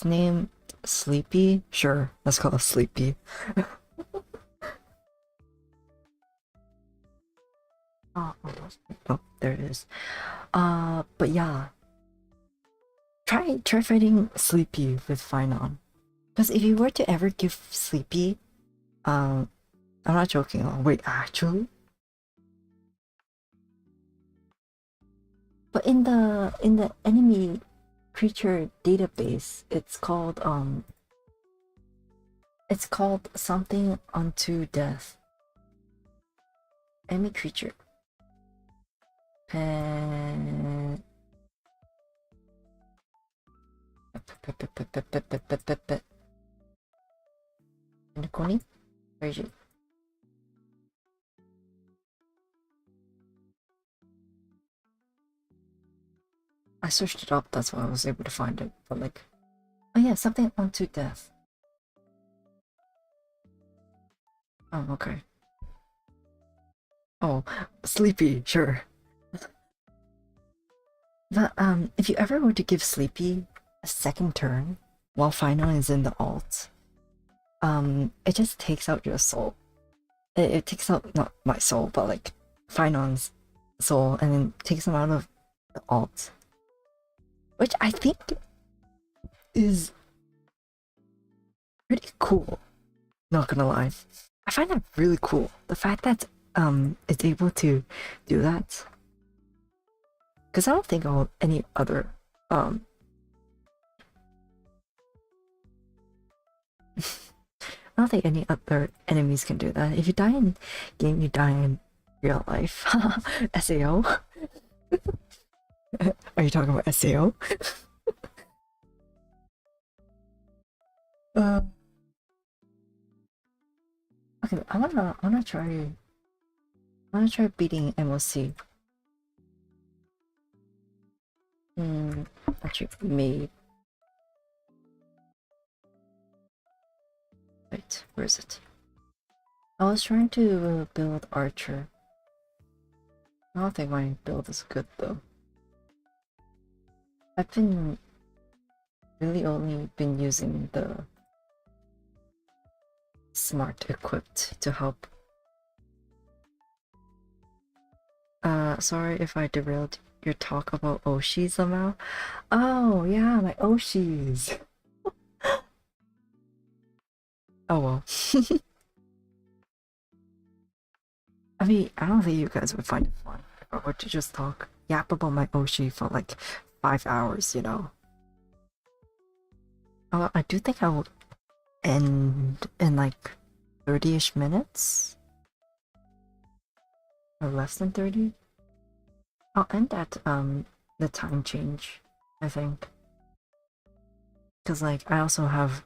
named Sleepy. Sure, let's call it Sleepy. Oh, there it is. But yeah, try fighting Sleepy with Finon. Because if you were to ever give Sleepy, I'm not joking. Oh, wait, actually, but in the enemy creature database, it's called something unto death. Enemy creature. Nikoni? Where is it? I searched it up, that's why I was able to find it. But like, oh yeah, something unto death. Oh, okay. Oh, Sleepy, sure. But if you ever were to give Sleepy a second turn while Final is in the alt, it just takes out your soul. It takes out not my soul, but like Finon's soul, and then takes him out of the alt, which I think is pretty cool. Not gonna lie, I find that really cool. The fact that it's able to do that, because I don't think any other I don't think any other enemies can do that. If you die in game, you die in real life. SAO? Are you talking about SAO? uh, okay, I wanna try beating MOC. Actually, me. Wait, where is it? I was trying to build Archer. I don't think my build is good though. I've been really only been using the smart equipped to help. Sorry if I derailed your talk about Oshi somehow. Oh yeah, my Oshis. Oh well. I mean, I don't think you guys would find it fun if I were to just yap about my Oshi for like 5 hours, you know. I do think I will end in like 30-ish minutes. Or less than 30. I'll end at the time change, I think. Cause like I also have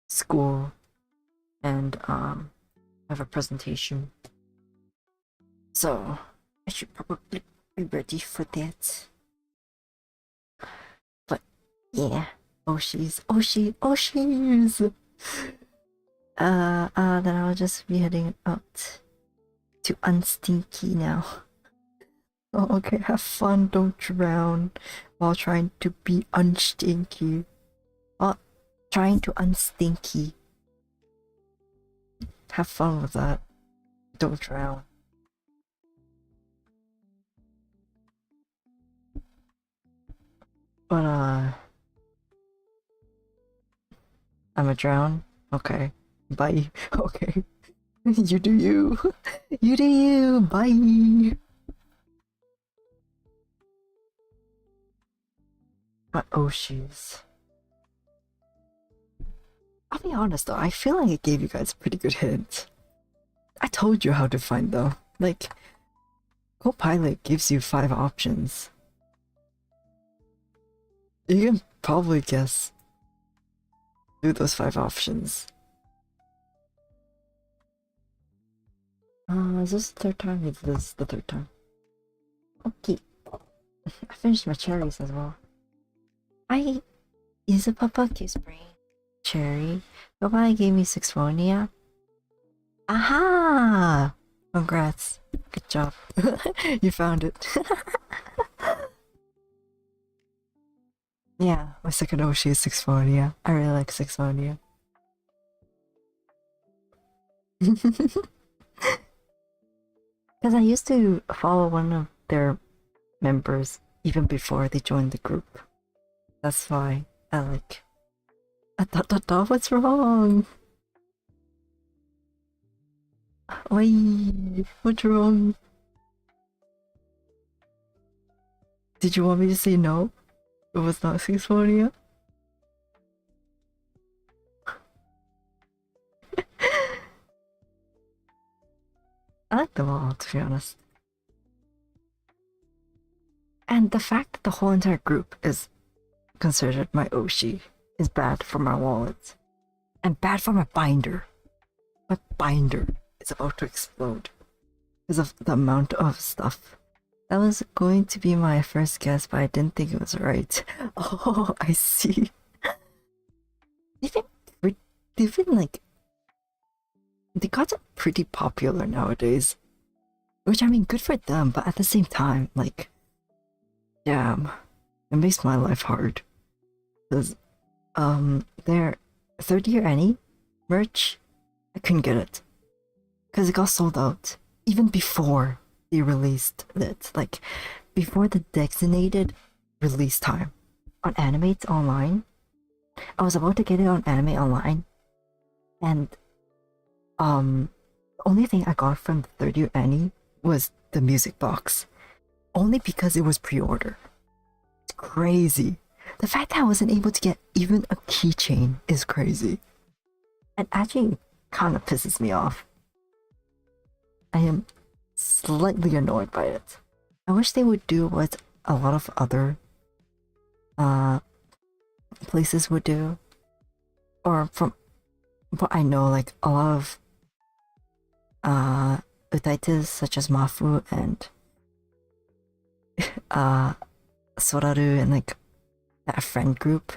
school and have a presentation. So I should probably be ready for that. But yeah. Oshis. Oshis! Then I'll just be heading out to Unstinky now. Oh, okay, have fun, don't drown while trying to be unstinky. While trying to unstinky. Have fun with that. Don't drown. But I'm a drown? Okay. Bye. Okay. You do you. You do you. Bye. My Oshis. I'll be honest though, I feel like I gave you guys a pretty good hint. I told you how to find them. Like, Copilot gives you 5 options. You can probably guess through those 5 options. Is this the third time? It's this the third time. Okay. I finished my cherries as well. Is a Papa Kiss Brain cherry? Nobody gave me Sixphonia. Aha! Congrats. Good job. You found it. Yeah, my second Oshi is Sixphonia. I really like Sixphonia. Because I used to follow one of their members even before they joined the group. That's why I like. What's wrong? Oi, what's wrong? Did you want me to say no? It was not Sixphonia? I like them all, to be honest. And the fact that the whole entire group is considered my Oshi is bad for my wallet. And bad for my binder. My binder is about to explode because of the amount of stuff. That was going to be my first guess, but I didn't think it was right. Oh, I see. They've been like, they got pretty popular nowadays. Which, I mean, good for them, but at the same time, like, damn, it makes my life hard. Because, their 30-year Annie merch, I couldn't get it. Because it got sold out even before they released it. Like, before the designated release time on Animate Online. I was about to get it on Anime Online. And, the only thing I got from the 30-year Annie was the music box. Only because it was pre-order. It's crazy. The fact that I wasn't able to get even a keychain is crazy. And actually kind of pisses me off. I am slightly annoyed by it. I wish they would do what a lot of other places would do. Or from what I know, like a lot of utaitas such as Mafu and Soraru and like that friend group.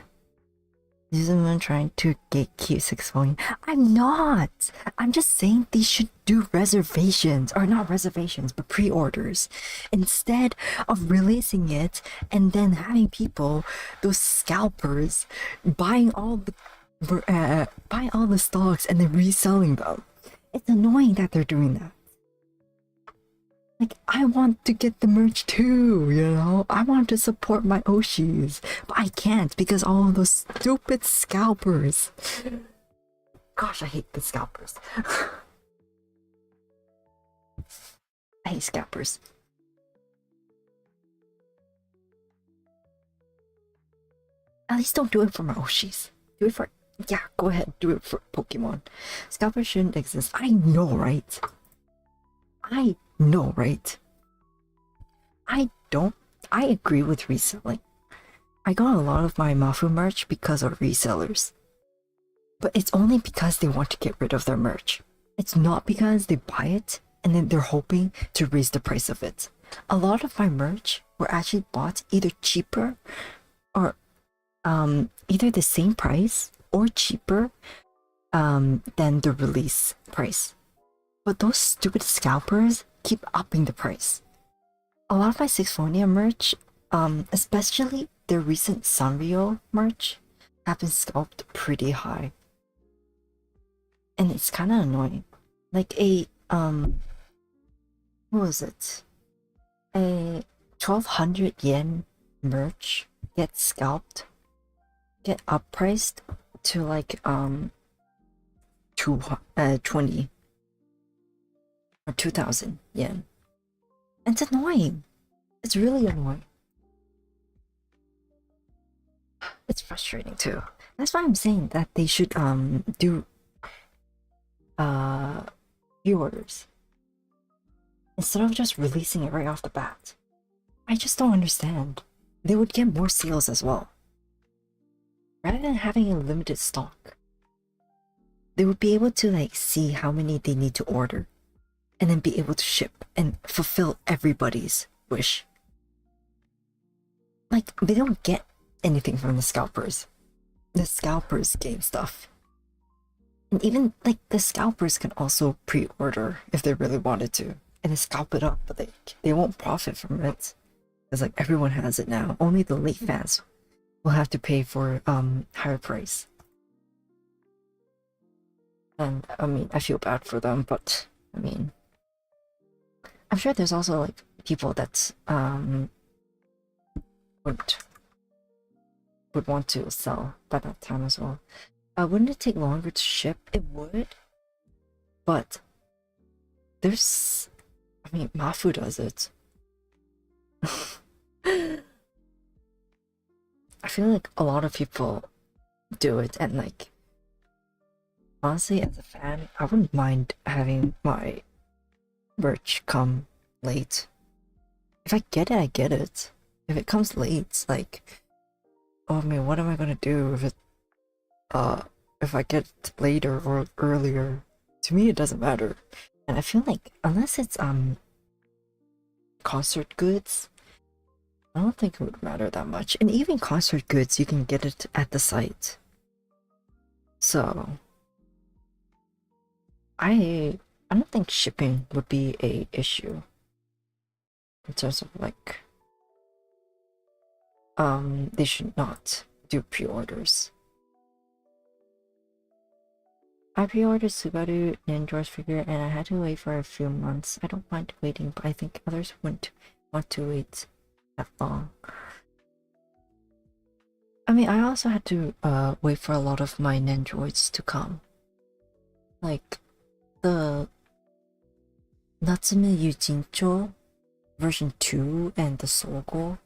These are them trying to gatekeep Sixphonia. I'm not! I'm just saying they should do reservations, or not reservations, but pre-orders, instead of releasing it and then having people, those scalpers, buying all the stocks and then reselling them. It's annoying that they're doing that. Like, I want to get the merch too, you know? I want to support my Oshis, but I can't because all of those stupid scalpers. Gosh, I hate the scalpers. I hate scalpers. At least don't do it for my Oshis. Do it for... Yeah, go ahead, do it for Pokemon. Scalpers shouldn't exist. I know, right? I know, right? I agree with reselling. I got a lot of my Mafu merch because of resellers. But it's only because they want to get rid of their merch. It's not because they buy it and then they're hoping to raise the price of it. A lot of my merch were actually bought either cheaper or either the same price or cheaper than the release price. But those stupid scalpers keep upping the price. A lot of my Sixphonia merch, especially their recent Sanrio merch, have been scalped pretty high. And it's kind of annoying. Like a, what was it? A 1200 yen merch gets scalped, get uppriced to like 20 or 2,000 yen. And it's annoying. It's really annoying. It's frustrating too. That's why I'm saying that they should do pre-orders instead of just releasing it right off the bat. I just don't understand. They would get more sales as well. Rather than having a limited stock, they would be able to like see how many they need to order and then be able to ship and fulfill everybody's wish. Like, they don't get anything from the scalpers. The scalpers gain stuff. And even like the scalpers can also pre-order if they really wanted to and then scalp it up, but they won't profit from it. Because like everyone has it now. Only the late fans will have to pay for higher price. And I mean, I feel bad for them, but I mean, I'm sure there's also like people that would want to sell by that time as well. Wouldn't it take longer to ship? It would, but there's, I mean, Mafu does it. I feel like a lot of people do it, and like, honestly, as a fan, I wouldn't mind having my merch come late. If I get it, I get it. If it comes late, like, oh man, what am I gonna do if I get it later or earlier? To me, it doesn't matter. And I feel like unless it's concert goods, I don't think it would matter that much. And even concert goods, you can get it at the site. So I don't think shipping would be a issue in terms of like they should not do pre-orders. I pre-ordered Subaru Ninja's figure and I had to wait for a few months. I don't mind waiting, but I think others wouldn't want to wait that long. I mean, I also had to wait for a lot of my Nendroids to come. Like the Natsume Yujincho version 2 and the Sogo.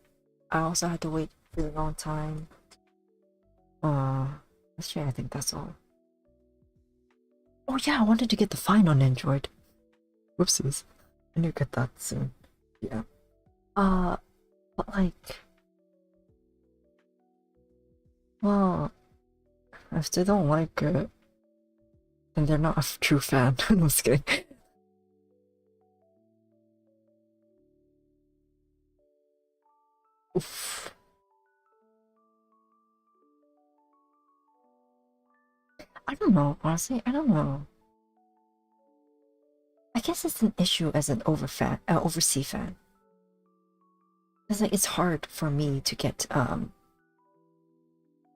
I also had to wait a really long time. Actually, I think that's all. Oh yeah, I wanted to get the fine on Android. Whoopsies. I need to get that soon. Yeah. But like, well, if they don't like it, then they're not a true fan. I'm just kidding. Oof. I don't know, honestly, I don't know. I guess it's an issue as an overseas fan. It's like it's hard for me to get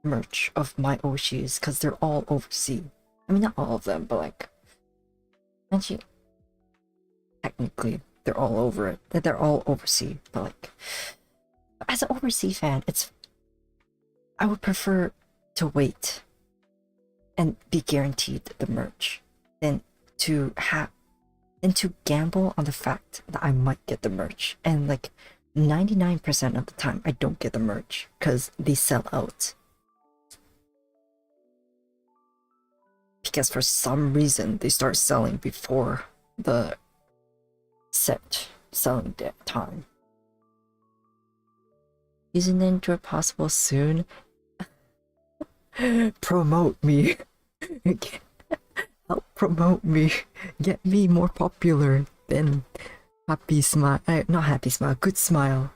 merch of my Oshis because they're all overseas. I mean, not all of them, but like, actually, technically, they're all over it. They're all overseas, but like, as an overseas fan, I would prefer to wait and be guaranteed the merch than to gamble on the fact that I might get the merch. And like 99% of the time I don't get the merch because they sell out. Because for some reason they start selling before the set selling time. Isn't Ninja possible soon? Promote me. Help promote me. Get me more popular. Then Happy Smile, not Happy Smile, Good Smile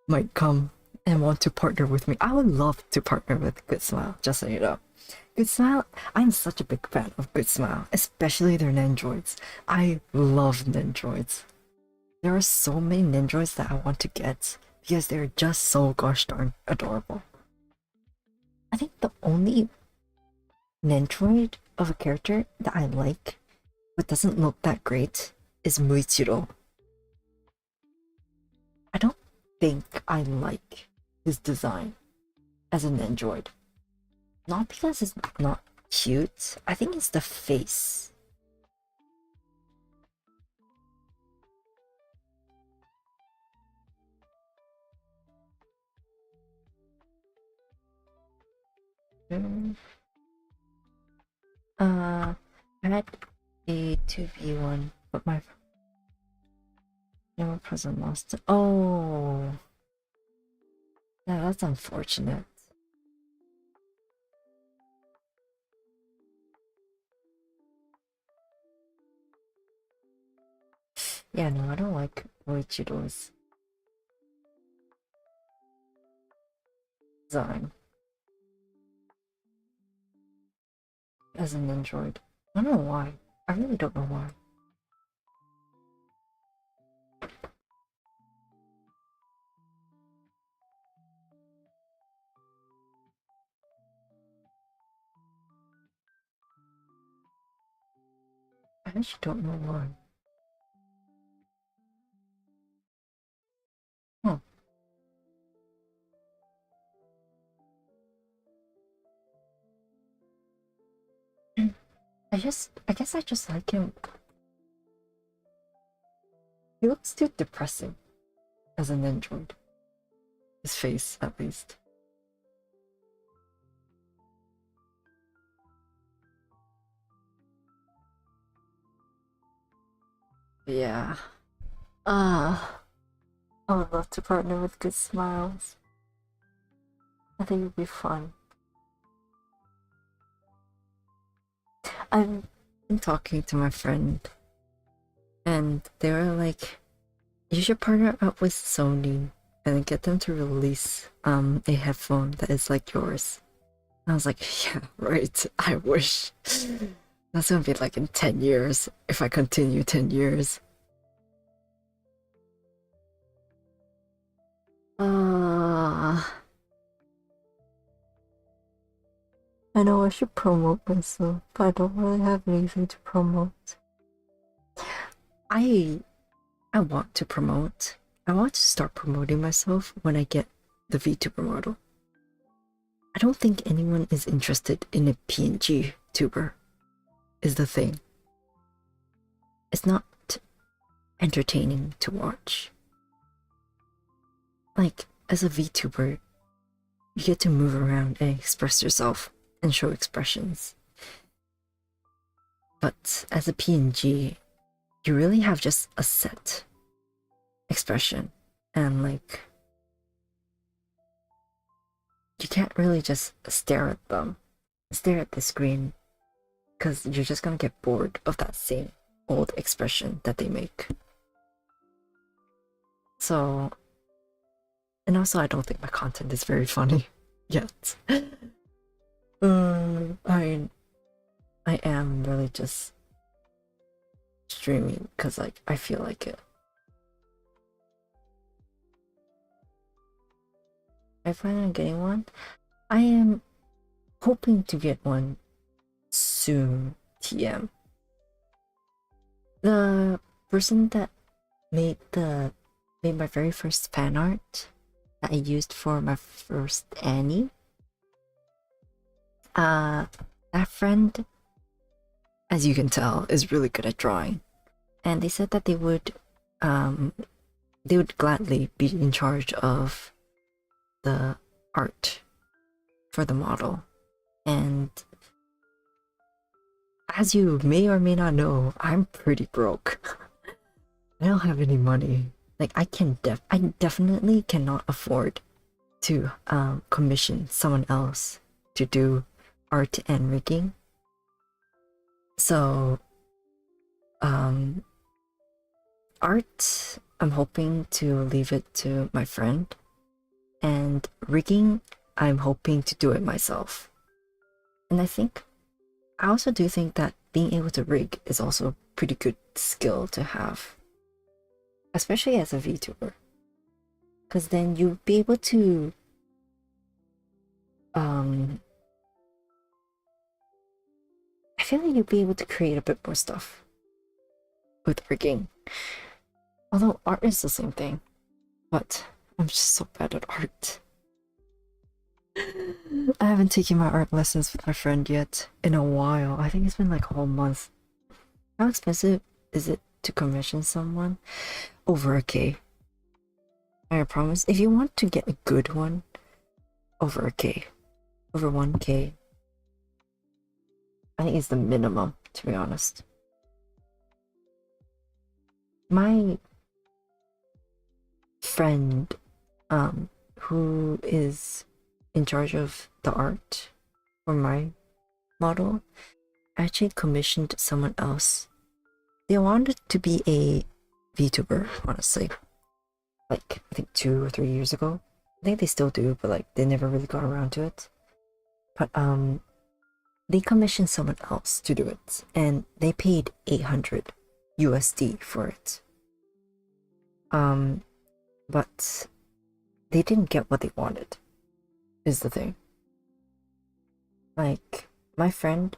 might come and want to partner with me. I would love to partner with Good Smile, just so you know. Good Smile, I'm such a big fan of Good Smile, especially their Nendroids. I love Nendroids. There are so many Nendroids that I want to get because they're just so gosh darn adorable. I think the only Nendroid of a character that I like but doesn't look that great is Muichiro. I don't think I like his design as an Nendroid. Not because it's not cute. I think it's the face. Mm. I had a 2v1, but my present lost it. Oh, yeah, that's unfortunate. Yeah, no, I don't like Boichiro's design as an android. I don't know why. I really don't know why. I actually don't know why. Huh. I guess I just like him. He looks too depressing as an android. His face, at least. Yeah. I would love to partner with good smiles. I think it would be fun. I've been talking to my friend, and they were like, you should partner up with Sony and get them to release a headphone that is like yours. I was like, yeah, right. I wish. That's gonna be like in 10 years if I continue 10 years. I know I should promote myself, but I don't really have anything to promote. I I want to promote. I want to start promoting myself when I get the VTuber model. I don't think anyone is interested in a PNG tuber, is the thing. It's not entertaining to watch. Like, as a VTuber, you get to move around and express yourself and show expressions. But as a PNG, you really have just a set expression, and like, you can't really just stare at the screen, because you're just gonna get bored of that same old expression that they make. So, and also I don't think my content is very funny yet. I am really just streaming because like I feel like it. I plan on getting one. I am hoping to get one soon. TM. The person that made my very first fan art that I used for my first Annie. That friend, as you can tell, is really good at drawing, and they said that they would gladly be in charge of the art for the model. And as you may or may not know, I'm pretty broke. I don't have any money. Like I definitely cannot afford to commission someone else to do art and rigging. So art, I'm hoping to leave it to my friend, and rigging, I'm hoping to do it myself. And I also do think that being able to rig is also a pretty good skill to have, especially as a VTuber, because then you'll be able to I feel like you'll be able to create a bit more stuff with rigging. Although art is the same thing, but I'm just so bad at art. I haven't taken my art lessons with my friend yet in a while. I think it's been like a whole month. How expensive is it to commission someone? Over a K. I promise. If you want to get a good one, over a K. Over 1K. I think it's the minimum, to be honest. My friend, who is in charge of the art for my model, actually commissioned someone else. They wanted to be a VTuber, honestly. Like, I think 2 or 3 years ago. I think they still do, but like, they never really got around to it. But, they commissioned someone else to do it, and they paid 800 USD for it. But they didn't get what they wanted, is the thing. Like, my friend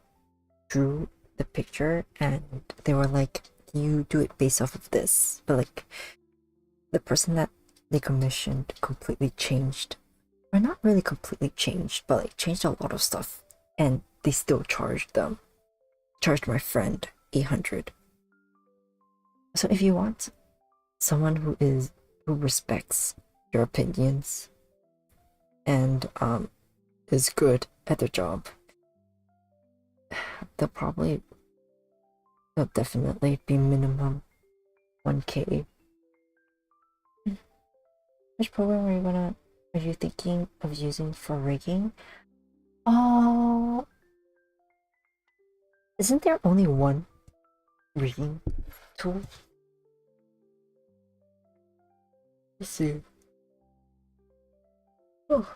drew the picture, and they were like, you do it based off of this. But like, the person that they commissioned completely changed. Or not really completely changed, but like changed a lot of stuff. And they still charged them. Charged my friend 800. So if you want someone who respects your opinions and is good at their job, they'll definitely be minimum 1K. Which program are you thinking of using for rigging? Oh, isn't there only one rigging tool? Let's see. Oh.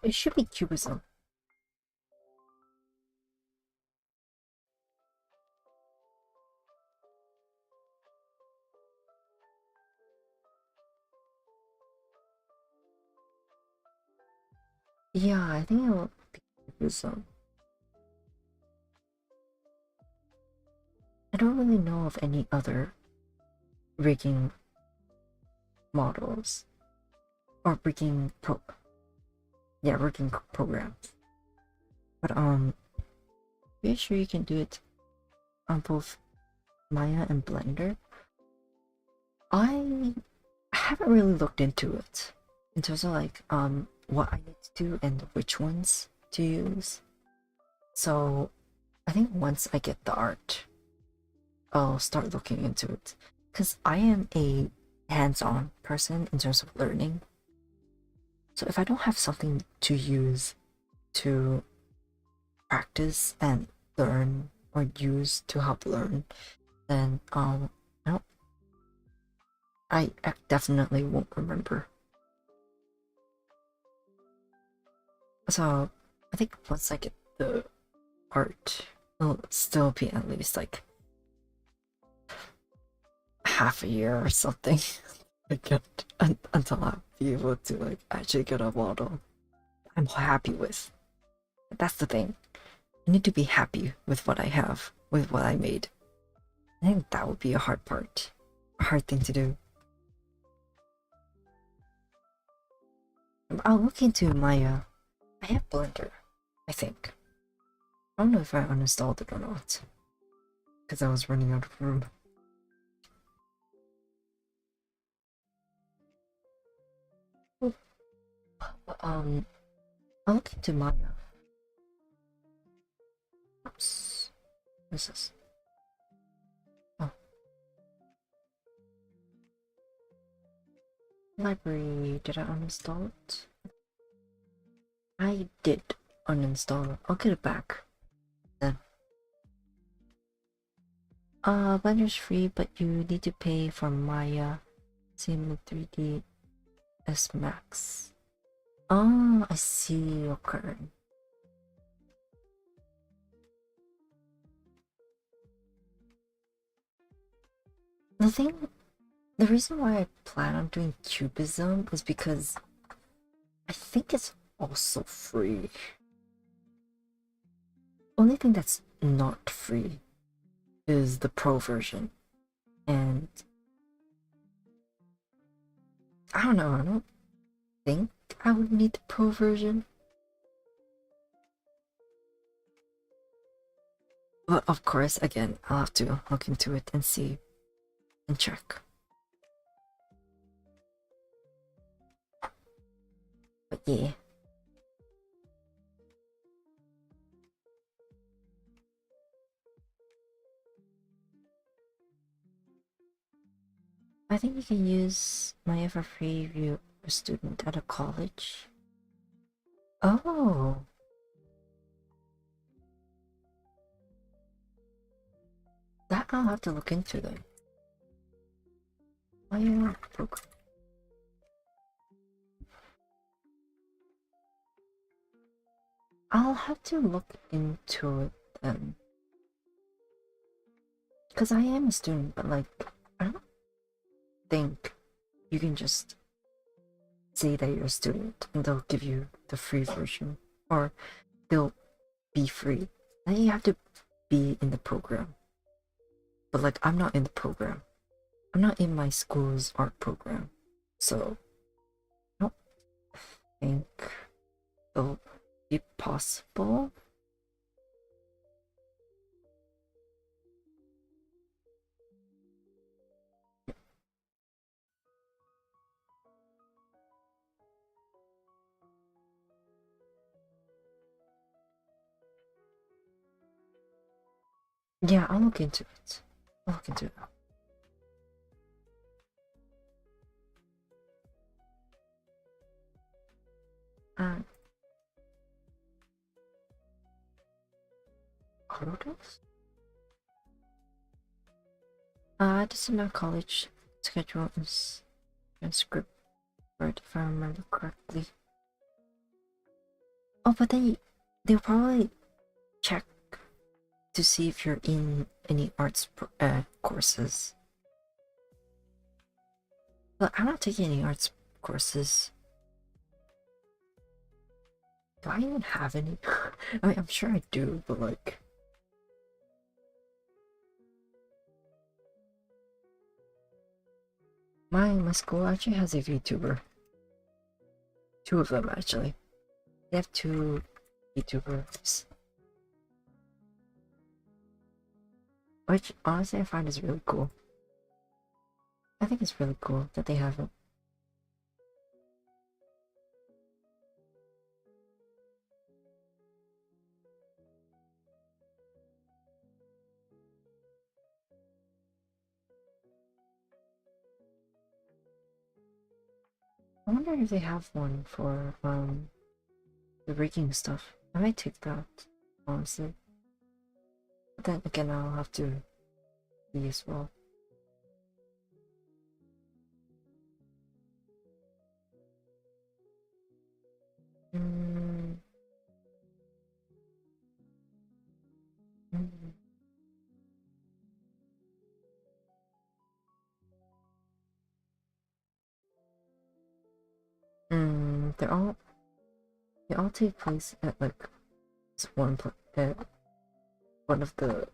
It should be Cubism. Yeah, I think it will be Cubism. I don't really know of any other rigging models or rigging programs. But pretty sure you can do it on both Maya and Blender. I haven't really looked into it in terms of like what I need to do and which ones to use. So I think once I get the art, I'll start looking into it. Because I am a hands-on person in terms of learning. So if I don't have something to use to practice and learn or use to help learn, then I definitely won't remember. So I think once I get the art, it'll still be at least like half a year or something. Until I'll be able to like actually get a model I'm happy with. That's the thing. I need to be happy with what I have, with what I made. I think that would be a hard part, a hard thing to do. I'll look into my I have Blender, I think. I don't know if I uninstalled it or not, because I was running out of room. I'll look into Maya. Oops. What's this? Oh. Library. Did I uninstall it? I did uninstall it. I'll get it back then. Blender's free, but you need to pay for Maya. Same with 3D S Max. Oh, I see. Okay. The reason why I plan on doing Cubism is because I think it's also free. Only thing that's not free is the pro version, and I don't know. I don't think I would need the pro version, but of course, again, I'll have to look into it and see and check. But yeah. I think you can use Maya for free if you're a student at a college. Oh, that I'll have to look into then. Maya program. I'll have to look into it then. Because I am a student, but like, I don't think you can just say that you're a student and they'll give you the free version. Or they'll be free. Then you have to be in the program. But like, I'm not in the program. I'm not in my school's art program. So, I don't think it'll be possible. Yeah, I'll look into it. I'll look into it. Uh, Autodesk? This is my college schedule is transcript, right, if I remember correctly. Oh, but then they'll probably check to see if you're in any arts courses. But I'm not taking any arts courses. Do I even have any? I mean, I'm sure I do, but like... My school actually has a VTuber. Two of them, actually. They have two VTubers. Which, honestly, I find is really cool. I think it's really cool that they have it. I wonder if they have one for, the rigging stuff. I might take that, honestly. But then again, I'll have to see as well. Mm. Mm. They all take place at like at one of the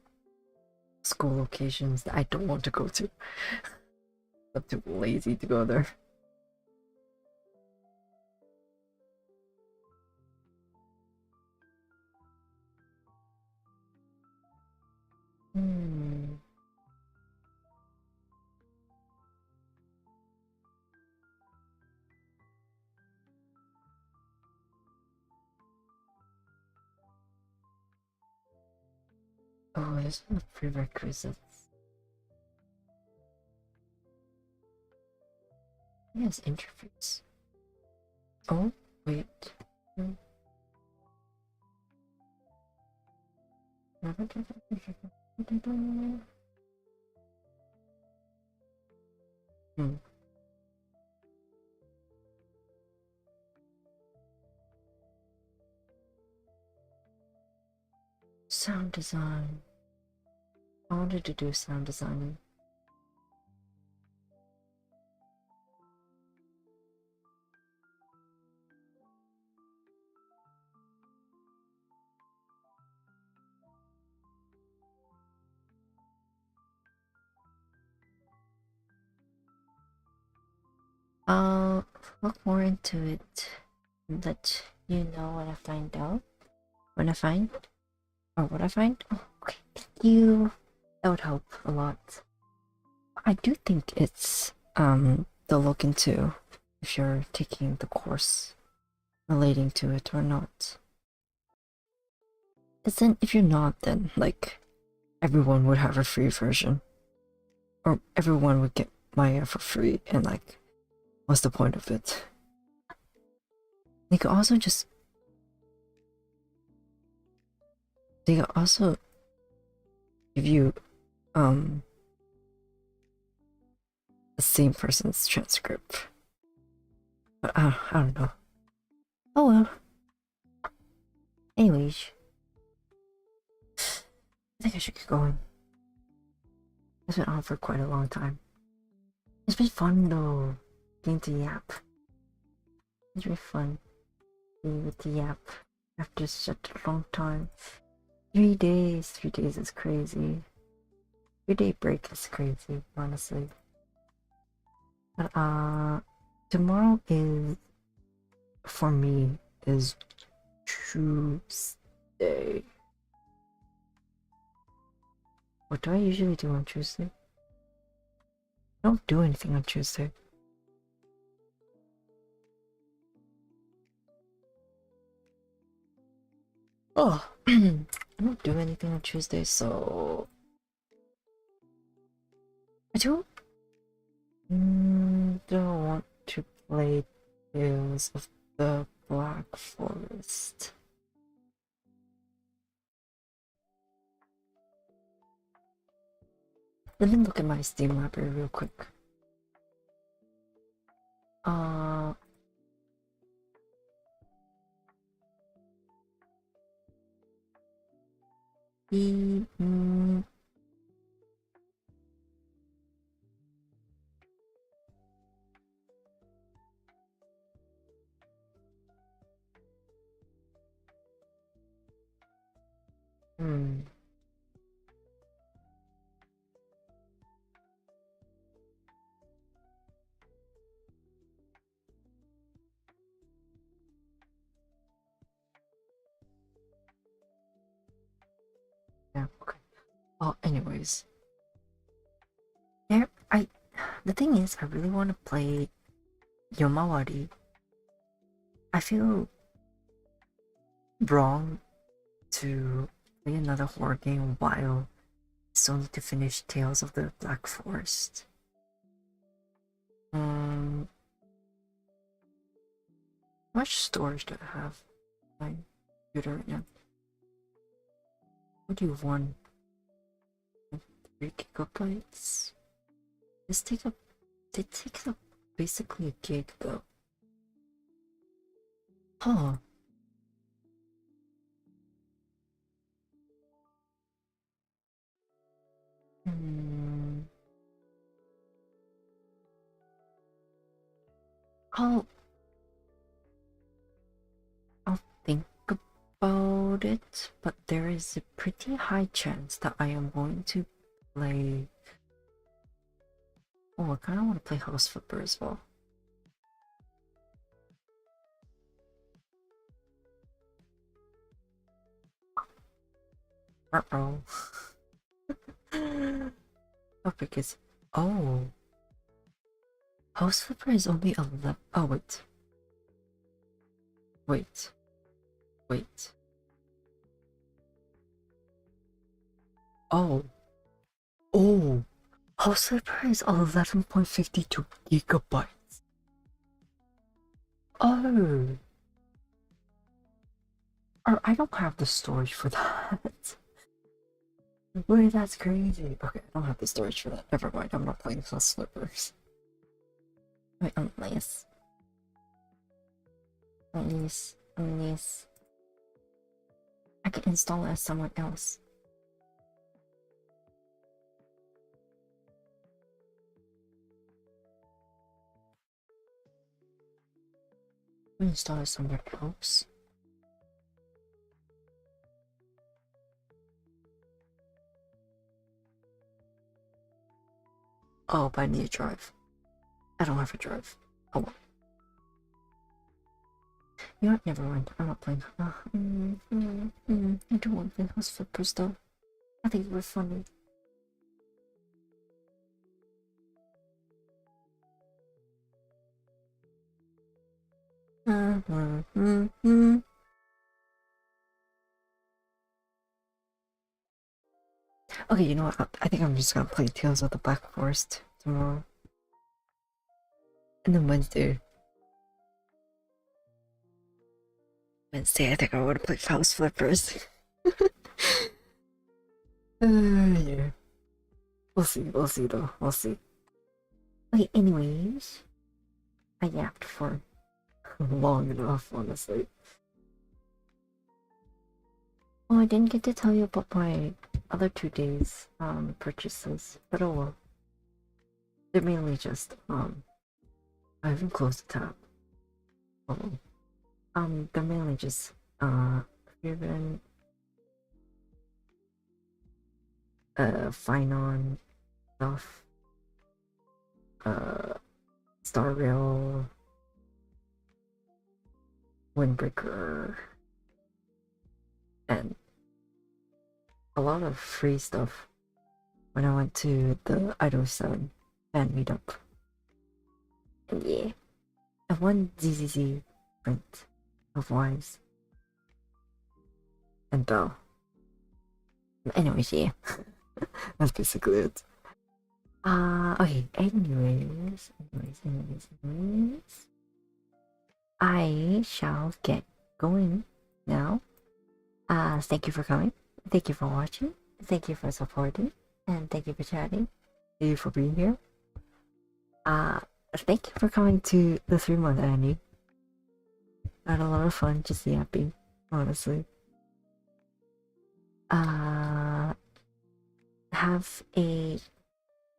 school locations that I don't want to go to. I'm too lazy to go there. Hmm. Oh, there's no prerequisites. Yes, interface. Oh, wait. Hmm. Sound design. I wanted to do sound designing. I'll look more into it and let you know when I find out. When I find, or what I find. Oh, okay, thank you. That would help a lot. I do think it's to look into if you're taking the course relating to it or not. Because then, if you're not, then like everyone would have a free version, or everyone would get Maya for free, and like, what's the point of it? They could also just they could also give you um the same person's transcript. But I don't know. Oh well. Anyways, I think I should get going. It's been on for quite a long time. It's been fun though, getting to yap. It's really fun being with the yap after such a long time. 3 days. 3 days is crazy. 3 day break is crazy, honestly. But tomorrow is for me is Tuesday. What do I usually do on Tuesday? I don't do anything on Tuesday. Oh, I don't do anything on Tuesday, so I don't want to play Tales of the Black Forest. Let me look at my Steam library real quick. Uh, the hmm. Yeah, okay. Oh, anyways, there. The thing is, I really want to play Yomawari. I feel wrong to play another horror game while still need to finish Tales of the Black Forest. Um, how much storage do I have on my computer right now? What do you want? 3 GB? This take up. They take up basically a gig though. Huh. Hmm. I'll I'll think about it, but there is a pretty high chance that I am going to play. Oh, I kind of want to play House Flipper as well. Uh-oh. How big is... Oh. House Flipper is only 11... Oh, wait. Wait. Wait. Oh. Oh. House Flipper is 11.52 gigabytes. Oh. Or I don't have the storage for that. Wait, that's crazy. Okay, I don't have the storage for that. Never mind, I'm not playing House Flippers. Wait, unless... Unless... I can install it as someone else. Install it somewhere else. Oh, but I need a drive. I don't have a drive. Oh. You know what? Never mind. I'm not playing. I don't want to play house flippers though. I think it was funny. Okay, you know what? I think I'm just gonna play Tales of the Black Forest tomorrow. And then Wednesday, I think I want to play House Flippers. Yeah. We'll see though. We'll see. Okay, anyways. I yapped for long enough, honestly. Oh, I didn't get to tell you about my other 2 days purchases, but oh well. They're mainly just I haven't closed the tab. Oh. They're mainly just Riven, Fine On stuff, Star Rail, Windbreaker, and a lot of free stuff when I went to the Idol 7 fan meetup. And yeah, and one ZZZ print of Wives and Belle. Anyways, yeah. That's basically it. Okay, anyways. I shall get going now. Thank you for coming. Thank you for watching. Thank you for supporting. And thank you for chatting. Thank you for being here. Thank you for coming to the 3-month Annie. I had a lot of fun just yapping, honestly. Have a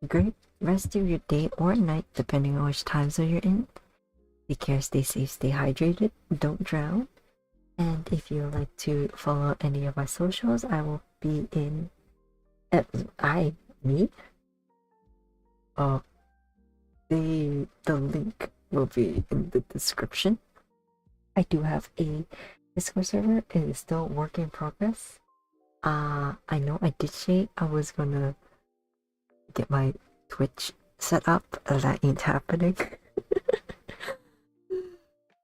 great rest of your day or night, depending on which time zone you're in. Take care, stay safe, stay hydrated, don't drown. And if you would like to follow any of my socials, I will be in. Me? The link will be in the description. I do have a Discord server. It is still work in progress. I know I did say I was gonna get my Twitch set up. That ain't happening.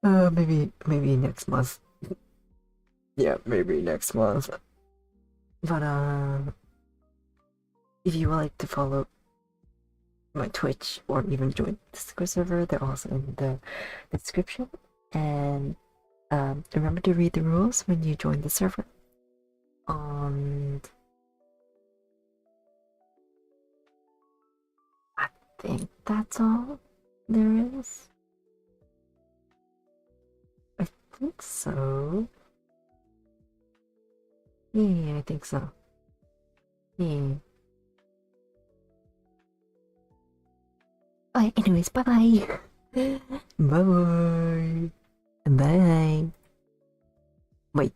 Maybe next month. Yeah, maybe next month. But if you would like to follow my Twitch or even join the Discord server, they're also in the description. And remember to read the rules when you join the server. And I think that's all there is. I think so. Yeah, I think so. Yeah. Alright, anyways, bye-bye. Bye-bye. Bye. Wait.